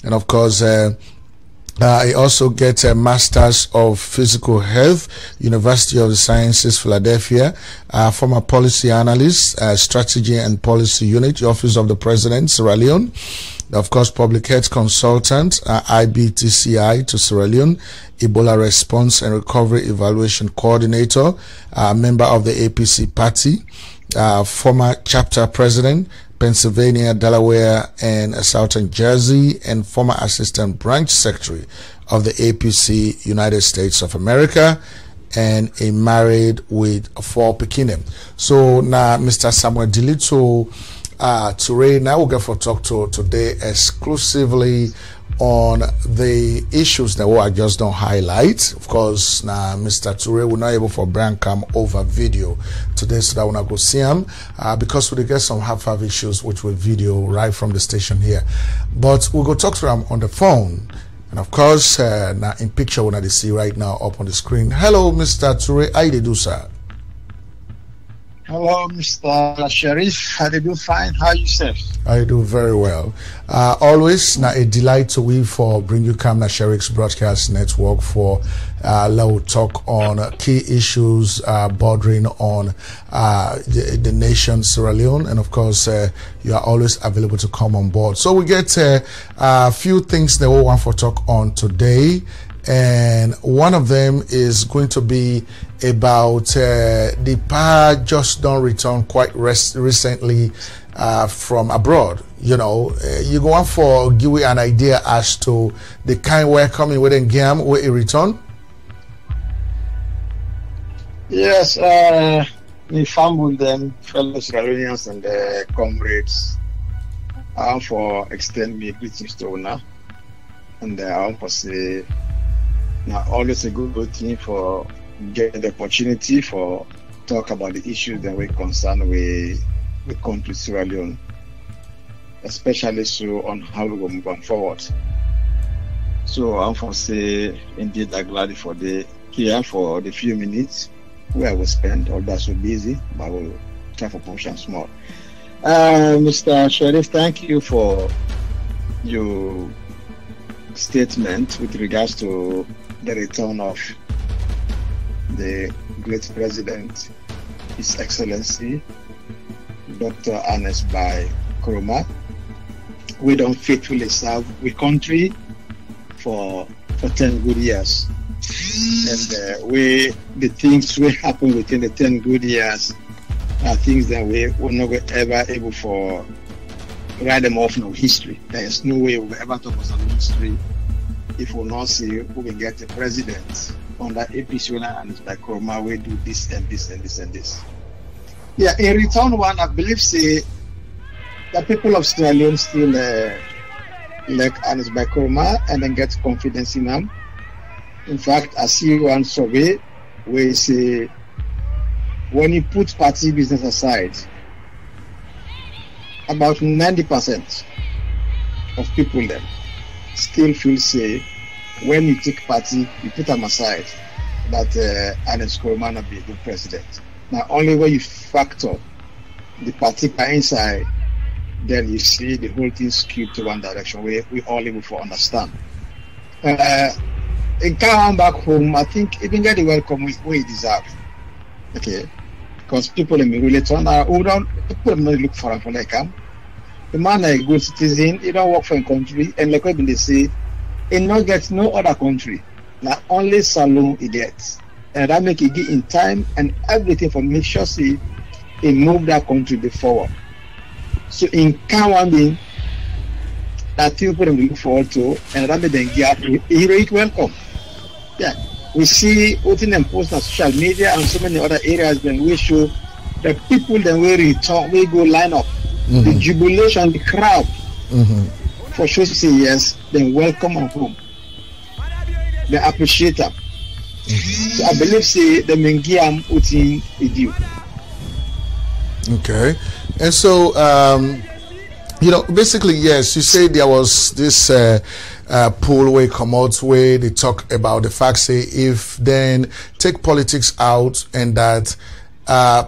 and of course, he also gets a Masters of Physical Health, University of the Sciences, Philadelphia. Former policy analyst, Strategy and Policy Unit, Office of the President, Sierra Leone. Of course, public health consultant, IBTCI to Sierra Leone, Ebola Response and Recovery Evaluation Coordinator, member of the APC party, former chapter president, Pennsylvania, Delaware, and Southern Jersey, and former assistant branch secretary of the APC, United States of America, and a married with 4 Pekinim. So now, Mr. Samuel Delito Toure, now we're going to talk to today exclusively on the issues that I just don't highlight. Of course, now Mr. Toure will not able for brand cam over video today, so that when I go see him, because we get some half issues which will video right from the station here. But we'll go talk to him on the phone. And of course, now in picture when I see right now up on the screen. Hello, Mr. Toure. How do you do, sir? Hello, Mr. Sheriff. How do you do? Fine. How are you, sir? I do very well. Always now a delight to we for bring you come na Sherrick's Broadcast Network for we'll talk on key issues bordering on the nation Sierra Leone, and of course you are always available to come on board. So we get a few things that we want for talk on today. And one of them is going to be about the power just don't return quite recently from abroad. You know, you go on for give you an idea as to the kind welcoming within Gam where it return. Yes, we family them, fellow Sierra Leoneans and comrades. I want for extend me greetings to Una, and I want to say, now always a good thing for getting the opportunity for talk about the issues that we concern with the country Sierra Leone, especially so on how we will move on forward. So I want to say, indeed, I'm glad for the here for the few minutes where I will spend. Although so busy, but I will try for pushing small. Mr. Sheriff, thank you for your statement with regards to the return of the great president, His Excellency Dr. Ernest Bai Koroma. We don't faithfully serve the country for 10 good years. And the things will happen within the 10 good years are things that we will not ever able for write them off in our history. There is no way we will ever talk about some history if we will not see who will get the president under APC and like Koroma will do this and this and this and this. Yeah, in return one, I believe say the people of Sierra Leone still like Ernest Bai Koroma and then get confidence in them. In fact, I see one survey where you say when you put party business aside, about 90% of people then still feel say when you take party, you put them aside, that Ernest Koroma will be a good president. Now, only when you factor the party inside, then you see the whole thing skewed to one direction where we all able to understand. In coming back home, I think even get the welcome we deserve. Okay, because people in really turn out, people don't look for him for like him. The man is a good citizen, he don't work for a country, and like what they say, he not get no other country. Now only Salon he gets. And that make it get in time and everything for make sure see he move that country forward. So in Kawambi, that people them look forward to, and that make them get heroic welcome. Yeah, we see within them post on social media and so many other areas. Then we show the people then we return, we go line up, the jubilation, the crowd, for sure to say yes. Then welcome them home. They appreciate them. So I believe say the Mengiam within with you. Okay, and so you know, basically, yes, you say there was this poll where come out where they talk about the fact, say, if then take politics out and that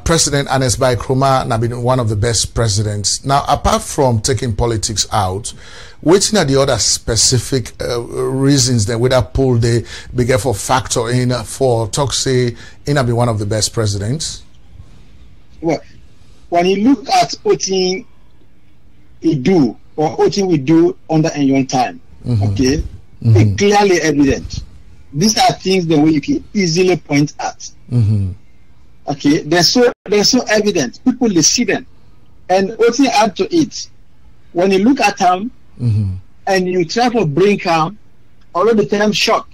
President Ernest Bai Koroma has been one of the best presidents. Now, apart from taking politics out, which are the other specific reasons that with that poll they begin for factor in for talk say in be one of the best presidents? Well, when you look at what he do or what we do under in your time, okay, it's clearly evident. These are things that we can easily point at. Okay, they're so evident. People they see them, and what you add to it, when you look at them and you try to bring him, although the time short,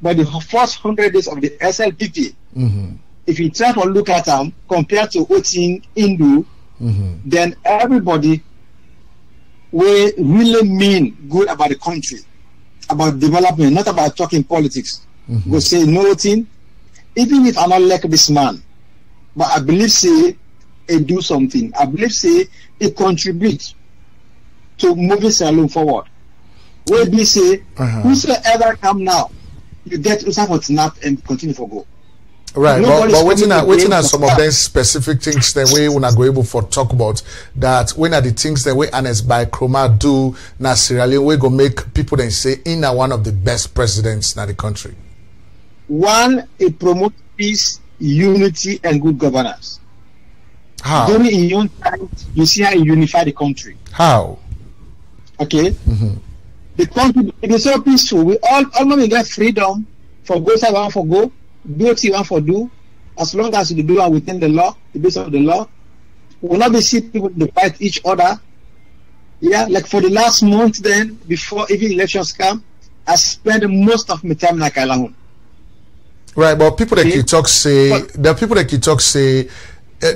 but the first 100 days of the SLPP, if you try to look at them compared to what in do, then everybody will really mean good about the country, about development, not about talking politics. Go say no thing. Even if I not like this man, but I believe say he do something. I believe say he contribute to moving Salon forward. Where we say whosoever come now, you get yourself a snap and continue to go. Right, but waiting at some of those specific things that we will not go able for talk about that when are the things that we Ernest Bai Koroma do na Sierra Leone we go make people then say in one of the best presidents in the country. One, it promotes peace, unity, and good governance. How? During in your time, you see how you unify the country. How? Okay. The country it is so peaceful. We all we get freedom for go side one for go. Do what you want for do, as long as you do it within the law, the base of the law. We will not be seeing people to fight each other. Yeah, like for the last month, then before even elections come, I spend most of my time in Kalahun. Right, but people that you talk say, the people that you talk say,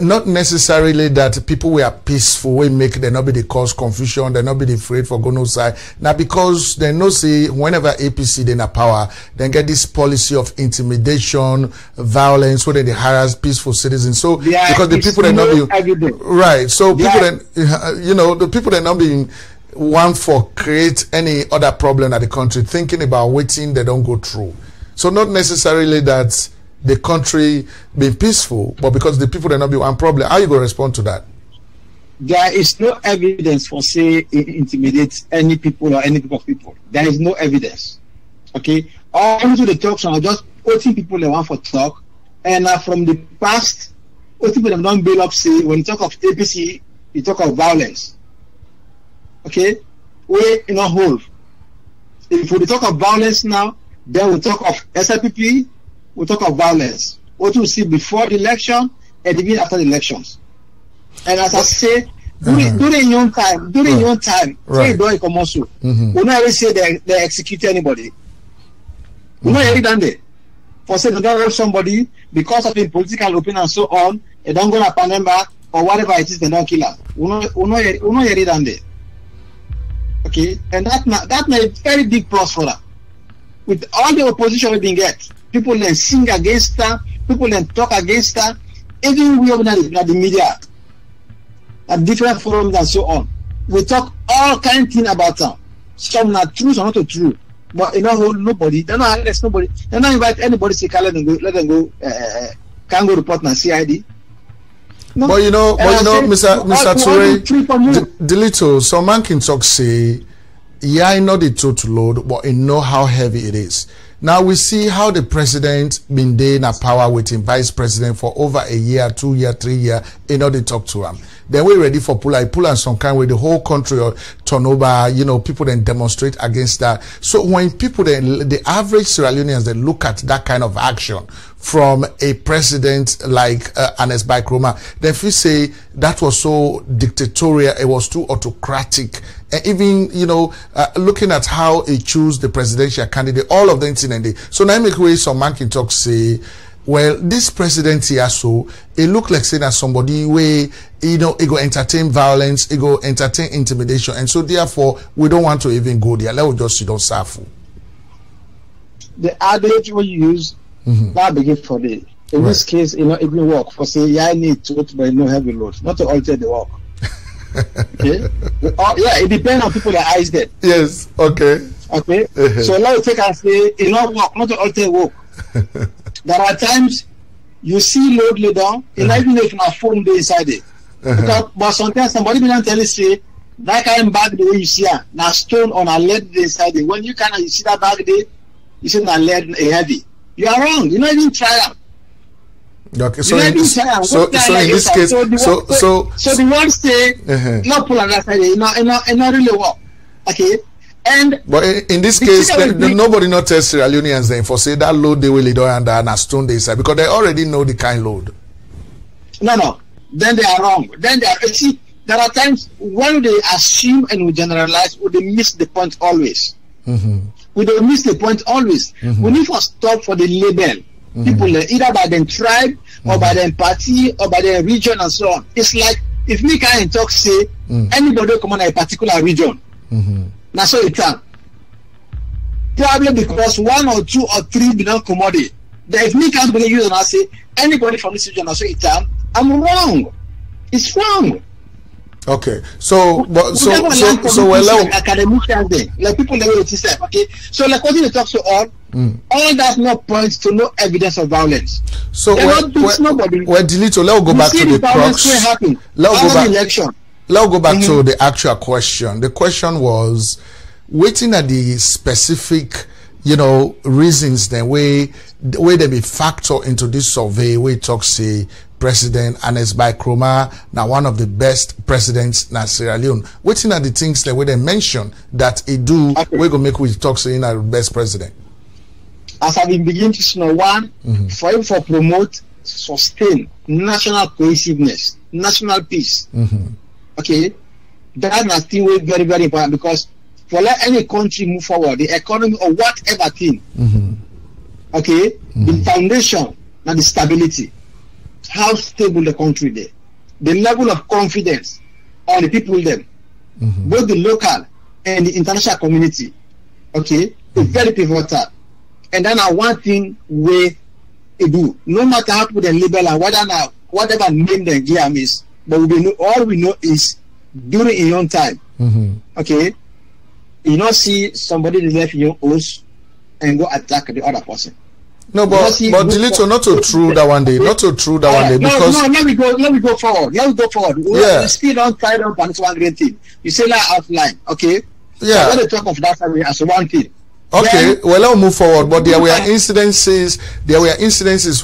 not necessarily that people were peaceful, we make them not be the cause confusion, they not be afraid for going outside. Now because they know say whenever APC then a power, then get this policy of intimidation, violence, where they harass peaceful citizens. So because the people that not be right, so people that you know the people that not being one for create any other problem at the country, thinking about waiting they don't go through. So not necessarily that the country be peaceful, but because the people that not be one problem. How you going to respond to that? There is no evidence for say intimidate any people or any group of people. There is no evidence. Okay, all to the talks are just quoting people they want for talk, and from the past, what people have done build up say when you talk of APC, you talk of violence. Okay, we in a whole. If we talk of violence now, then we talk of SLPP. We talk of violence. What we see before the election and even after the elections. And as I say, during your time, say don't come also. We not say they execute anybody. We not hear done there. For say they don't help somebody because of the political opinion and so on, they don't go to member or whatever it is, they don't kill her. We not hear done there. Okay, and that made a very big plus for that. With all the opposition we didn't get. People then sing against her, people then talk against her, even we have the media, at different forums and so on. We talk all kind of things about her. Some are true, some not true. But you know, nobody, they don't arrest nobody, they don't invite anybody to let them go, can't go report na CID. No. But you know, Mr. Ture, the little, some man can talk say, yeah, I know the total load, but I know how heavy it is. Now we see how the president been there in a power with him vice president for over a year, 2 years, 3 years, in order to talk to him. Then we're ready for pull and some kind way the whole country or turn over, you know, people then demonstrate against that. So when people then, the average Sierra Leoneans, they look at that kind of action from a president like Anes Baikroma, they feel say that was so dictatorial, it was too autocratic. And even, you know, looking at how he chose the presidential candidate, all of the incident. So now make way some man can talk say, well, this president here, so it look like saying that somebody where, you know, it go entertain violence, it go entertain intimidation, and so therefore we don't want to even go there. Let us just sit on Safu. The adage we use, that begin for the in this case, you know, even work for say, yeah, I need to but no heavy load, not to alter the work. Okay. Yeah, it depends on people that eyes them. Yes. Okay. Okay. So now take and say, you know, work, not to alter work. There are times you see load lay down, and even if na phone dey inside it. But sometimes somebody will tell you say that kind of bag the way you see her, na stone on a lead dey inside it. When you see that bag there, you see na lead heavy. You are wrong. You not even try am. Okay, so in this case, so the one say not pull on that side, it not really work. Okay. But in this case, nobody not tell Sierra Leoneans then for say that load they will lay down and a stone they say because they already know the kind load. No. Then they are wrong. Then they are see there are times when they assume and we generalize, we they miss the point always. We don't miss the point always. We need to stop for the label. People either by their tribe or by their party or by their region and so on. It's like if me can talk say anybody come on a particular region. Now so it's probably because 1 or 2 or 3 be not commodity. If me can't believe you and I say anybody from this region, I say it's I'm wrong. It's wrong. Okay, so academicians there, like people that will say, okay. So like what you talk to all that no points to no evidence of violence. So nobody. Delito, let's go back to the crux. Let's go back to the actual question. The question was waiting at the specific, you know, reasons then way they be factor into this survey where it talks say President Anes Baikroma now one of the best presidents in Sierra Leone. Waiting at the things that way they mention that it do we go make we talk saying our best president. As I've been beginning to know one for him for promote, sustain national cohesiveness, national peace. Okay, that's a thing very, very important because for let any country move forward, the economy or whatever thing. Okay, the foundation and the stability, how stable the country there, the level of confidence on the people them, both the local and the international community. Okay, it's very pivotal. And then one thing we do, no matter how people they label and whatever name they give is, but all we know is during your own time. Okay, you not see somebody left your house and go attack the other person. No, but Dilito, not to true that one day, because let me go forward. We still don't try to balance one great thing. You say that outline, okay? Yeah. So when they talk of that as one thing. Okay, well, let's move forward. But there were incidences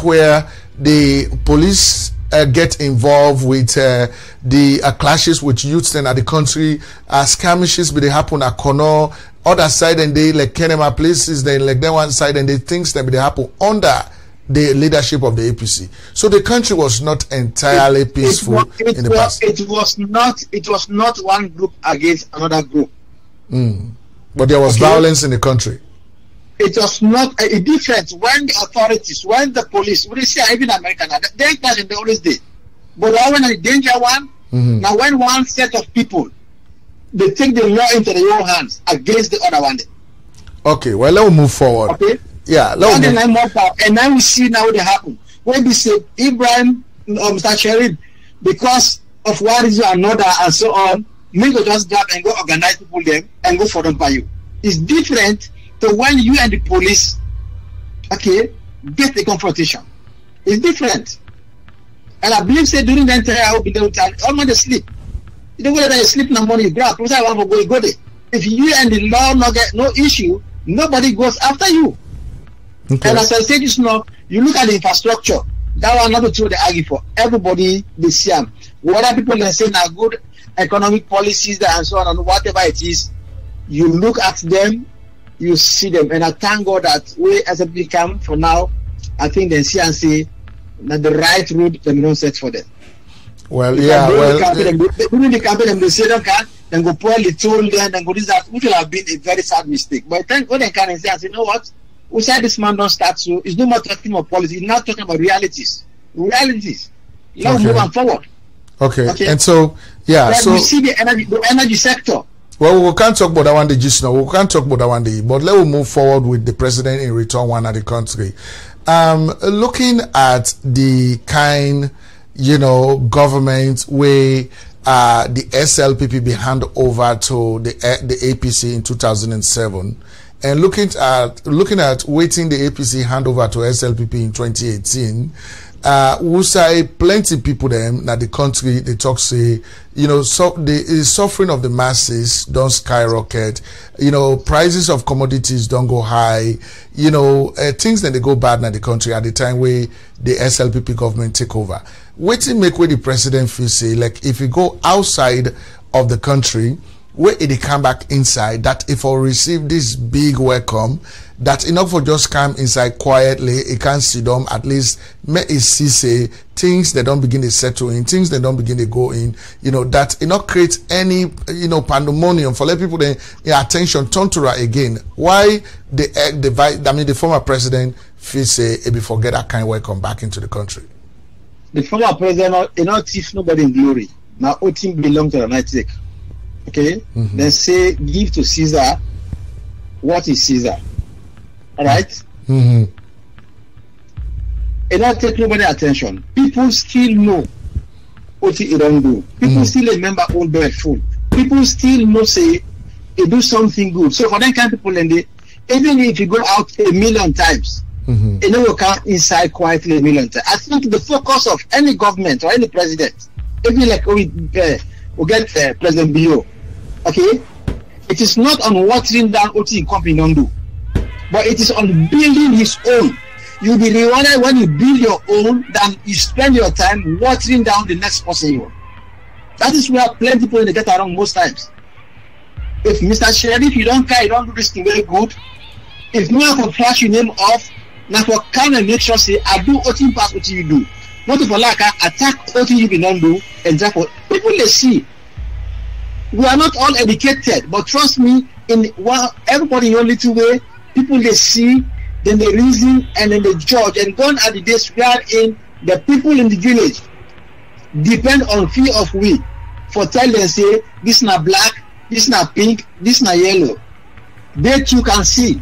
where the police get involved with the clashes with youths and at the country, skirmishes, but they happen at Kono, other side, and they like Kenema places, they like that one side, and they things that they happen under the leadership of the APC. So the country was not entirely peaceful in the past. It was not one group against another group. But there was violence in the country. It was not a difference when the authorities, when the police, when they say even American, they always did. But when a danger one, now when one set of people, they take the law into their own hands against the other one. Okay, well, let's move forward. Okay. Yeah. And now we see now what happen. When they say Ibrahim, Mr. Sherif, because of one reason or another and so on, me go just grab and go organize people them and go for them by you. It's different to when you and the police, okay, get the confrontation. It's different. And I believe say during the entire hour, almost they sleep. You don't go there, you sleep in the morning, you grab, go there. If you and the law not get no issue, nobody goes after you. Okay. And as I said just now, you look at the infrastructure, that one not true they argue for. Everybody they see them. Whatever people can say now good economic policies and so on and whatever it is, you look at them, you see them. And I thank God that we as a become for now, I think they see and say that the right route they don't set for them. Well, during the campaign, they say then go pour the toll there, then go this that, which will have been a very sad mistake. But thank God they can say, you know what? We said this man don't start so it's no more talking about policy, he's not talking about realities. Now move on forward. Okay. And so so we see the energy sector. Well, we can't talk about that one day just now. We can't talk about that one day, but let's move forward with the president in return one at the country. Looking at the kind, government where the SLPP be hand over to the APC in 2007, and looking at waiting the APC hand over to SLPP in 2018, we say plenty people them that the country they talk say so the suffering of the masses don't skyrocket, prices of commodities don't go high, things that they go bad in the country at the time where the SLPP government take over. Waiting make where the president feel say like if you go outside of the country where it come back inside, that if I receive this big welcome, that enough for just come inside quietly, it can see them at least may it see say things that don't begin to settle in, things that don't begin to go in, that it not create any pandemonium for let people their attention turn to her again. Why the former president feel say if we forget that kind of welcome back into the country? The former president not thief nobody in glory. Now all team belong to the United. Okay, then say give to Caesar what is Caesar. All right. It not take nobody attention. People still know what he don't do. People still remember old bed food. People still know say he do something good. So for that kind of people, and even if you go out 1,000,000 times, you will come inside quietly 1,000,000 times. I think the focus of any government or any president, even like we get President Bio, okay, it is not on watering down what the company don't do, but it is on building his own. You'll be rewarded when you build your own than you spend your time watering down the next person you want. That is where plenty people they get around most times. If Mr. Sherif, you don't care, you don't do this thing very good, if no one can flash your name off, now for kind of make sure say I do what you pass what you do. Not for like attack what you don't do, and therefore people they see. We are not all educated, but trust me, in everybody in your little way, people they see then they reason, and then they judge. And gone are the days wherein the people in the village depend on few of we for tell them say this na black, this na pink, this na yellow. They too can see.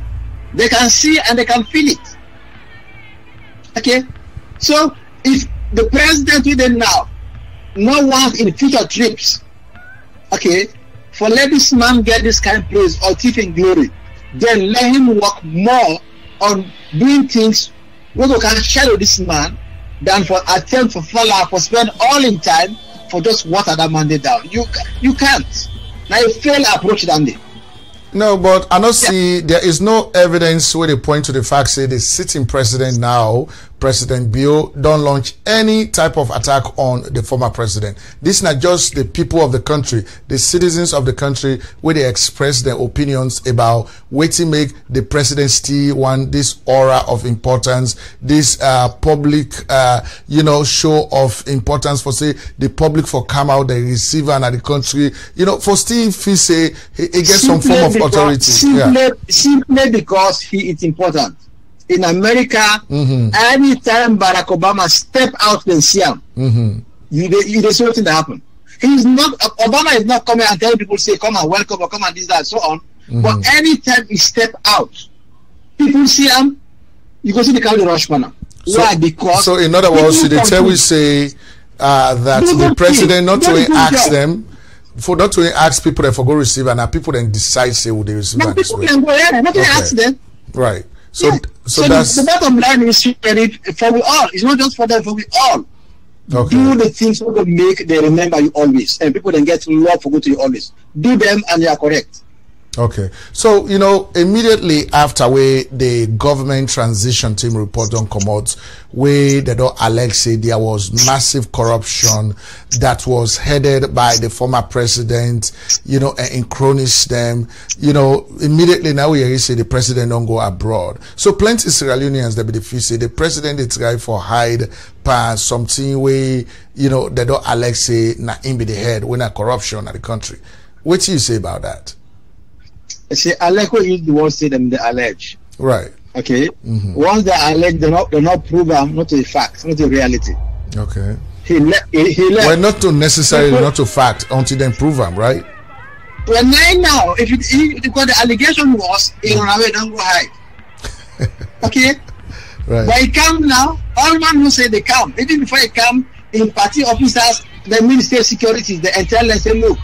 They can see and they can feel it. Okay? So if the president with them now no want in future trips, okay, for let this man get this kind of praise or thief in glory, then let him work more on doing things where we can shadow this man than for attempt for follow for spend all in time for just water that man down. You can't. Now you fail approach than they. No, but I don't see there is no evidence where they point to the fact say the sitting president now, President Bio, don't launch any type of attack on the former president. This is not just the people of the country, the citizens of the country, where they express their opinions about where to make the president still want this aura of importance, this public, show of importance for say the public for come out, the receiver and the country, for still if he say he gets some form of authority. Simply because he is important. In America, anytime Barack Obama step out and see him, you see something that happen. Obama is not coming and telling people say come and welcome or come and this that so on. But anytime he step out, people see him. You go see the kind of rush manner. Why? Because so in other words, they tell we say that the president not to ask them. For not to ask people that for go receive and people then decide say who they receive. Now people can go ahead and not ask them. Right. So that's the bottom line is for we all. It's not just for them, for we all. Okay. Do the things that make they remember you always, and people then get love for good to you always. Do them and you are correct. Okay, so immediately after where the government transition team report don't come out, where they don't say there was massive corruption that was headed by the former president, and in cronies them, immediately now we say the president don't go abroad. So plenty Sierra Leoneans that be the say the president is try for hide pass something where they don't say na in be the head when a corruption at the country. What do you say about that? See, Aleko is the one say them they allege. Right. Okay. Once they allege, they're not prove them, not to fact, not to reality. Okay. He left. Well, not to necessarily not to fact until they prove them, right? Well, now, if because the allegation was in away, don't go hide. Okay. Right. But he come now. All man who say they come. Even before he come, in party officers, the Ministry of Security, they tell them say, look,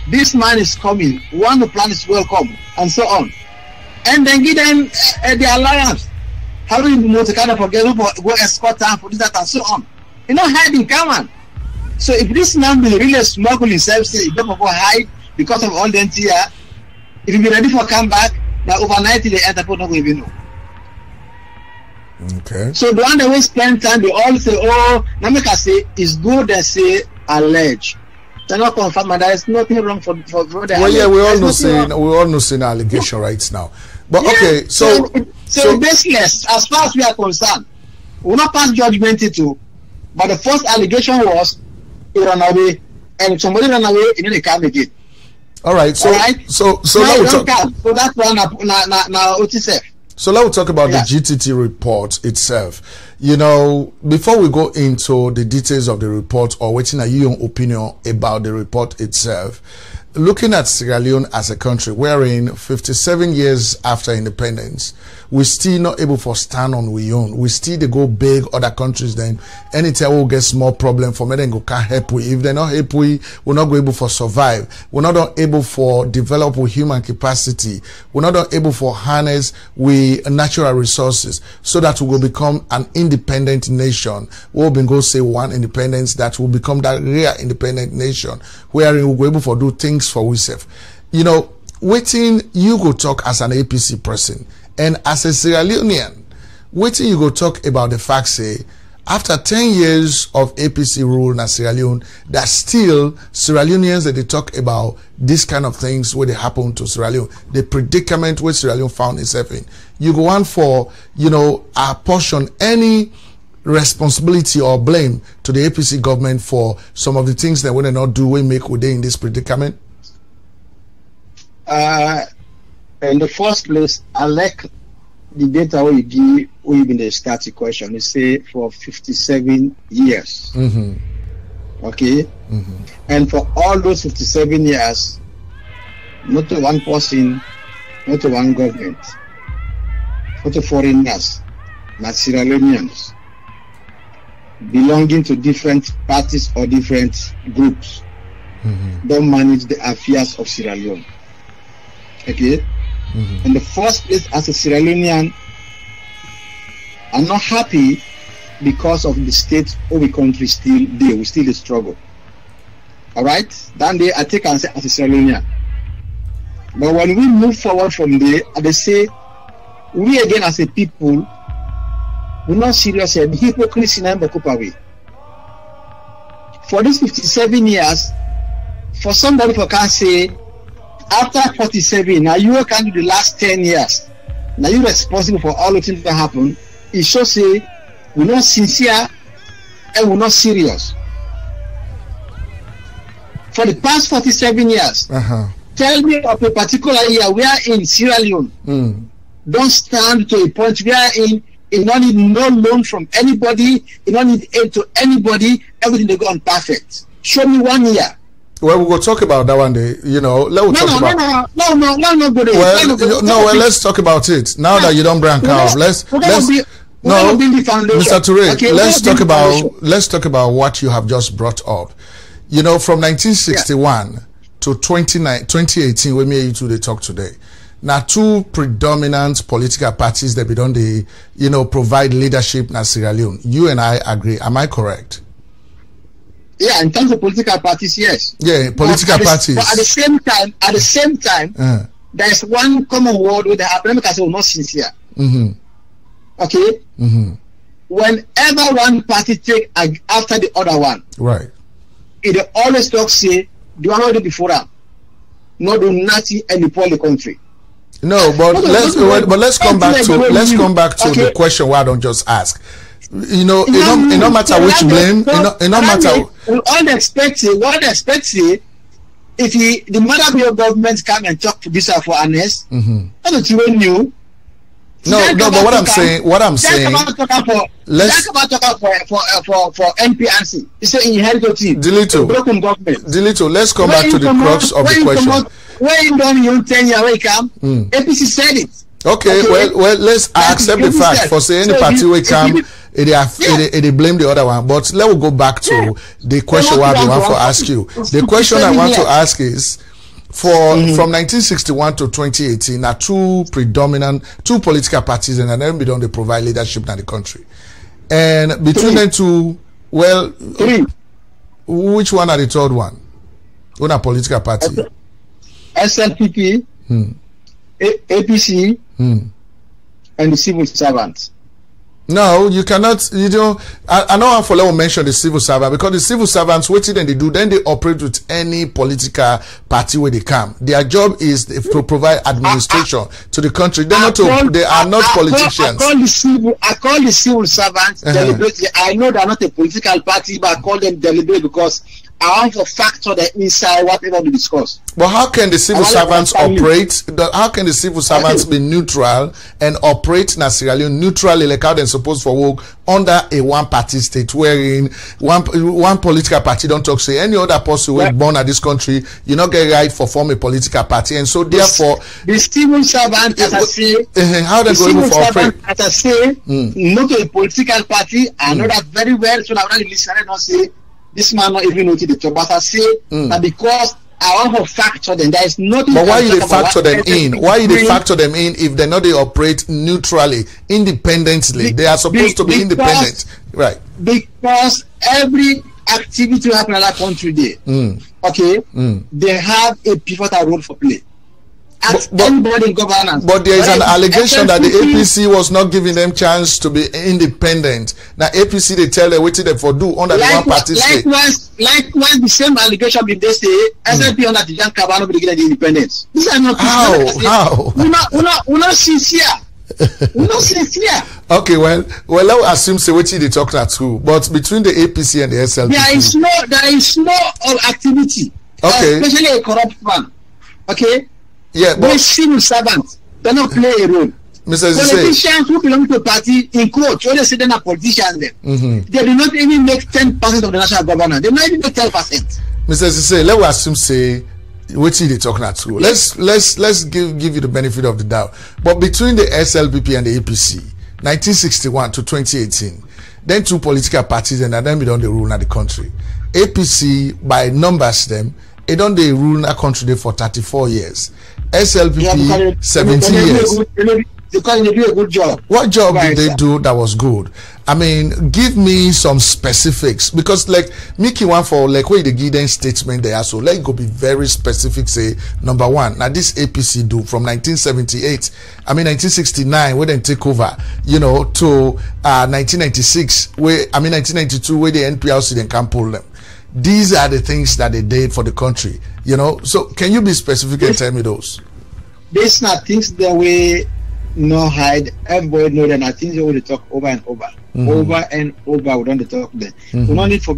this man is coming. One the plan is welcome, and so on. And then give them the alliance. How do you kind of forget go escort time for this, that, and so on? Hiding, come on. So if this man will really smuggle himself, say, don't go hide because of all the NTR, if you be ready for come back, now overnight the airport not going to know. Okay. So the one that we spend time, they all say, oh, Nameka say, it's good they say allege. They're not confirmed, and there is nothing wrong for the well, yeah, we all know saying allegation right now. But yeah, okay, so baseless as far as we are concerned. We'll not pass judgment into, but the first allegation was he ran away, and if somebody ran away, he didn't come again. All right, so now now we talk. So that's one now OTSF. So let's talk about the GTT report itself. Before we go into the details of the report or waiting at your opinion about the report itself, looking at Sierra Leone as a country, wherein 57 years after independence, we still not able to stand on we own. We still they go big other countries then. Anytime we'll get small problem for me then go can't help we. If they're not help we're not go able for survive. We're not able for develop with human capacity. We're not able for harness with natural resources so that we will become an independent nation. We'll be go say one independence that will become that real independent nation wherein we'll be able to do things for ourselves. Waiting you go talk as an APC person and as a Sierra Leonean, waiting you go talk about the fact say after 10 years of APC rule in Sierra Leone, that still Sierra Leoneans that they talk about this kind of things where they happen to Sierra Leone, the predicament where Sierra Leone found itself in. You go on for, apportion any responsibility or blame to the APC government for some of the things that when they not do, we make with they in this predicament? In the first place, the data we give, we in the static question, we say for 57 years. Okay? And for all those 57 years, not to one person, not to one government, not to foreigners, not Sierra Leoneans, belonging to different parties or different groups, don't manage the affairs of Sierra Leone. Okay? In the first place, as a Sierra Leonean, I'm not happy because of the state of the country still there. We still struggle. Alright? That day I take and say as a Sierra Leonean. But when we move forward from there, they say we again as a people, we're not serious. The hypocrisy never cope away. For these 57 years, for somebody who can say after 47, now you can do the last 10 years. Now you're responsible for all the things that happen. It should say we're not sincere and we're not serious. For the past 47 years, tell me of a particular year where in Sierra Leone don't stand to a point where you don't need no loan from anybody, you don't need aid to anybody, everything they go on perfect. Show me 1 year. Well, we'll talk about that one day. You know, let's talk about. Let's talk about it now that you don't branch out. Let's Mr. Toure, okay, let's talk about what you have just brought up. You know, from 1961 to 2018, when me and you two they talk today. Now, two predominant political parties that we don't provide leadership in Sierra Leone. You and I agree. Am I correct? Yeah, in terms of political parties, yes. Yeah, political parties. But at the same time, there is one common word with the academic as well, not sincere. Okay? Whenever one party take after the other one, right? It always talk say, do I do before that? Not do nothing and deploy the country. No, but let's come back to the question why I don't just ask. You know, it no matter which blame, it no matter. We all expect it. If the Mother government come and talk to this for honest, that's what you knew. No, but what I'm saying, let's talk about for NPRC. It's an inherited team. Broken government. Delito, let's come back to the crux of the question. When you don't 10 years away come, APC said it. Okay, well, let's accept the fact for saying the party will come. They blame the other one, but let's go back to the question I want to ask you. The question I want to ask is, from 1961 to 2018, now two political parties, and then we don't provide leadership in the country. And between them two, well, which one are the third one? One a political party? SLPP, APC, and the civil servants. No, you cannot. You know, I know I follow mention the civil servant because the civil servants, what then they do, then they operate with any political party where they come. Their job is to provide administration to the country. They are not politicians. I call the civil servants deliberately. I know they are not a political party, but I call them deliberate because I want to factor them inside whatever we discuss. But how can the civil servants operate? How can the civil servants be neutral and operate in Sierra Leone neutrally, like how they're supposed to work under a one-party state, wherein one political party don't talk say any other person who is born at this country, you not get right for form a political party, and so therefore the civil servant, as I say, how they going to operate? As I say, not a political party. I know that very well. So now the listener don't say this man not even notice the talk, but I say that because I want to factor them. There is nothing. But why you factor them in? Why you factor them in if they know they operate neutrally, independently? They are supposed to be independent, right? Because every activity happen in that country there, they have a pivotal role for play. Anybody in governance. But there is an allegation that the APC was not giving them chance to be independent. Now APC they tell them what they for do under the one party state. Likewise, the same allegation be they say SLP under the Jan Cabano be getting the independence. These are not how? We're not sincere. We're not sincere. Okay, well, let's assume say what they talk that too. But between the APC and the SLP, there is no activity. Okay, especially a corrupt one. Okay. Yeah, but civil servants, they don't play a role. Mr. Politicians who belong to a party, in quotes, when they say they're not politicians, they do not even make 10% of the national government. They not even make 10%. Mr. Sise, let us assume say what they talking at school. Let's give you the benefit of the doubt. But between the SLPP and the APC, 1961 to 2018, then two political parties and then we don't the rule in the country. APC by numbers them, it don't they rule in a country for 34 years. SLPP 70 years. Because they do a good job. What job did they do that was good? I mean, give me some specifics, because like Mickey one for like what the Gideon statement there, so let go be very specific. Say number one, now this APC do from 1978, I mean 1969 where they take over, you know, to 1996 where 1992 where the NPLC then can pull them. These are the things that they did for the country, you know. So can you be specific and tell me those? These are things that we no hide. Everybody know that. I think they will talk over and over, over and over. We don't talk there. We don't need for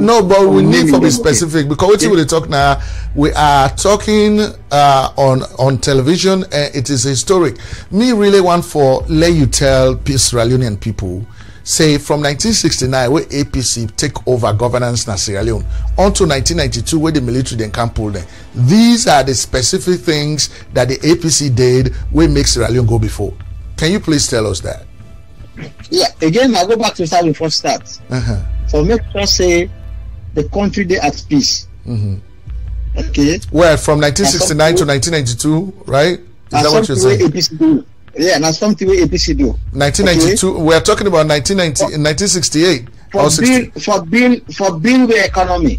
no, but we need to be specific, because what we talk now, we are talking on television, and it is historic. Me really want for let you tell Sierra Leonean people. Say from 1969 where APC take over governance in Sierra Leone until 1992 where the military then can pull them. These are the specific things that the APC did where make Sierra Leone go before. Can you please tell us that? Yeah, again I go back to start before start. So make sure say the country they at peace. Okay. Well, from 1969 to 1992, right? Is that what you're saying? APC do. Yeah, that's something we APC do. 1992. Okay? We are talking about 1968. For build the economy,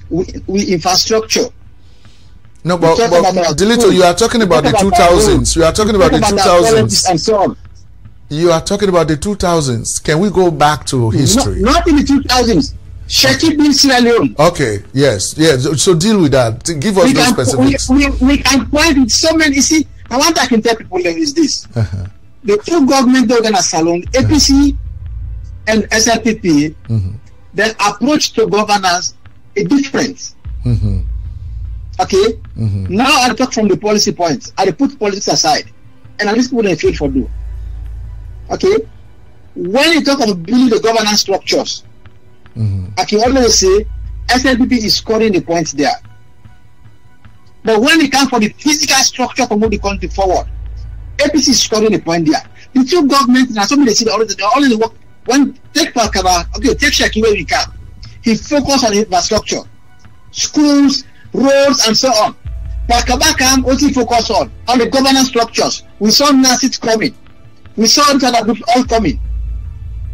we infrastructure. No, but Delito, you are talking about the 2000s. You are talking about the 2000s. And so on. You are talking about the 2000s. Can we go back to history? Not in the 2000s. Shaki built Sierra Leone. Okay. Yes. So deal with that. Give us those specifics. We can point with so many. You see. Now, what I can tell people is this: the two government organized salon, APC and SLPP, their approach to governance is different. Okay. Now I talk from the policy points. I put politics aside, and at least people don't feel for do. Okay. When you talk about building the governance structures, I can always say SLPP is scoring the points there. But when it comes for the physical structure to move the country forward, APC is scoring the point there. The two governments, now somebody say they already work. When take Pakaba, okay, take Shaki where we can. He focused on infrastructure, schools, roads, and so on. Pakaba come also focus on the governance structures. We saw NASIT coming. We saw other groups all coming.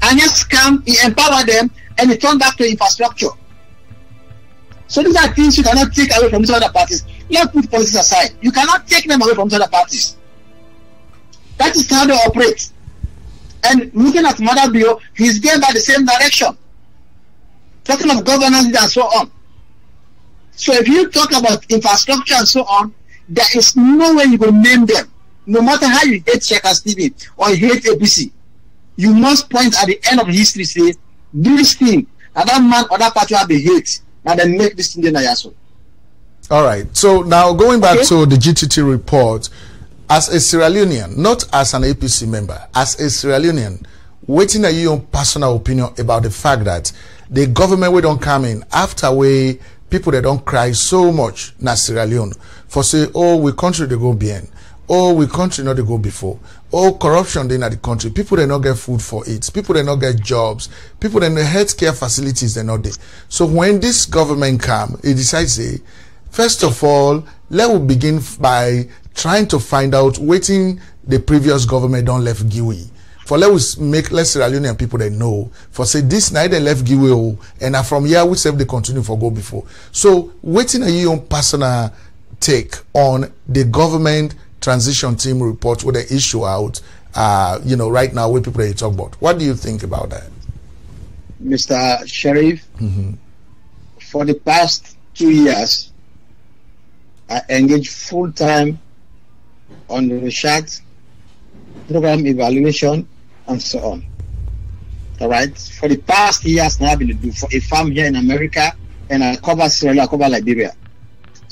And just come, he empowered them, and he turned back to infrastructure. So these are things you cannot take away from these other parties. Let's put politics aside. You cannot take them away from these other parties. That is how they operate. And looking at Mother Bio, he's going by the same direction. Talking of governance and so on. So if you talk about infrastructure and so on, there is no way you will name them. No matter how you hate Checkers TV or you hate APC, you must point at the end of history, say, this thing, and that man or that party will be hate. And then make this thing in Ayaso. All right. So now going back to the GTT report, as a Sierra Leonean, not as an APC member, as a Sierra Leonean, waiting at your personal opinion about the fact that the government will don't come in after we people that don't cry so much na Sierra Leone for say, oh, we country they go behind. Oh, we country not they go before. Oh, corruption they in the country. People they not get food for it. People they not get jobs. People they the healthcare facilities they not there. So when this government come, it decides say, first of all, let's begin by trying to find out waiting the previous government don't left Giwi. For let's make Sierra Leonean people they know. For say this night they left Giwi and from here we say they continue for go before. So waiting a your own personal take on the government transition team report where they issue out right now where people they talk about. What do you think about that? Mr. Sheriff, for the past 2 years I engaged full time on the research, program evaluation, and so on. All right. For the past years now I've been doing for a farm here in America, and I cover Sierra Leone, I cover Liberia.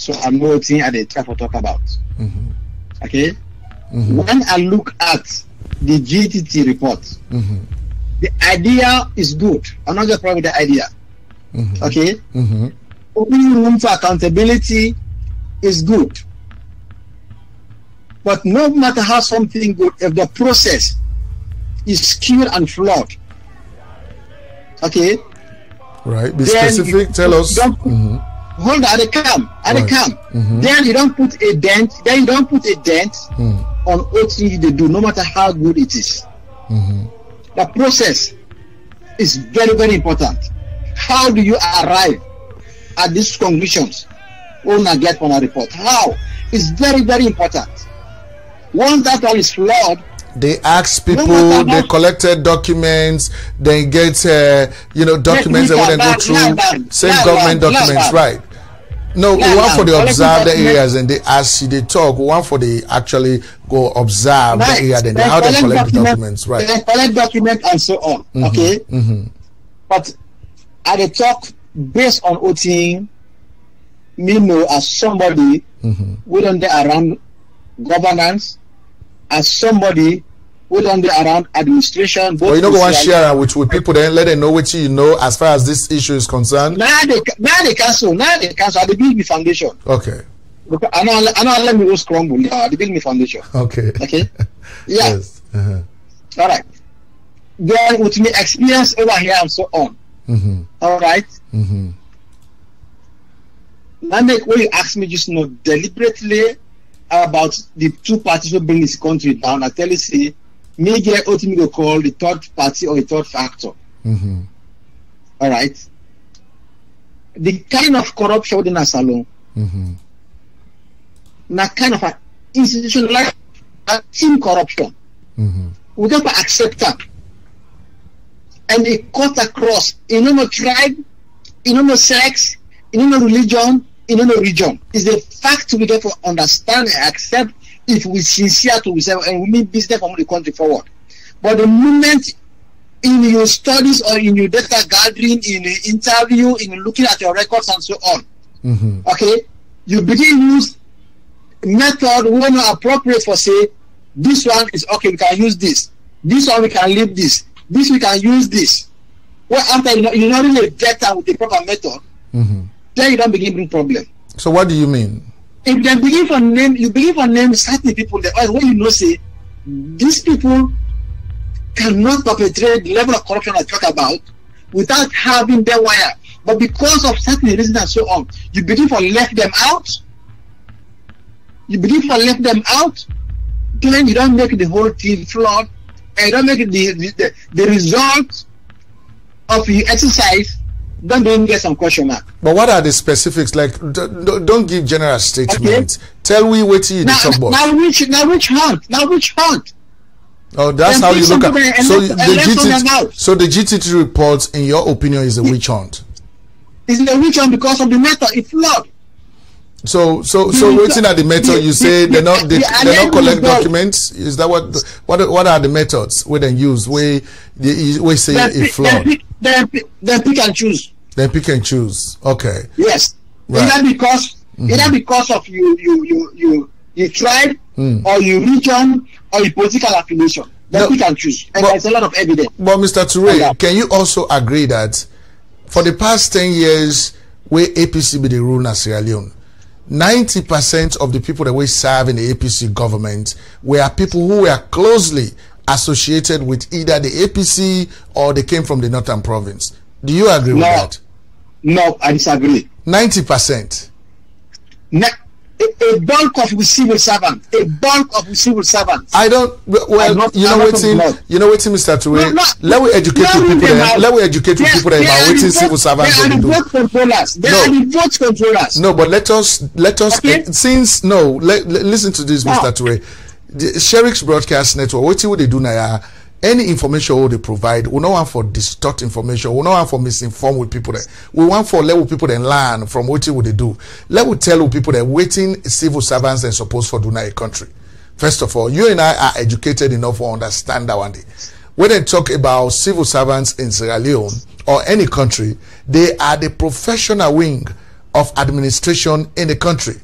So I know what thing I dey try to talk about. Okay? When I look at the GTT report, the idea is good. I'm not just problem with the idea. Okay? Opening room for accountability is good. But no matter how something good, if the process is skewed and flawed, okay? Right. Be specific. Tell us. Hold on, at the camp. Then you don't put a dent. Then you don't put a dent on what they do, no matter how good it is. The process is very, very important. How do you arrive at these conclusions when I get on a report? How? It's very, very important. Once that one is flawed, they ask people, they collected documents, they get documents that wouldn't go through same government documents, right? No, we want for the observe the areas and they ask you, they talk. We want for the actually go observe the area, then how they collect the documents, right? They collect documents and so on. Okay, but at the talk based on OT, me know as somebody we don't get around governance, as somebody who don't get around administration. Well, you know, go and share with people, then let them know what you know as far as this issue is concerned. Now they cancel. I they build me foundation. Okay. I know. Let me go scramble. They build me foundation. Okay. Okay. Yeah. Yes. All right. Then with me experience over here and so on. All right. Now make what you ask me just know deliberately about the two parties who bring this country down. I tell you, see, me get what me go call the third party or the third factor. All right. The kind of corruption within a salon, na kind of an institution like a team corruption, we don't accept that. And it cut across, no tribe, no sex, no religion, no region. It's the fact we get to understand and accept if we sincere to ourselves and we mean business from the country forward. But the moment in your studies or in your data gathering, in the interview, in looking at your records and so on, okay, you begin to use method when not appropriate for say, this one is okay, we can use this. This one we can leave this. This we can use this. Well, after you not really get out with the proper method, then you don't begin bring problem. So what do you mean? If they begin for name, you begin for name certain people. When you know, say these people cannot perpetrate the level of corruption I talk about without having their wire. But because of certain reasons and so on, you begin for left them out. Then you don't make the whole thing flawed, and you don't make the result of your exercise. Don't get some question mark. But what are the specifics? Like, don't give general statements. Okay. Tell me what you talk about. Now which hunt? Oh, that's how you look at it. So the GTT reports, in your opinion, is a witch hunt. It's a witch hunt because of the method. It's flawed. So waiting at the method, you say they not collect documents. Is that what are the methods we then use? We say it's flawed. Then pick and choose. Then pick and choose. Okay. Yes. Right. Either because of you tribe or your region or your political affiliation. Then pick and choose. And there's a lot of evidence. But Mr. Toure, can you also agree that for the past 10 years, where APC be the rule in Sierra Leone, 90% of the people that we serve in the APC government were people who were closely associated with either the APC or they came from the Northern Province. Do you agree with that? No, I disagree. 90%. A bulk of civil servants. I don't. Well, you know what, Mr. Toure. Let me educate the people. Let me educate the people about what civil servants they are the vote controllers. They are the vote controllers. No, but let us. Okay. Listen to this, Mr. Toure. The Sheriff's Broadcast Network. What they do now? Any information they provide, we don't want for distort information. We don't want for misinform with people. We want for let people then learn from what they do. Let we tell people that waiting civil servants and supposed for do a country. First of all, you and I are educated enough to understand that one day. When they talk about civil servants in Sierra Leone or any country, they are the professional wing of administration in the country.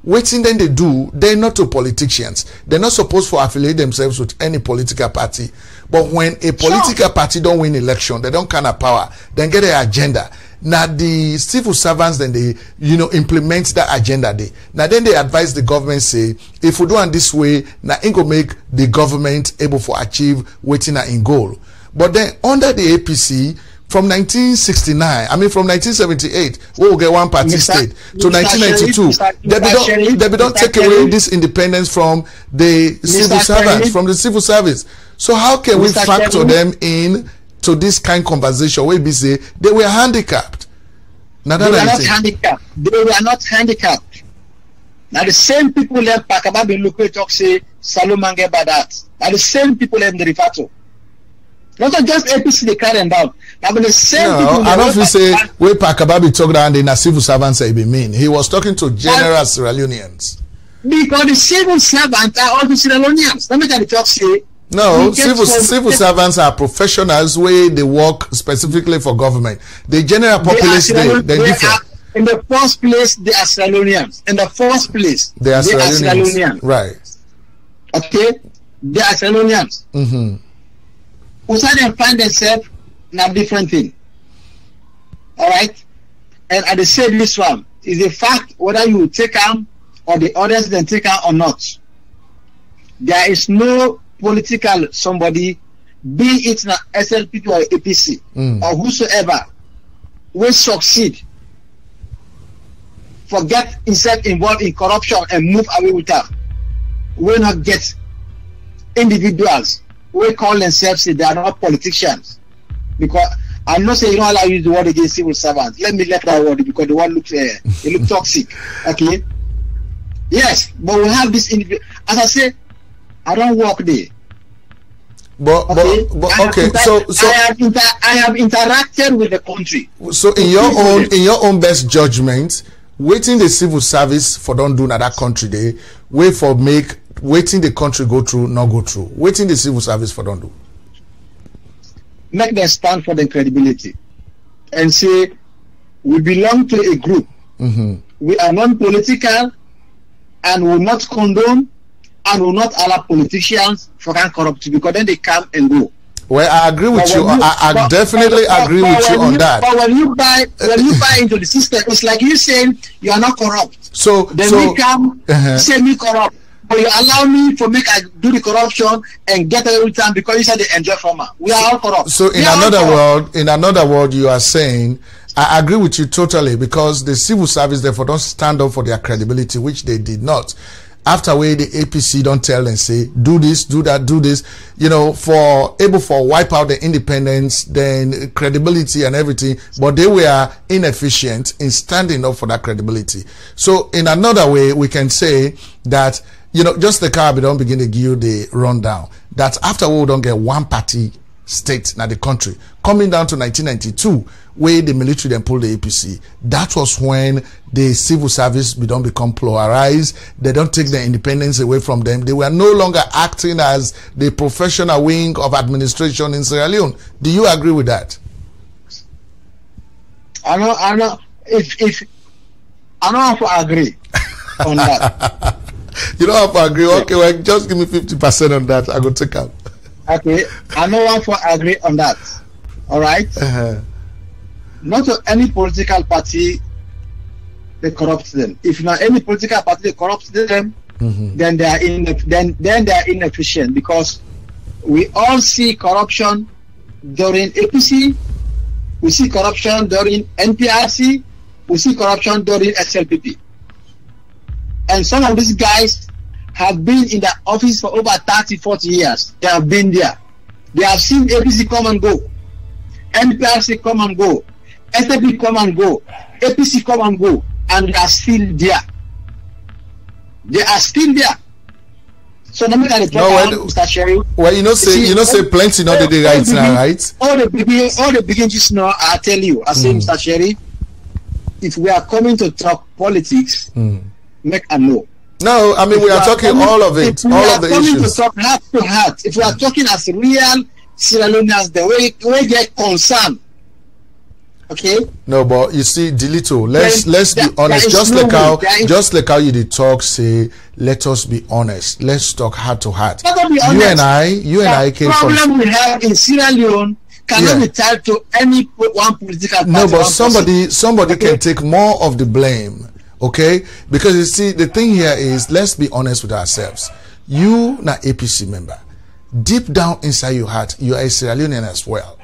Waiting then they do, they're not to politicians. They're not supposed to affiliate themselves with any political party. But when a political party don't win election, they don't kind of power, then get their agenda. Now the civil servants then they implement that agenda day. Now then they advise the government say, if we do it this way, now it will make the government able to achieve waiting in goal. But then under the APC, from 1969, from 1978, we will get one party state to 1992. They don't take away this independence from the civil servants, from the civil service. So how can we factor them in to this kind of conversation where we say they were handicapped? They were not handicapped. They were not handicapped. Now the same people left Pakababi Lupe talk say Salumange Badat. Now the same people left the refer to. Not just APC they carry them down. Now the same people. I don't say where Pakababi talk down the civil servants say be mean. He was talking to general Sierra Leoneans. Because the civil servants are also Sierra Leoneans. Let me tell you talk say. No, civil servants are professionals where they work specifically for government. The general populace they're different. In the first place, they are Sierra Leoneans. In the first place, they are Sierra Leoneans. Right. Okay? They are Sierra Leoneans. Outside they find themselves in a different thing. Alright? And I say this one is a fact whether you take them or the others then take them or not. There is no political somebody, be it na SLPP or APC or whosoever, will succeed, forget himself involved in corruption and move away with her, will not get individuals who call themselves say they are not politicians. Because I'm not saying you don't allow you to use the word against civil servants. Let me left that word because the word looks it looks toxic. Okay. Yes, but we have this individual. As I say, I don't work there. But okay, so I have interacted with the country. So in your own best judgment, waiting the civil service for don't do that country day, waiting the country go through, not go through. Waiting the civil service for don't do. Make them stand for the credibility and say we belong to a group. We are non-political and will not condone and will not allow politicians for corrupt because then they come and go. Well, I agree with you. I definitely agree with you on that. But when you buy into the system, it's like you saying you are not corrupt. So we come semi-corrupt. But you allow me to make I do the corruption and get every time because you said they enjoy from her. We are all corrupt. So in another word, you are saying I agree with you totally because the civil service therefore don't stand up for their credibility, which they did not. After way the APC don't tell and say do this, do that, do this, for wipe out the independence, then credibility and everything, but they were inefficient in standing up for that credibility. So in another way, we can say that just the car don't begin to give you the rundown that after we don't get one party state in the country coming down to 1992 where the military then pulled the APC. That was when the civil service don't become pluralized. They don't take their independence away from them. They were no longer acting as the professional wing of administration in Sierra Leone. Do you agree with that? I know. If I don't have to agree on that. You don't have to agree. Okay, well, just give me 50% on that. I go take out. Okay, I don't want to agree on that. All right. Not any political party they corrupt them. If not any political party they corrupt them, then they are then they are inefficient because we all see corruption during APC, we see corruption during NPRC, we see corruption during SLPP. And some of these guys have been in the office for over 30-40 years. They have been there. They have seen APC come and go, NPRC come and go, SLPP come and go, APC come and go, and they are still there. They are still there. So let me tell you, Mr. Sherry. Well, say plenty not the right now, right? All the begin just now, I tell you, I say, Mr. Sherry, if we are coming to talk politics, make a no. No, I mean we are talking all of it, all of the issues. To talk heart to heart. If we are talking as real Sierra Leoneans, the way get concerned, Okay. No, but you see, Delito, let's be honest. Just like how you did talk, say, let us be honest. Let's talk heart to heart. You and I came from. The problem we have in Sierra Leone cannot be tied to any one political party. No, but somebody can take more of the blame. Okay, because you see, the thing here is, let's be honest with ourselves. You, na APC member, deep down inside your heart, you are a Sierra Leonean as well.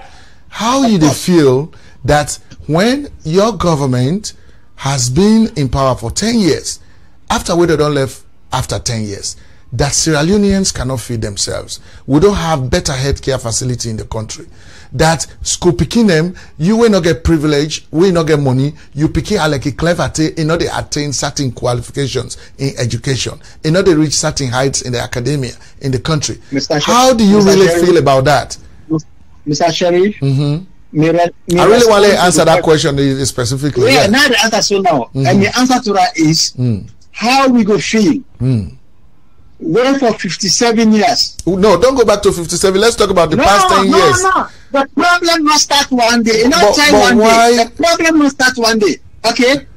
How you feel that when your government has been in power for 10 years, after we don't left after 10 years, that Sierra Leoneans cannot feed themselves. We don't have better healthcare facility in the country. That school picking them, you will not get privilege, we will not get money, you picking like a clever in order to attain certain qualifications in education, in order to reach certain heights in the academia in the country. How do you really feel about that? Mr. Sheriff, I really want to answer that question specifically. Yeah, now the answer so now. And the answer to that is how we go feel. Well, for 57 years. No, don't go back to 57. Let's talk about the past 10 years. No. The problem must start one day. The problem must start one day. Okay?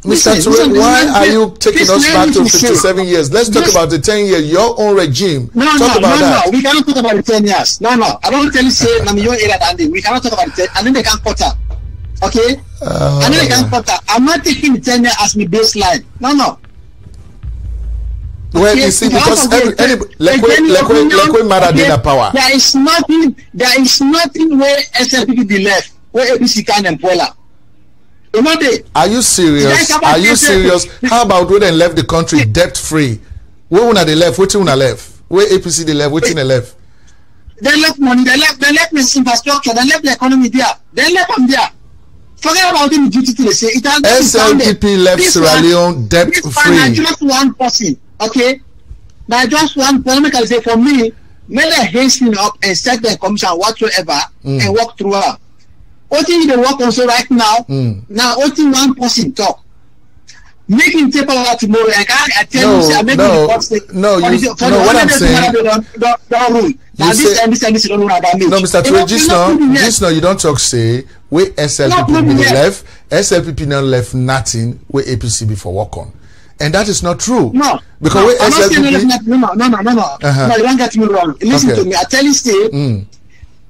Mr. Ture, why are you taking us back to 57 years? Let's talk about the 10 years, your own regime. No, we cannot talk about the 10 years. No. I don't tell you, say, we cannot talk about the 10, and then they can cut up. Okay? And then they can cut up. I'm not taking the 10 years as my baseline. No. Well, you see, because power. There is nothing where SLPP be left, where APC can employ. Are you serious? How about when they left the country debt free? Where una they left? What una left? Where APC they left? What they left? They left money. They left this infrastructure. They left the economy there. They left them there. Forget about the duty to say it. SLPP left Sierra Leone debt free. Just one person. Okay, now just one person. Say for me, may they hasten up and set the commission whatsoever and walk through her. What thing they work on so right now? Now, what thing one person talk? Make him take over tomorrow. I tell you, say, what I'm saying. No, Mr. Ture, just now you don't talk. Say where SLPP left. SLPP now left nothing where APC before work on. And that is not true. No, because SLPP. No, you don't get me wrong. Listen to me. I tell you, say,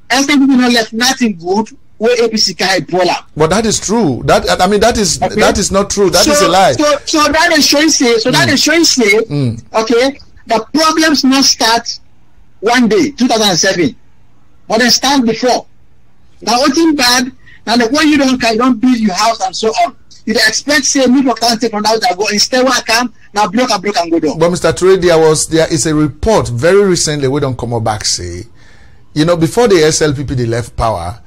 SLPP not left nothing good where APC can Ebola. But that is true. That is not true. That is a lie. So that is showing say. Okay, the problems not start one day, 2007, but they start before. Now, what's bad? Now, the way you don't build your house and so on. You expect say people can't take from out and go instead where I come now block and go down. But Mr. Ture, there is a report very recently we don't come back say, before the SLPP they left power,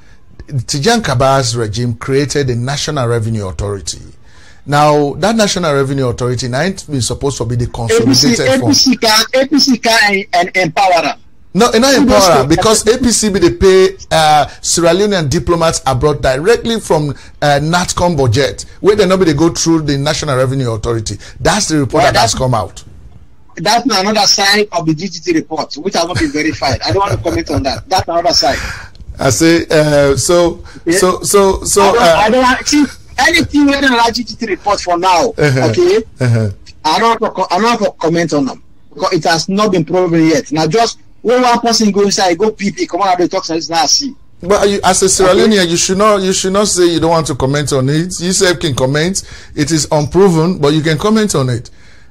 Tijan Kaba's regime created the National Revenue Authority. Now that National Revenue Authority now ain't been supposed to be the consolidated fund. APC can empower them. No, not empower because APC they pay Sierra Leonean diplomats abroad directly from NATCOM budget, where they nobody go through the National Revenue Authority. That's the report that has come out. That's another side of the GTT report, which has not been verified. I don't want to comment on that. That's another side. I say I don't want see anything within the GTT report for now. Okay, I don't have to comment on them because it has not been proven yet. Now just when one person go inside, go PP, come out of the talks and now see. But as a Sierra Leonean, you should not say you don't want to comment on it. You self can comment. It is unproven, but you can comment on it.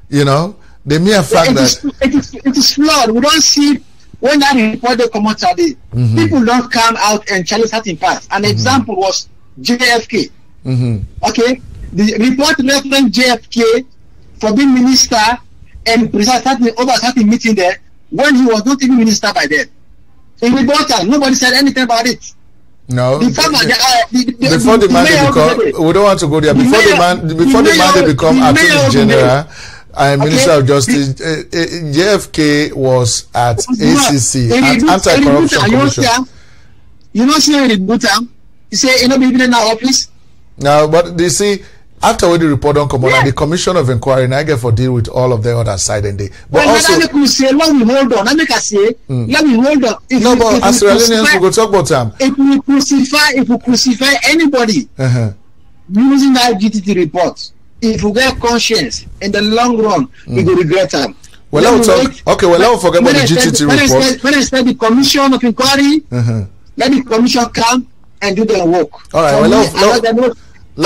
The mere fact it is flawed. We don't see when that report they come out today. People don't come out and challenge certain parts. An example was JFK. Okay, the report referenced JFK for being minister and presiding over certain meeting there when he was not even minister by then. In the bottom, nobody said anything about it. No. Before the man they become, we don't want to go there. Before the man they become Attorney General and Minister of Justice, JFK was at ACC, Anti-Corruption Commission. You know, see in the bottom, you say, be in our office. No, but you see, After we the report on Common, the Commission of Inquiry, I get for deal with all of the other side and they. But well, also, let me say, let me hold on. Let me say, let me hold on. No, but as Sierra Leoneans, we go talk about them. If we crucify anybody using that GTT report, if we get conscience in the long run, we will regret them. Well, let me talk. Okay, well, let me forget about the GTT report. When I said the Commission of Inquiry, let the Commission come and do their work. All right. Well, let's forget about the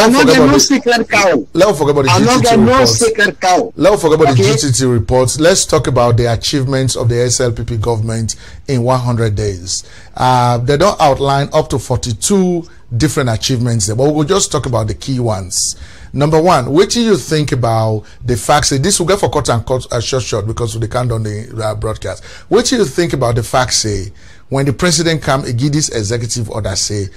GTT reports. Let's talk about the achievements of the SLPP government in 100 days. They don't outline up to 42 different achievements there, but we'll just talk about the key ones. Number one, what do you think about the fact that this will get for cut and cut short because we can't on the broadcast? What do you think about the fact say when the president come and give this executive order say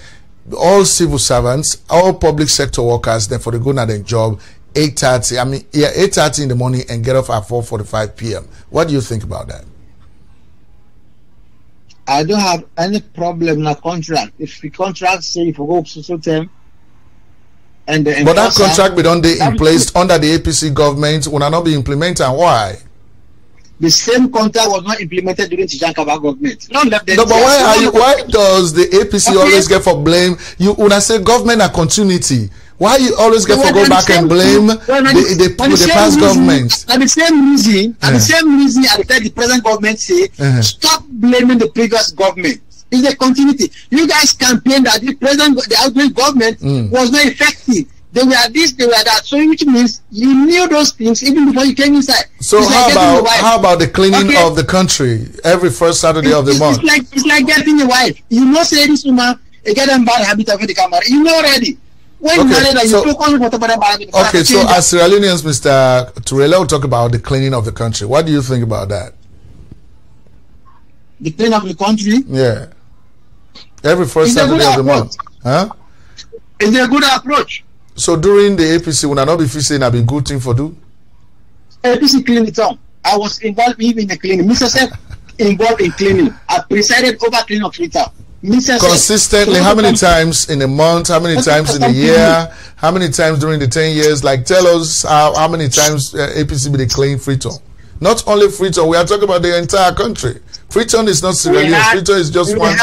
all civil servants, all public sector workers, then for the go at their job 8:30. 8:30 in the morning and get off at 4:45 p.m. What do you think about that? I don't have any problem in a contract. If the contract say if we go to term, and but that contract be done in place under the APC government will not be implemented. And why? The same contract was not implemented during Tijankaba government. No, but why does the APC always get for blame? You when I say government and continuity, why you always get for go back and blame the past government? And the same reason, I tell the present government say stop blaming the previous government. It's a continuity. You guys campaigned that the outgoing government was not effective. They were this, they were that. So which means you knew those things even before you came inside. So how about the cleaning of the country every first Saturday of the month? It's like getting a wife. You know, say this woman, you get them bad habit of the camera. You know already. When you married her, you took on what about habit. Okay, so as Sierra Leoneans, Mr. Turela will talk about the cleaning of the country. What do you think about that? The cleaning of the country? Yeah. Every first Saturday of the month. Huh? It's a good approach. So during the APC, when I not be saying I've been good thing for do? APC cleaned it up. I was involved even in the cleaning. Mr. Seth involved in cleaning. I presided over cleaning of Freetown. Consistently, how many times in a month? How many times in a year? How many times during the 10 years? Like, tell us how many times APC be clean Freetown. Not only Freetown, we are talking about the entire country. Freetown is not Sierra Leone. Freetown is just one.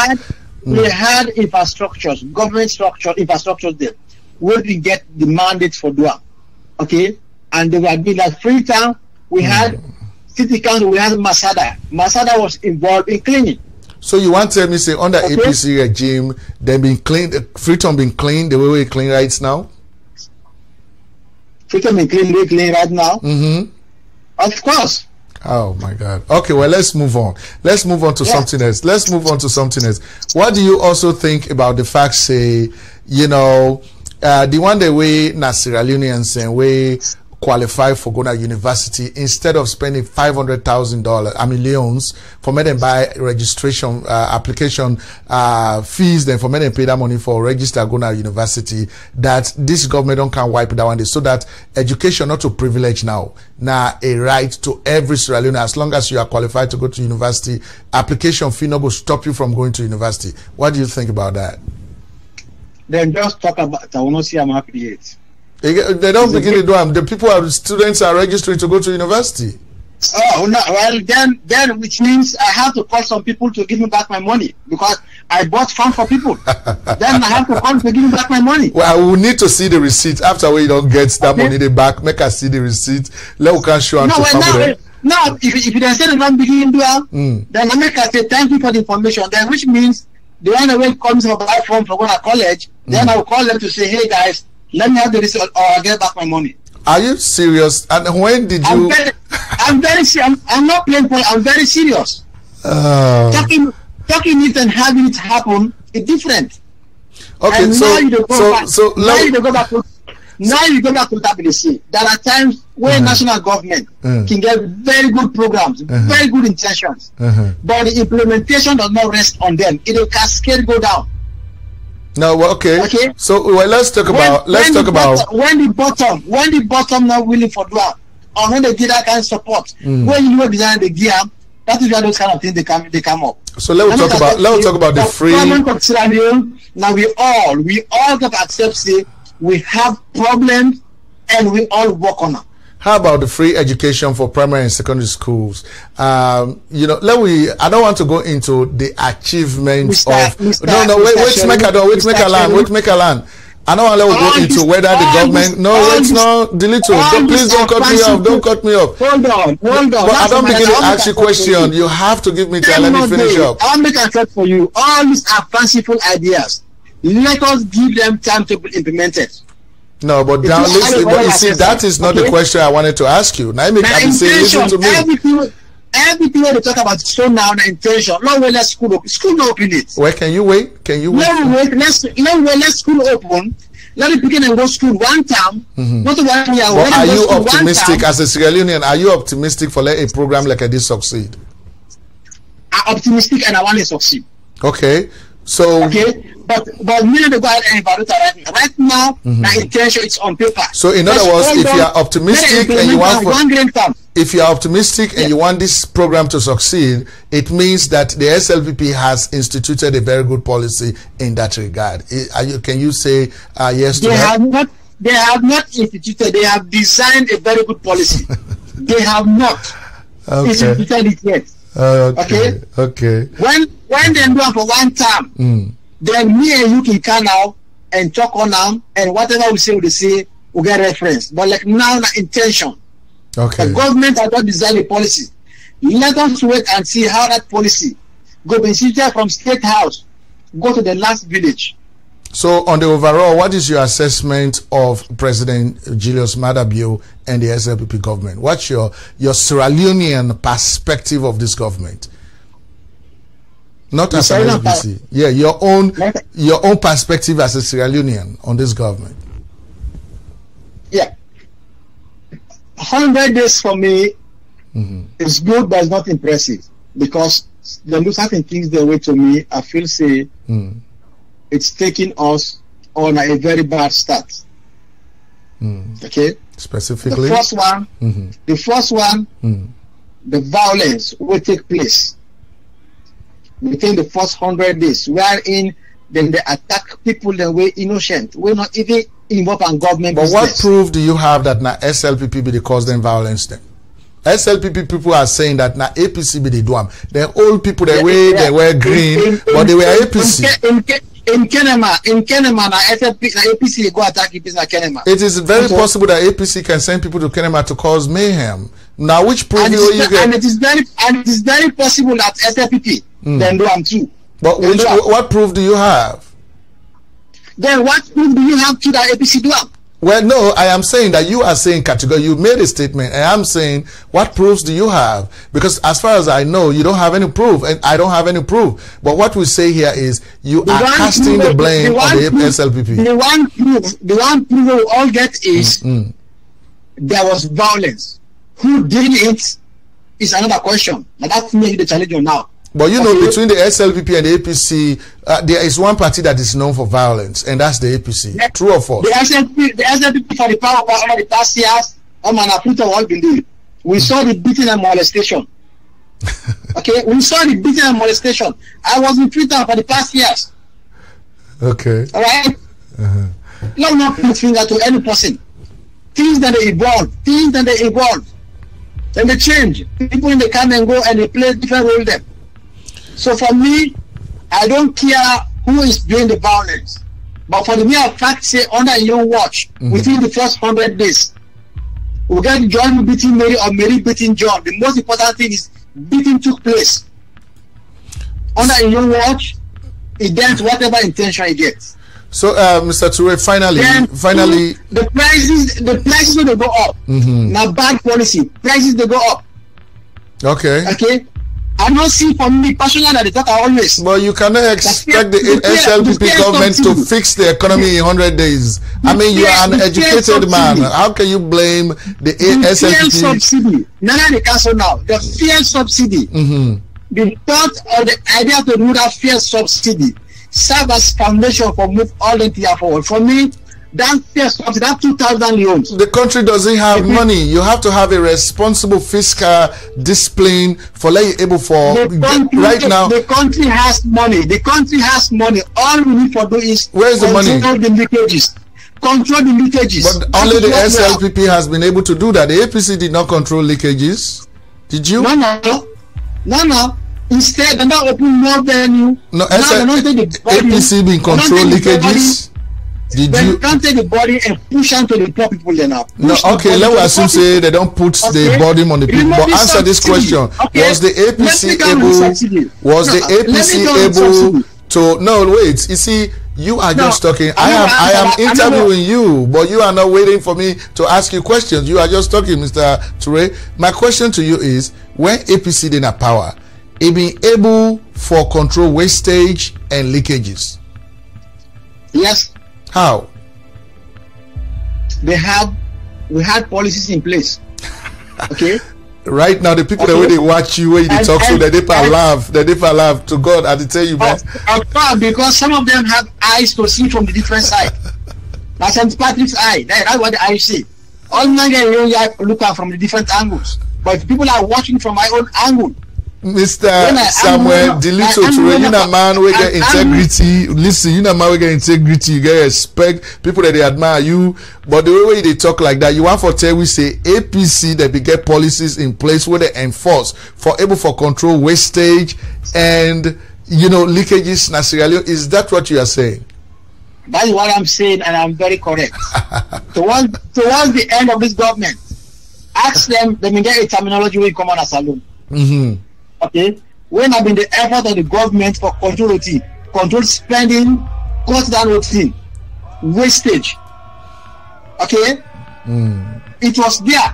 We had infrastructures, government infrastructures there, where we get the mandates for Dua. Okay? And they were being like Freetown, we had City Council, we had Masada. Masada was involved in cleaning. So you want to tell me, say, under APC regime, they been cleaned, Freetown been cleaned the way we clean right now? Freetown been clean right now? Of course. Oh my God. Okay, well, let's move on. Let's move on to something else. Let's move on to something else. What do you also think about the fact, say, you know, the one day way Sierra Leoneans and we qualify for going to university, instead of spending $500,000, loans for me to buy registration application fees, then for me to pay that money for register going to university, that this government don't can wipe that one day, so that education not a privilege now a right to every Sierra Leone. As long as you are qualified to go to university, application fee no go stop you from going to university. What do you think about that? Then just talk about I will not see I'm happy yet. They don't begin to do them. The students are registering to go to university. Oh no! Well, then which means I have to call some people to give me back my money because I bought fun for people. Then I have to call to give me back my money. Well, I will need to see the receipt after we don't get that money back. Make us see the receipt. Let we can show them to family. No, if they say they don't begin to do then I make us say thank you for the information. Then which means the one way comes for buy form for going to college. Then I will call them to say, hey guys, let me have the receipt or I'll get back my money. Are you serious? And when did you? I'm very serious. I'm not playing for. I'm very serious. Talking it and having it happen is different. Okay, and so now you go back to WC. There are times where national government can get very good programs, very good intentions, but the implementation does not rest on them. It will cascade go down. No, okay. So well, let's talk about when the bottom not willing for that, or when they get that kind of support. When you know behind the gear, that is where those kind of things they come up. So let's talk about the free. Now we all got to accept say we have problems and we all work on it. How about the free education for primary and secondary schools? You know, I don't want to go into the achievements wait, make a land. I don't want to go into whether the government, please don't cut me off, don't cut me off. Hold on. But I don't begin to ask you question, you have to give me time, let me finish up. I'll make a threat for you. All these are fanciful ideas. Let us give them time to be implemented. No, but now listen, but you see, that is not the question I wanted to ask you. Now I can say, listen to me. Everything when they talk about so now the intention. No way, let school not open it. Where can you wait? Can you wait? Let school open. Let it begin and go school one time. Not 1 year. But are you optimistic as a Sierra Leonean? Are you optimistic for let a program like this succeed? I'm optimistic and I want to succeed. Okay. So but we need to go ahead and evaluate right now. The intention is on paper. So in other words, if you are optimistic and you want and you want this program to succeed, it means that the SLPP has instituted a very good policy in that regard. Can you say yes to that? They have not instituted. They have designed a very good policy. They have not instituted it yet. Okay. When they do it for one time, then me and you can come now and talk on them, and whatever we say, we get reference. But like now, the intention. The government has not designed a policy. Let us wait and see how that policy go from State House, go to the last village. So on the overall, what is your assessment of President Julius Maada Bio and the SLPP government? What's your Sierra Leonean perspective of this government? Not as an SBC. Yeah, your own perspective as a Sierra Leonean on this government. Yeah. 100 days for me is good, but it's not impressive, because the do certain things the way to me, I feel say it's taking us on a very bad start. Okay? Specifically? The first one, the violence will take place within the first 100 days, wherein then they attack people that were innocent. We're not even involved in government But business. what proof do you have that now SLPP be the cause them violence then? SLPP people are saying that now APC be the do them. The old people they were green, but they were APC. In Kenema, na APC go attack APC na Kenema. It is very possible that APC can send people to Kenema to cause mayhem. Now, which proof you get? And it is very possible that SLPP then do them too. But what proof do you have? Then what proof do you have to that APC do them? Well, no, I am saying that you are saying category. You made a statement, and I'm saying, what proofs do you have? Because as far as I know, you don't have any proof, and I don't have any proof. But what we say here is you are casting the blame on the SLPP. The one proof we all get is there was violence. Who did it is another question. But that's me the challenge now. But you know, between the SLPP and the APC, there is one party that is known for violence, and that's the APC. True or false? The SLPP for the power over the past years, we saw the beating and molestation. Okay, we saw the beating and molestation. I was in Freetown for the past years. Okay. All right. Let not put finger to any person. Things that they evolve. Then they change. People in the come and go, and they play different role them. So for me, I don't care who is doing the violence. But for the mere fact, say, under your watch, within the first 100 days, we get John beating Mary or Mary beating John. The most important thing is beating took place. Under your watch, it gets whatever intention it gets. So, Mr. Toure, finally, the prices will they go up. Now, bad policy, prices they go up. Okay. I don't see for me personally that they talk always. But you cannot expect the SLPP government to fix the economy in 100 days. I mean, you are an educated man. How can you blame the SLPP? Subsidy. None of the council now. The fuel subsidy. The thought or the idea to do that fuel subsidy serve as foundation for move all the tier forward. For me, that first subsidy, that 2,000 loans. The country doesn't have money. You have to have a responsible fiscal discipline for like able for right now. The country has money. The country has money. All we need to do is where's the money? The leakages. control the leakages. But only the SLPP has been able to do that. The APC did not control leakages. Did you? No. Instead, they not open more venue. No, APC been control leakages. Did you? Can't take the body and push on to the poor people then now. No, okay, let us assume say they don't put the burden on the people. But answer this question: was the APC able? Was the APC able to? No, wait. You see, you are just talking. I am interviewing you, but you are not waiting for me to ask you questions. You are just talking, Mr. Toure. My question to you is: when APC in a power, it been able for control wastage and leakages? Yes. How? We had policies in place. Okay. Right now, the people that when they watch you, when they talk to, they laugh to God. I tell you, man. Of course, because some of them have eyes to see from the different side. Like St. Patrick's eye. That's what the eyes see. All men get look at from the different angles. But if people are watching from my own angle, Mr. Samuel Delito Toure, you know man we get integrity. Listen, you know man we get integrity, you get respect, people that they admire you. But the way they talk like that, you want for tell we say APC that we get policies in place where they enforce for able for control wastage and leakages in Sierra Leone. Is that what you are saying? That is what I'm saying, and I'm very correct. towards the end of this government, ask them, they may get a terminology will come on a saloon. Okay, when I've been the effort of the government for control spending, cut down routine, wastage. Okay, it was there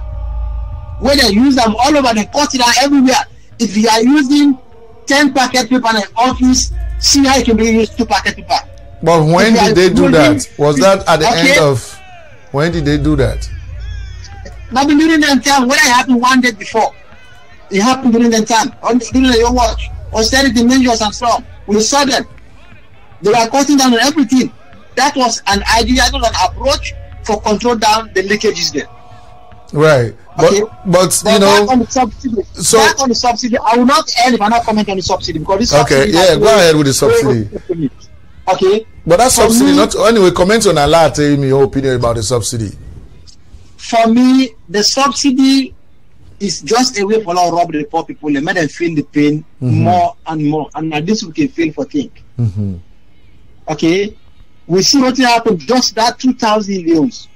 where they use them all over, they cut it down everywhere. If you are using 10 packet paper in an office, see how it can be used 2 packet paper. But when did they do that? Was that at the end of? When did they do that? I've been doing them time when it happened one day before. It happened during the time, during your watch, austerity measures and so on. We saw them. They were cutting down on everything. That was an idea, that was an approach for control down the leakages there. Right. But back on the subsidy. So back on the subsidy, I will not end if I not comment on the subsidy because this subsidy. Okay, yeah, go ahead with the subsidy. Okay. But that subsidy, not anyway, comment on Allah, tell me your opinion about the subsidy. For me, the subsidy is just a way for our rob the poor people and make them feel the pain more and more. And now this we can feel for think. Okay? We see what happened just that 2,000 leons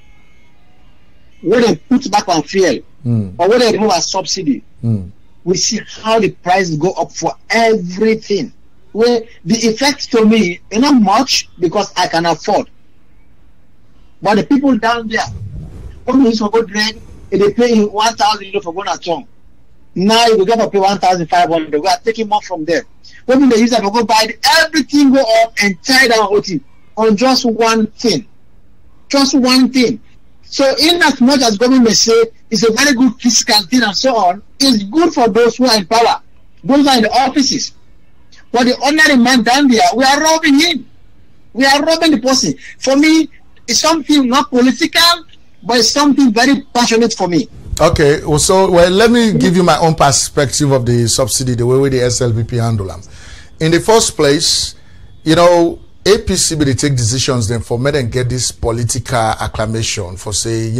where they put back on fuel or where they remove a subsidy. We see how the prices go up for everything. Where the effect to me is not much because I can afford. But the people down there, when we for good rent, they pay 1,000 for going at home. Now you get to pay 1,500. We are taking more from there. When they use that, we go buy everything, go up and tie down OT on just one thing. Just one thing. So in as much as government may say it's a very good fiscal thing and so on, it's good for those who are in power. Those are in the offices. But the ordinary man down there, we are robbing him. We are robbing the person. For me, it's something not political, but it's something very passionate for me. Okay, well, let me give you my own perspective of the subsidy, the way the SLPP handle them. In the first place, APC they take decisions then for me and get this political acclamation for say, they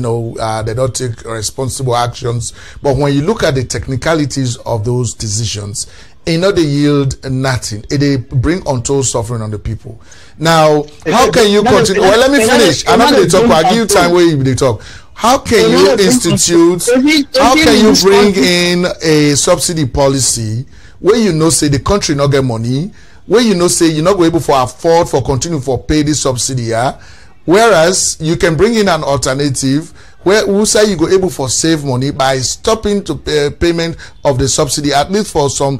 don't take responsible actions. But when you look at the technicalities of those decisions, they yield nothing. They bring untold suffering on the people. Now, how can you continue? Well, let me finish. I'm not going to talk. I'll give you time where they talk. How can you institute, how can you bring in a subsidy policy where say the country not get money, where say you're not able to afford for continue for pay this subsidy, whereas you can bring in an alternative where we say you go able for save money by stopping to payment of the subsidy at least for some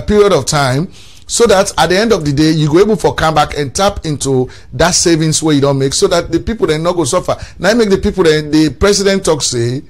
period of time, so that at the end of the day you go able for come back and tap into that savings where you don't make, so that the people then not go suffer. Now make the people then the president talk say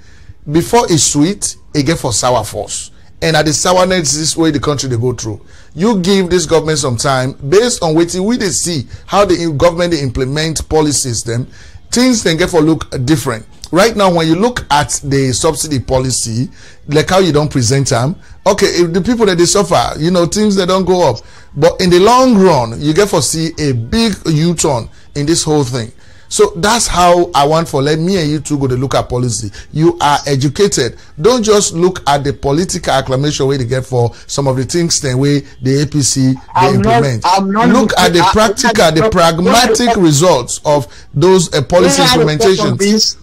before it's sweet it get for sour force, and at the sourness this way the country they go through. You give this government some time based on what we they see how the government they implement policies them. Things then get for look different. Right now, when you look at the subsidy policy, like how you don't present them, okay, if the people that they suffer, things that don't go up. But in the long run, you get for see a big U-turn in this whole thing. So that's how I want for let me and you two go to look at policy. You are educated. Don't just look at the political acclamation way they get for some of the things the way the APC they implement. Look at the practical, the pragmatic results of those policy implementations.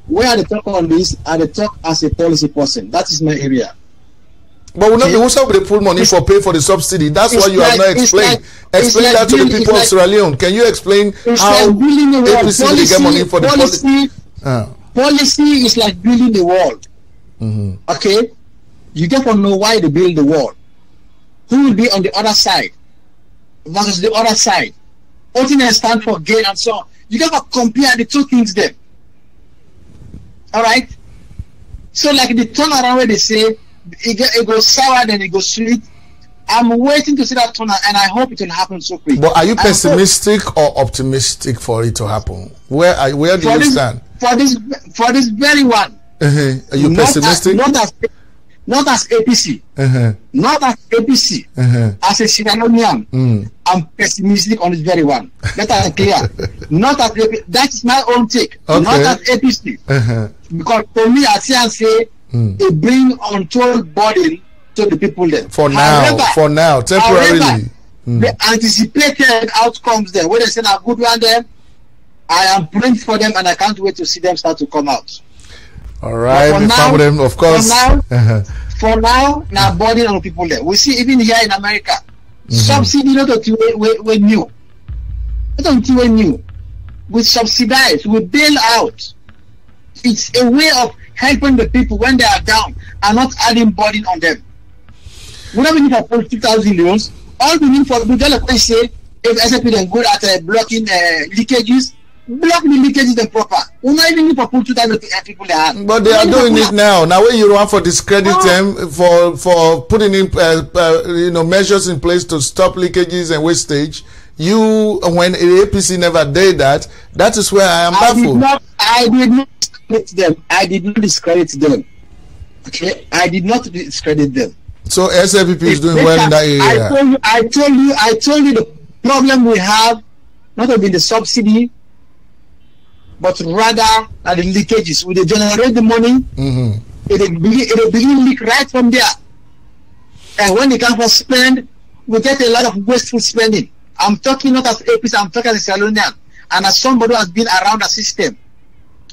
Where are the talk on this? Are the talk as a policy person? That is my area. But we know also they put money for pay for the subsidy. That's what you have not explained. Explain that to the people of Sierra Leone. Can you explain how APC they get money for the policy? Policy is like building the wall. Okay, you get to know why they build the wall. Who will be on the other side versus the other side? What thing stand for gain and so on. You got to compare the two things there. All right. So like the turnaround where they say it goes sour then it goes sweet. I'm waiting to see that turnaround, and I hope it will happen so quick. But are you pessimistic or optimistic for it to happen? Where do you stand? For this very one. Are you pessimistic? Not as APC. Not as APC. As a Sierra Leonean, I'm pessimistic on this very one. That is clear. Not as APC. That is my own take. Not as APC. Because for me, I see and say it bring untold burden to the people there. For now, temporarily. The anticipated outcomes there, where they say a good one there, I am praying for them, and I can't wait to see them start to come out. All right, we found them, of course. For now, now burden on people there. We see even here in America, subsidy not until we new. Not until we new. We subsidize, we bail out. It's a way of helping the people when they are down and not adding burden on them. We don't need for 2,000 loans. All we need for like I say, if SLPP then good at blocking leakages, block the leakages then proper. We not even need for 2,000 people there. But they are doing it now. Now when you want for discredit them for putting in measures in place to stop leakages and wastage, when the APC never did that, that is where I am baffled. I did not discredit them. I did not discredit them. Okay, I did not discredit them. So SLPP is doing well in that area. I told you the problem we have not only the subsidy, but rather the leakages. We generate the money, it begin leak right from there. And when they come for spend, we get a lot of wasteful spending. I'm talking not as APC, I'm talking as a Sierra Leonean, and as somebody who has been around the system.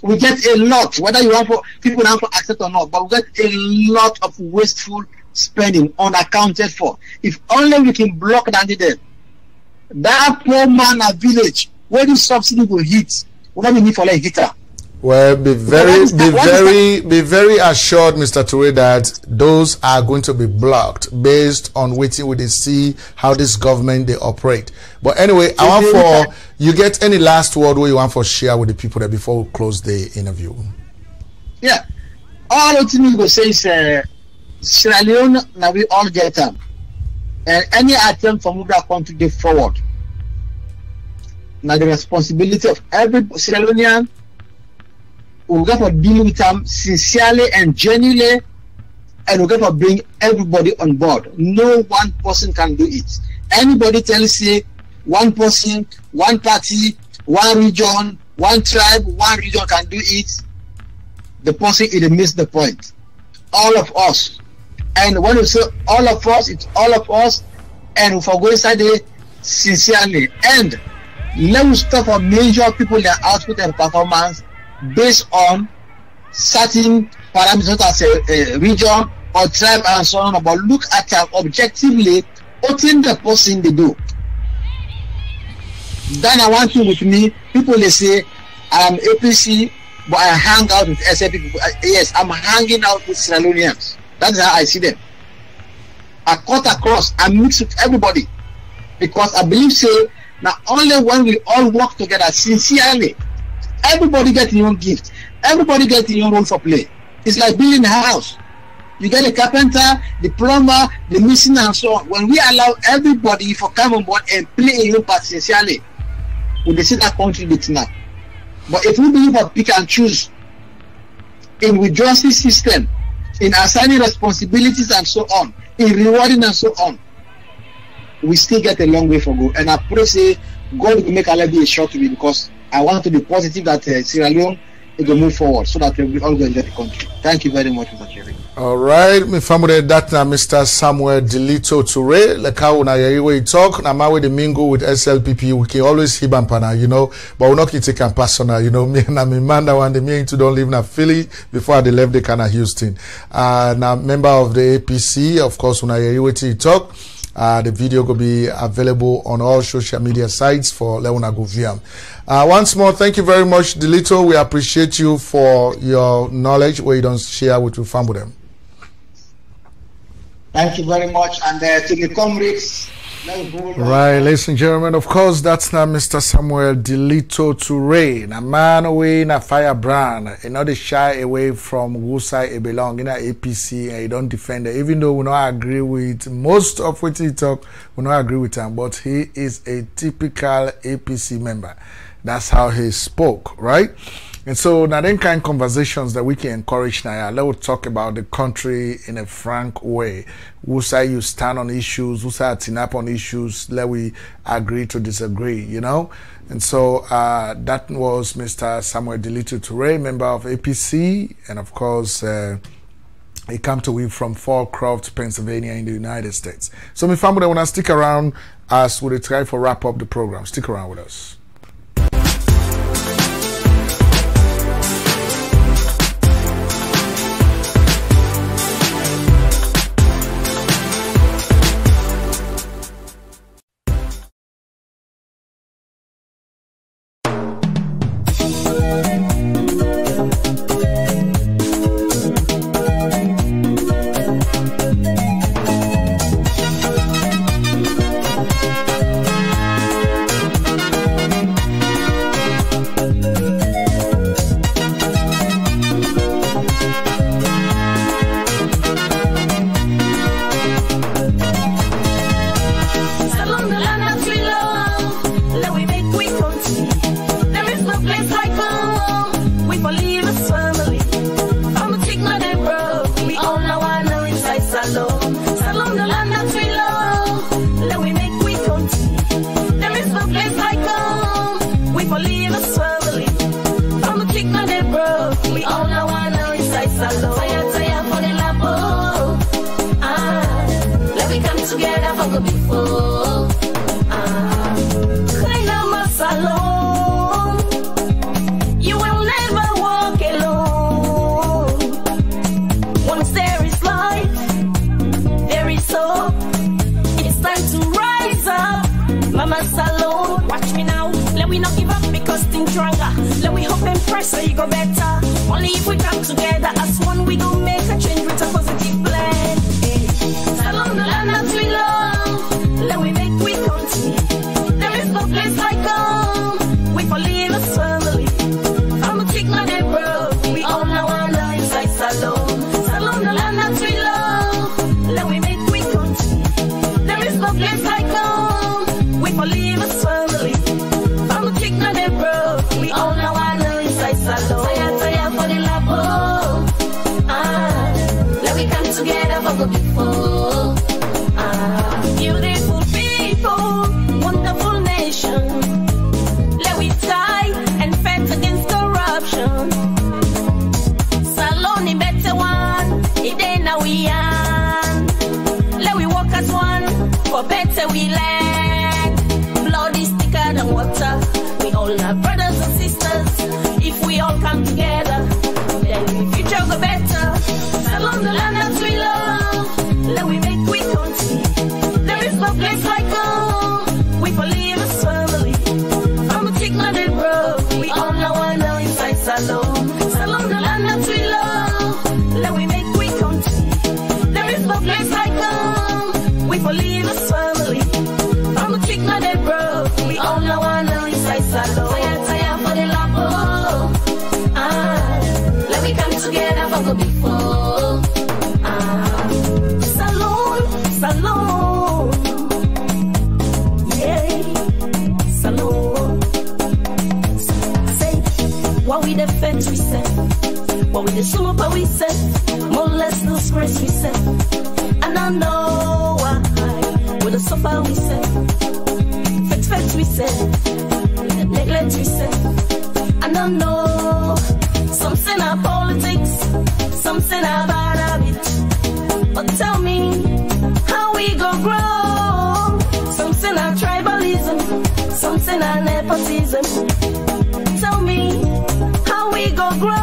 We get a lot, whether you want for people want for access or not, but we get a lot of wasteful spending unaccounted for. If only we can block that there. That poor man at village where the subsidy will hit, we don't need for like hitter. Well, be very assured, Mr. Toure, that those are going to be blocked based on waiting with the see how this government they operate. But anyway, I want for you get any last word where you want for share with the people there before we close the interview. Yeah, all the things we say is Sierra Leone now we all get them, and any attempt for move that country forward. Now the responsibility of every Sierra Leonean. We're going to deal with them sincerely and genuinely, and we're going to bring everybody on board. No one person can do it. Anybody tells you one person, one party, one region, one tribe, one region can do it, the person it missed the point. All of us. And when we say all of us, it's all of us, and we go inside there sincerely. And let us stop for major people their output and performance based on certain parameters as a region or tribe and so on, but look at them objectively, what in the person they do. Then I want you with me, people they say I'm APC, but I hang out with SLPP. Yes, I'm hanging out with Sierra Leoneans. That's how I see them. I cut across, I mix with everybody, because I believe now only when we all work together sincerely, everybody gets your own gift. Everybody gets your own role for play. It's like building a house. You get a carpenter, the plumber, the mason, and so on. When we allow everybody to come on board and play a role part sincerely, we will see that country that's now. But if we believe that pick and choose in with justice system, in assigning responsibilities and so on, in rewarding and so on, we still get a long way to go. And I pray say God will make Allah be a short to me, because I want to be positive that Sierra Leone is going to move forward so that we all go enjoy the country. Thank you very much, Mr. Jerry. All right, my family, that now Mr. Samuel Delito Toure, like how na we talk, na mawe the mingle with SLPP, we can always hib and pana, you know, but we're not going to take a personal, you know, me and my man that one, the me to don't live in Philly before they left the kind of Houston. Now member of the APC, of course, when I we talk, the video will be available on all social media sites for Leona Goviam. Once more, thank you very much, Delito. We appreciate you for your knowledge where you don't share with your family. Thank you very much, and to the comrades. Right, ladies and gentlemen, of course, that's now Mr. Samuel Delito Toure, a man away in a firebrand, and not shy away from whose side he belong in a APC, and he don't defend it, even though we don't agree with most of what he talk, we don't agree with him, but he is a typical APC member. That's how he spoke, right? And so now then kind of conversations that we can encourage now. Let's talk about the country in a frank way. Who say you stand on issues, who say tin up on issues, let we agree to disagree, you know? And so that was Mr. Samuel Delito Toure, member of APC, and of course he come to we from Fallcroft, Pennsylvania in the United States. So my family, want to stick around as we try to wrap up the program. Stick around with us. Beautiful people, wonderful nation. Let we fight and fight against corruption. Saloni better one, it ain't now we are. Let we walk as one, for better we land. Blood is thicker than water. We all are brothers and sisters. If we all come together, then the future go better. Salon the land that we love. Let we make we country. There is no place like home. We believe as family. From a chick not a bro. We all know one now inside Salon. Salon the land that we love. Let we make we country. There is no place like home. We believe as family. From a chick not a bro. We all know one now inside Salon. Tire for the labo. Let we come together for go before. Salon, yeah, salon. Say, what we defend, we say. What we the super, we say. More or less, no stress, we say. And I know why. With the suffer, we say. Fetch, we say. With the neglect. get reset. I don't know. Some say na politics, some say na bad habit. But tell me, how we go grow? Some say na tribalism, some say na nepotism. Tell me, how we go grow?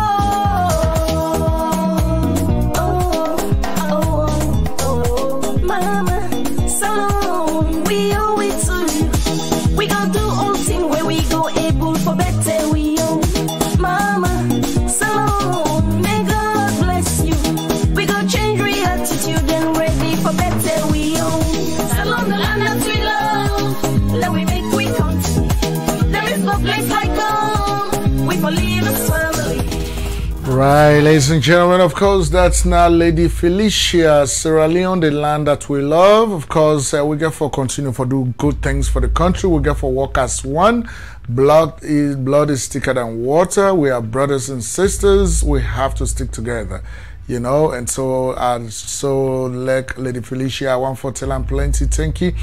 Right, ladies and gentlemen, of course, that's now Lady Felicia, Sierra Leone, the land that we love. Of course, we get for continue for do good things for the country. We get for work as one. Blood is thicker than water. We are brothers and sisters. We have to stick together, you know. And so, like Lady Felicia, I want for tell and plenty. Thank you.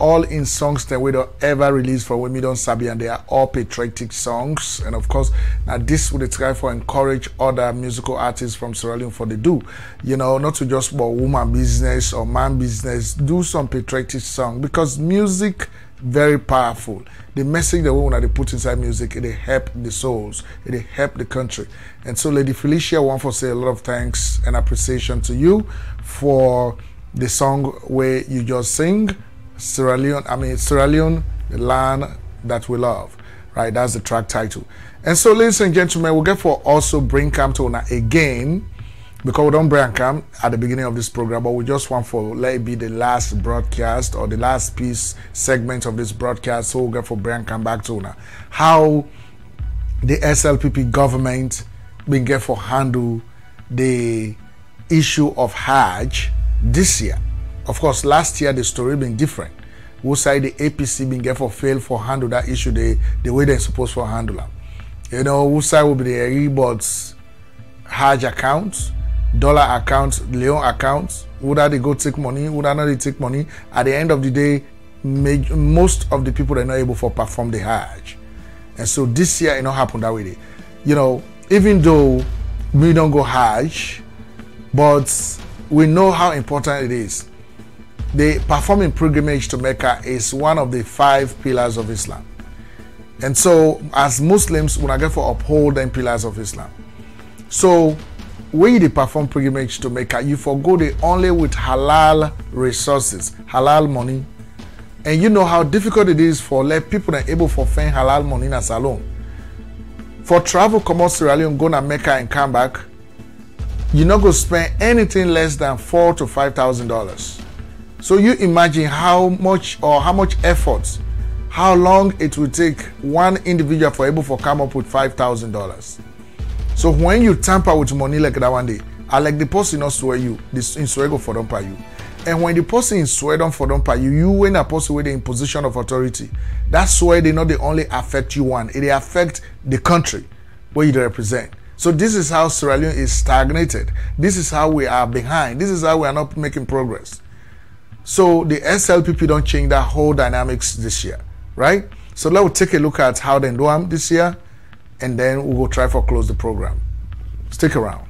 All in songs that we don't ever release for Women Don't Sabi, and they are all patriotic songs. And of course, now this would try for encourage other musical artists from Sierra Leone for they do, you know, not to just about woman business or man business. Do some patriotic song because music very powerful. The message that we want to put inside music, it help the souls, it help the country. And so, Lady Felicia, I want to say a lot of thanks and appreciation to you for the song where you just sing. Sierra Leone, the land that we love. Right, that's the track title. And so, ladies and gentlemen, we'll get for also bring camp to Una again, because we don't bring camp at the beginning of this program, but we just want for let it be the last broadcast or the last piece segment of this broadcast. So we'll get for bring camp back to Una. How the SLPP government been get for handle the issue of Hajj this year. Of course, last year the story been different. Who side the APC been get for fail for handle that issue the way they're supposed to handle them. You know, who side will be the Rebots Hajj accounts, dollar accounts, Leon accounts. Whether they go take money, whether not they take money. At the end of the day, most of the people are not able to perform the Hajj. And so this year it not happened that way. You know, even though we don't go Hajj, but we know how important it is. The performing pilgrimage to Mecca is one of the 5 pillars of Islam. And so, as Muslims, we get for uphold them pillars of Islam. So, when you perform pilgrimage to Mecca, you forgo the only with halal resources, halal money. And you know how difficult it is for let people that are able to find halal money in a salon. For travel, come out Sierra Leone, go to Mecca and come back, you're not going to spend anything less than $4,000 to $5,000. So you imagine how much effort, how long it will take one individual for able to come up with $5,000. So when you tamper with money like that one day, I like the person not swear you, this in swear go for don't pay you. And when the person is swear don't for don't pay you, you when a person with the imposition of authority, that's why they not the only affect you one, it affect the country where you represent. So this is how Sierra Leone is stagnated. This is how we are behind. This is how we are not making progress. So the SLPP don't change that whole dynamics this year, right? So let's take a look at how they do them this year, and then we will try to close the program. Stick around.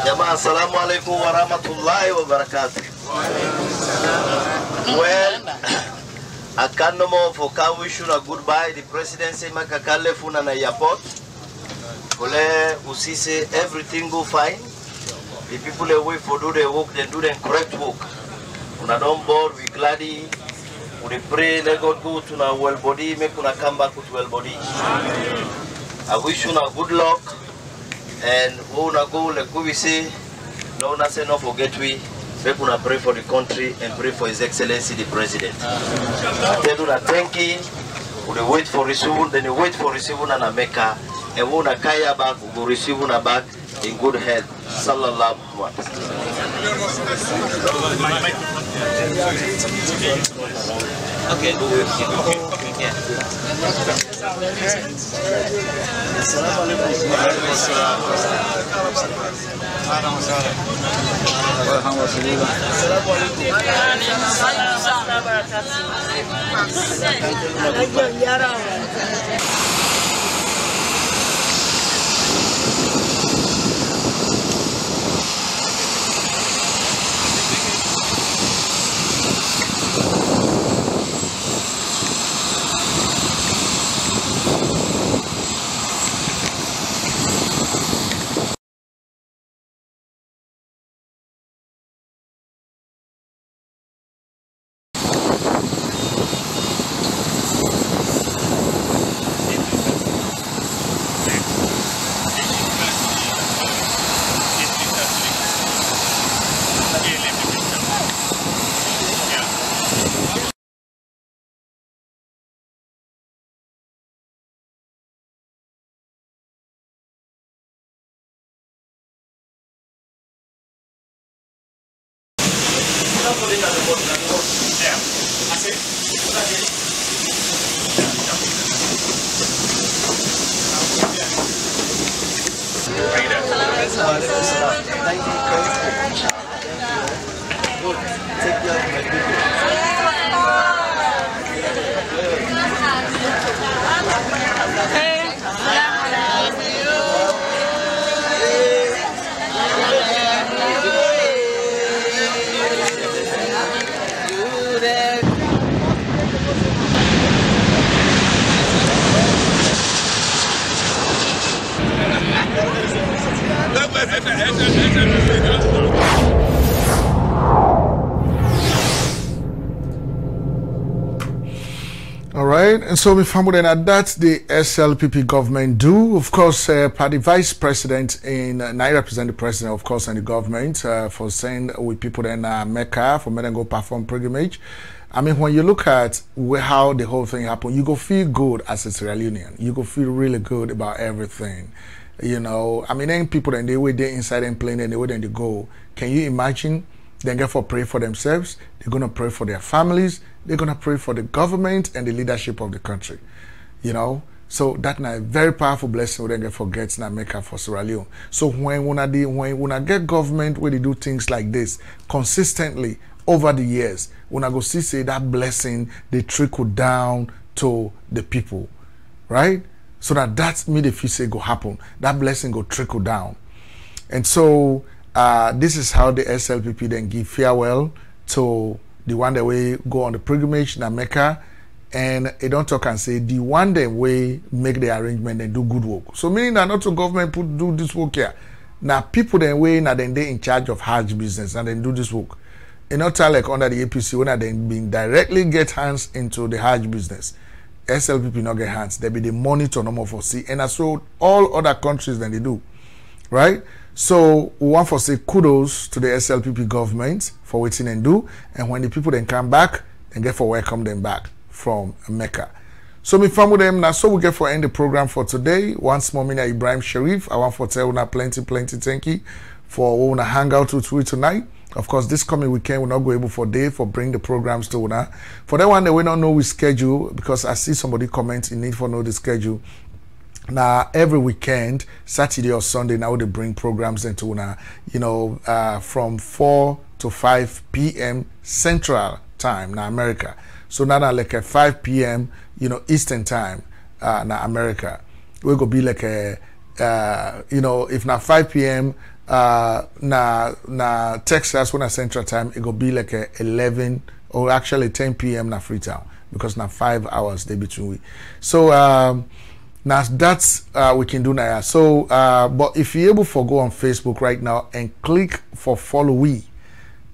Jama'a, assalamu alaikum wa rahmatullahi wa barakatuh. Well, I can't no more for can wish you a goodbye. The presidency makakale funa na airport. Kule usise everything go fine. The people away for do the work, they do the correct work. Una don't board, we gladly. We pray, let God go to our well body, make una come back with well body. I wish you a good luck. And we una go like we say, no una say no forget we. Make una pray for the country and pray for His Excellency the President. I tell you that thank you. We wait for receiving, then you wait for receiving an America. And we una kaya back, we go receive una back in good health. Sallallahu alaihi Okay. Yeah. All right, and so we found that that's the SLPP government do. Of course, the vice president in now represent the president, of course, and the government for saying with people in Mecca for men to go perform pilgrimage. I mean, when you look at how the whole thing happened, you go feel good as a Sierra Leonean. You go feel really good about everything. You know, I mean, then people and the way they inside and plane and the way they go. Can you imagine? They get for pray for themselves. They're gonna pray for their families. They're gonna pray for the government and the leadership of the country. You know, so that's a very powerful blessing. We don't get forget in America for Sierra Leone. So when we get government where they do things like this consistently over the years, when I go see say that blessing they trickle down to the people, right? so that me the feel say go happen, that blessing go trickle down. And so this is how the SLPP then give farewell to the one that way go on the pilgrimage in Mecca, and they don't talk and say the one that way make the arrangement and do good work. So meaning that not to government do this work here. Now people then way now then they in charge of Hajj business and then do this work. And not like under the APC when they been directly get hands into the Hajj business. SLPP not get hands. They be the monitor no more for see, and that's what all other countries then they do, right? So we want to say kudos to the SLPP government for waiting and do, and when the people then come back, then get for welcome them back from Mecca. So me family them now, so we get for end the program for today. Once more, me Ibrahim Sharif. I want to tell you plenty thank you for wanna hang out with we tonight. Of course, this coming weekend we're not go able for day for bring the programs to una. For that one that we don't know we schedule, because I see somebody comment in need for know the schedule. Now every weekend, Saturday or Sunday, now they bring programs into una, you know, from 4 to 5 p.m. Central Time now America. So now like at 5 p.m. you know Eastern Time now America. We go be like a you know, if not 5 p.m. na Texas when I Central Time, it go be like a 11 or actually 10 p.m. na Freetown, because now 5 hours they between we. So now that's we can do now. So but if you're able to go on Facebook right now and click for follow we,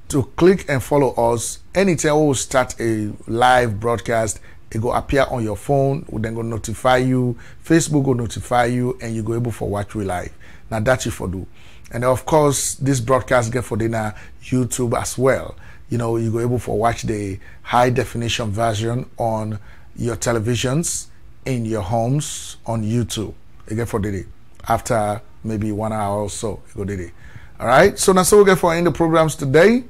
to click and follow us, anytime we'll start a live broadcast, it go appear on your phone, we then go notify you, Facebook will notify you, and you go able for watch we live. Now that's it for do. And of course, this broadcast get for dinner YouTube as well. You know, you go able for watch the high definition version on your televisions, in your homes, on YouTube. You get for the day. After maybe 1 hour or so, you go the day. All right. So that's all we get for end the programs today.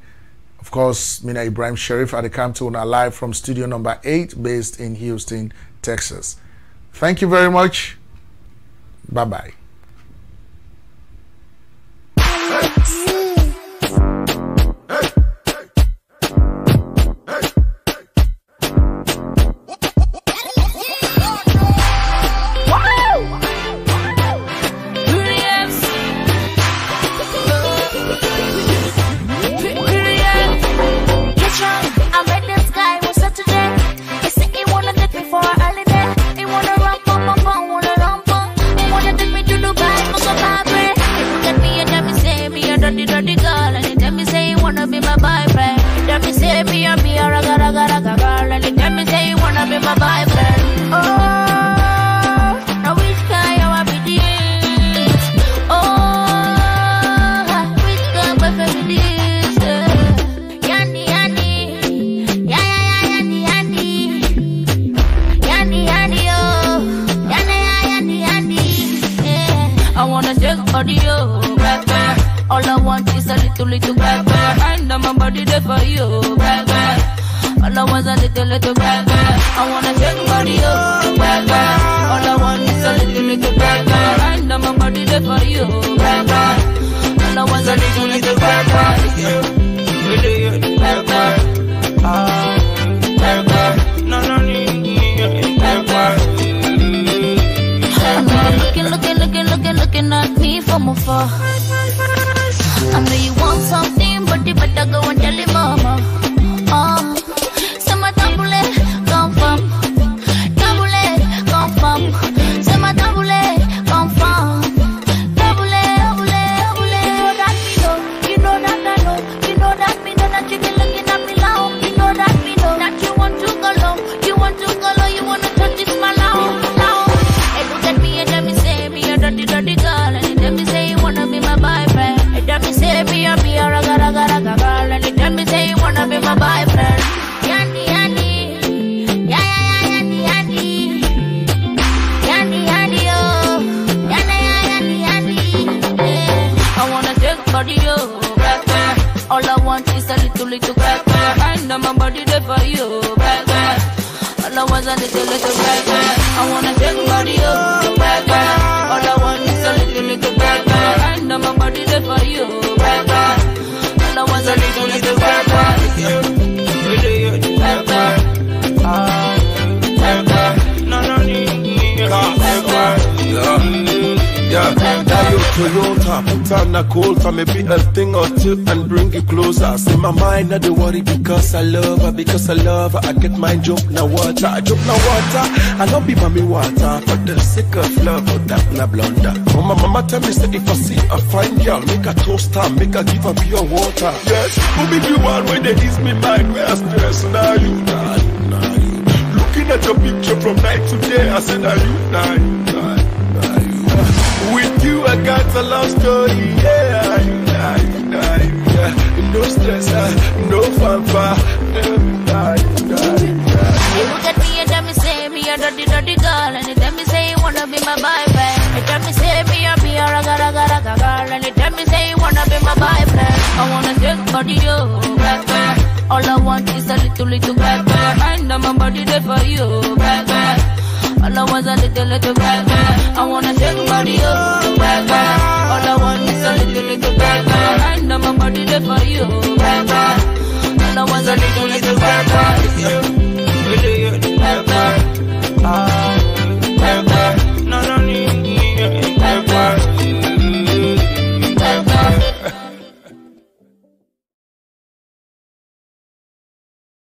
Of course, Mina Ibrahim Sharif at the come to live from studio number 8, based in Houston, Texas. Thank you very much. Bye-bye. All I want is a little black girl. And my body there for you, black girl. All I want is a little black girl. I wanna take body up, black girl. All I want is a little black girl. And my body there for you, black girl. All I want is a little black girl. Black girl. Black girl. No, black girl. Looking at me from afar. I know you want something, but you better go and tell your mama. Say my tabule, confirm. Tabule, confirm. Say my tabule, confirm. Tabule. You know that I know. You know that me know that you been looking at me now. You know that me know that you want to go low. You want to go low. You wanna touch this my low. Hey, look at me and let me say me a dirty girl, and let me say you wanna be my boyfriend. Let me say be a raga girl, and let me say you wanna be my boyfriend. Yanni, oh, Yanni. I wanna take body, oh, black girl. All I want is a little black girl. And my body there for you, black girl. All I want is a little black girl. I wanna take body, oh, black girl. All I want is a little black girl. And my body there for you, black girl. All I want is a little black girl. Black girl. No, black girl. Yeah, now you Toyota, put on a coat, maybe a thing or two and bring you closer. See my mind, not the worry because I love her, I get my joke now water, I don't be mommy water, for the sake of love, but that na blunder. Oh, my mama tell me, say if I see a fine girl, make a toast her, make her give her pure water. Yes, who be the one when they ease me mind, where I stress, now you. Looking at your picture from night to day, I said, now you. With you, I got a love story, yeah. No stress, no fanfare. You look at me and tell me, say me a dirty girl, and you tell me, say you wanna be my boyfriend. You tell me, say me a be a raga girl, and you tell me, say you wanna be my boyfriend. I wanna take body, yo, black girl. All I want is a little black girl. I know my body there for you, black girl. All I want is a little black girl. I wanna take body, yo.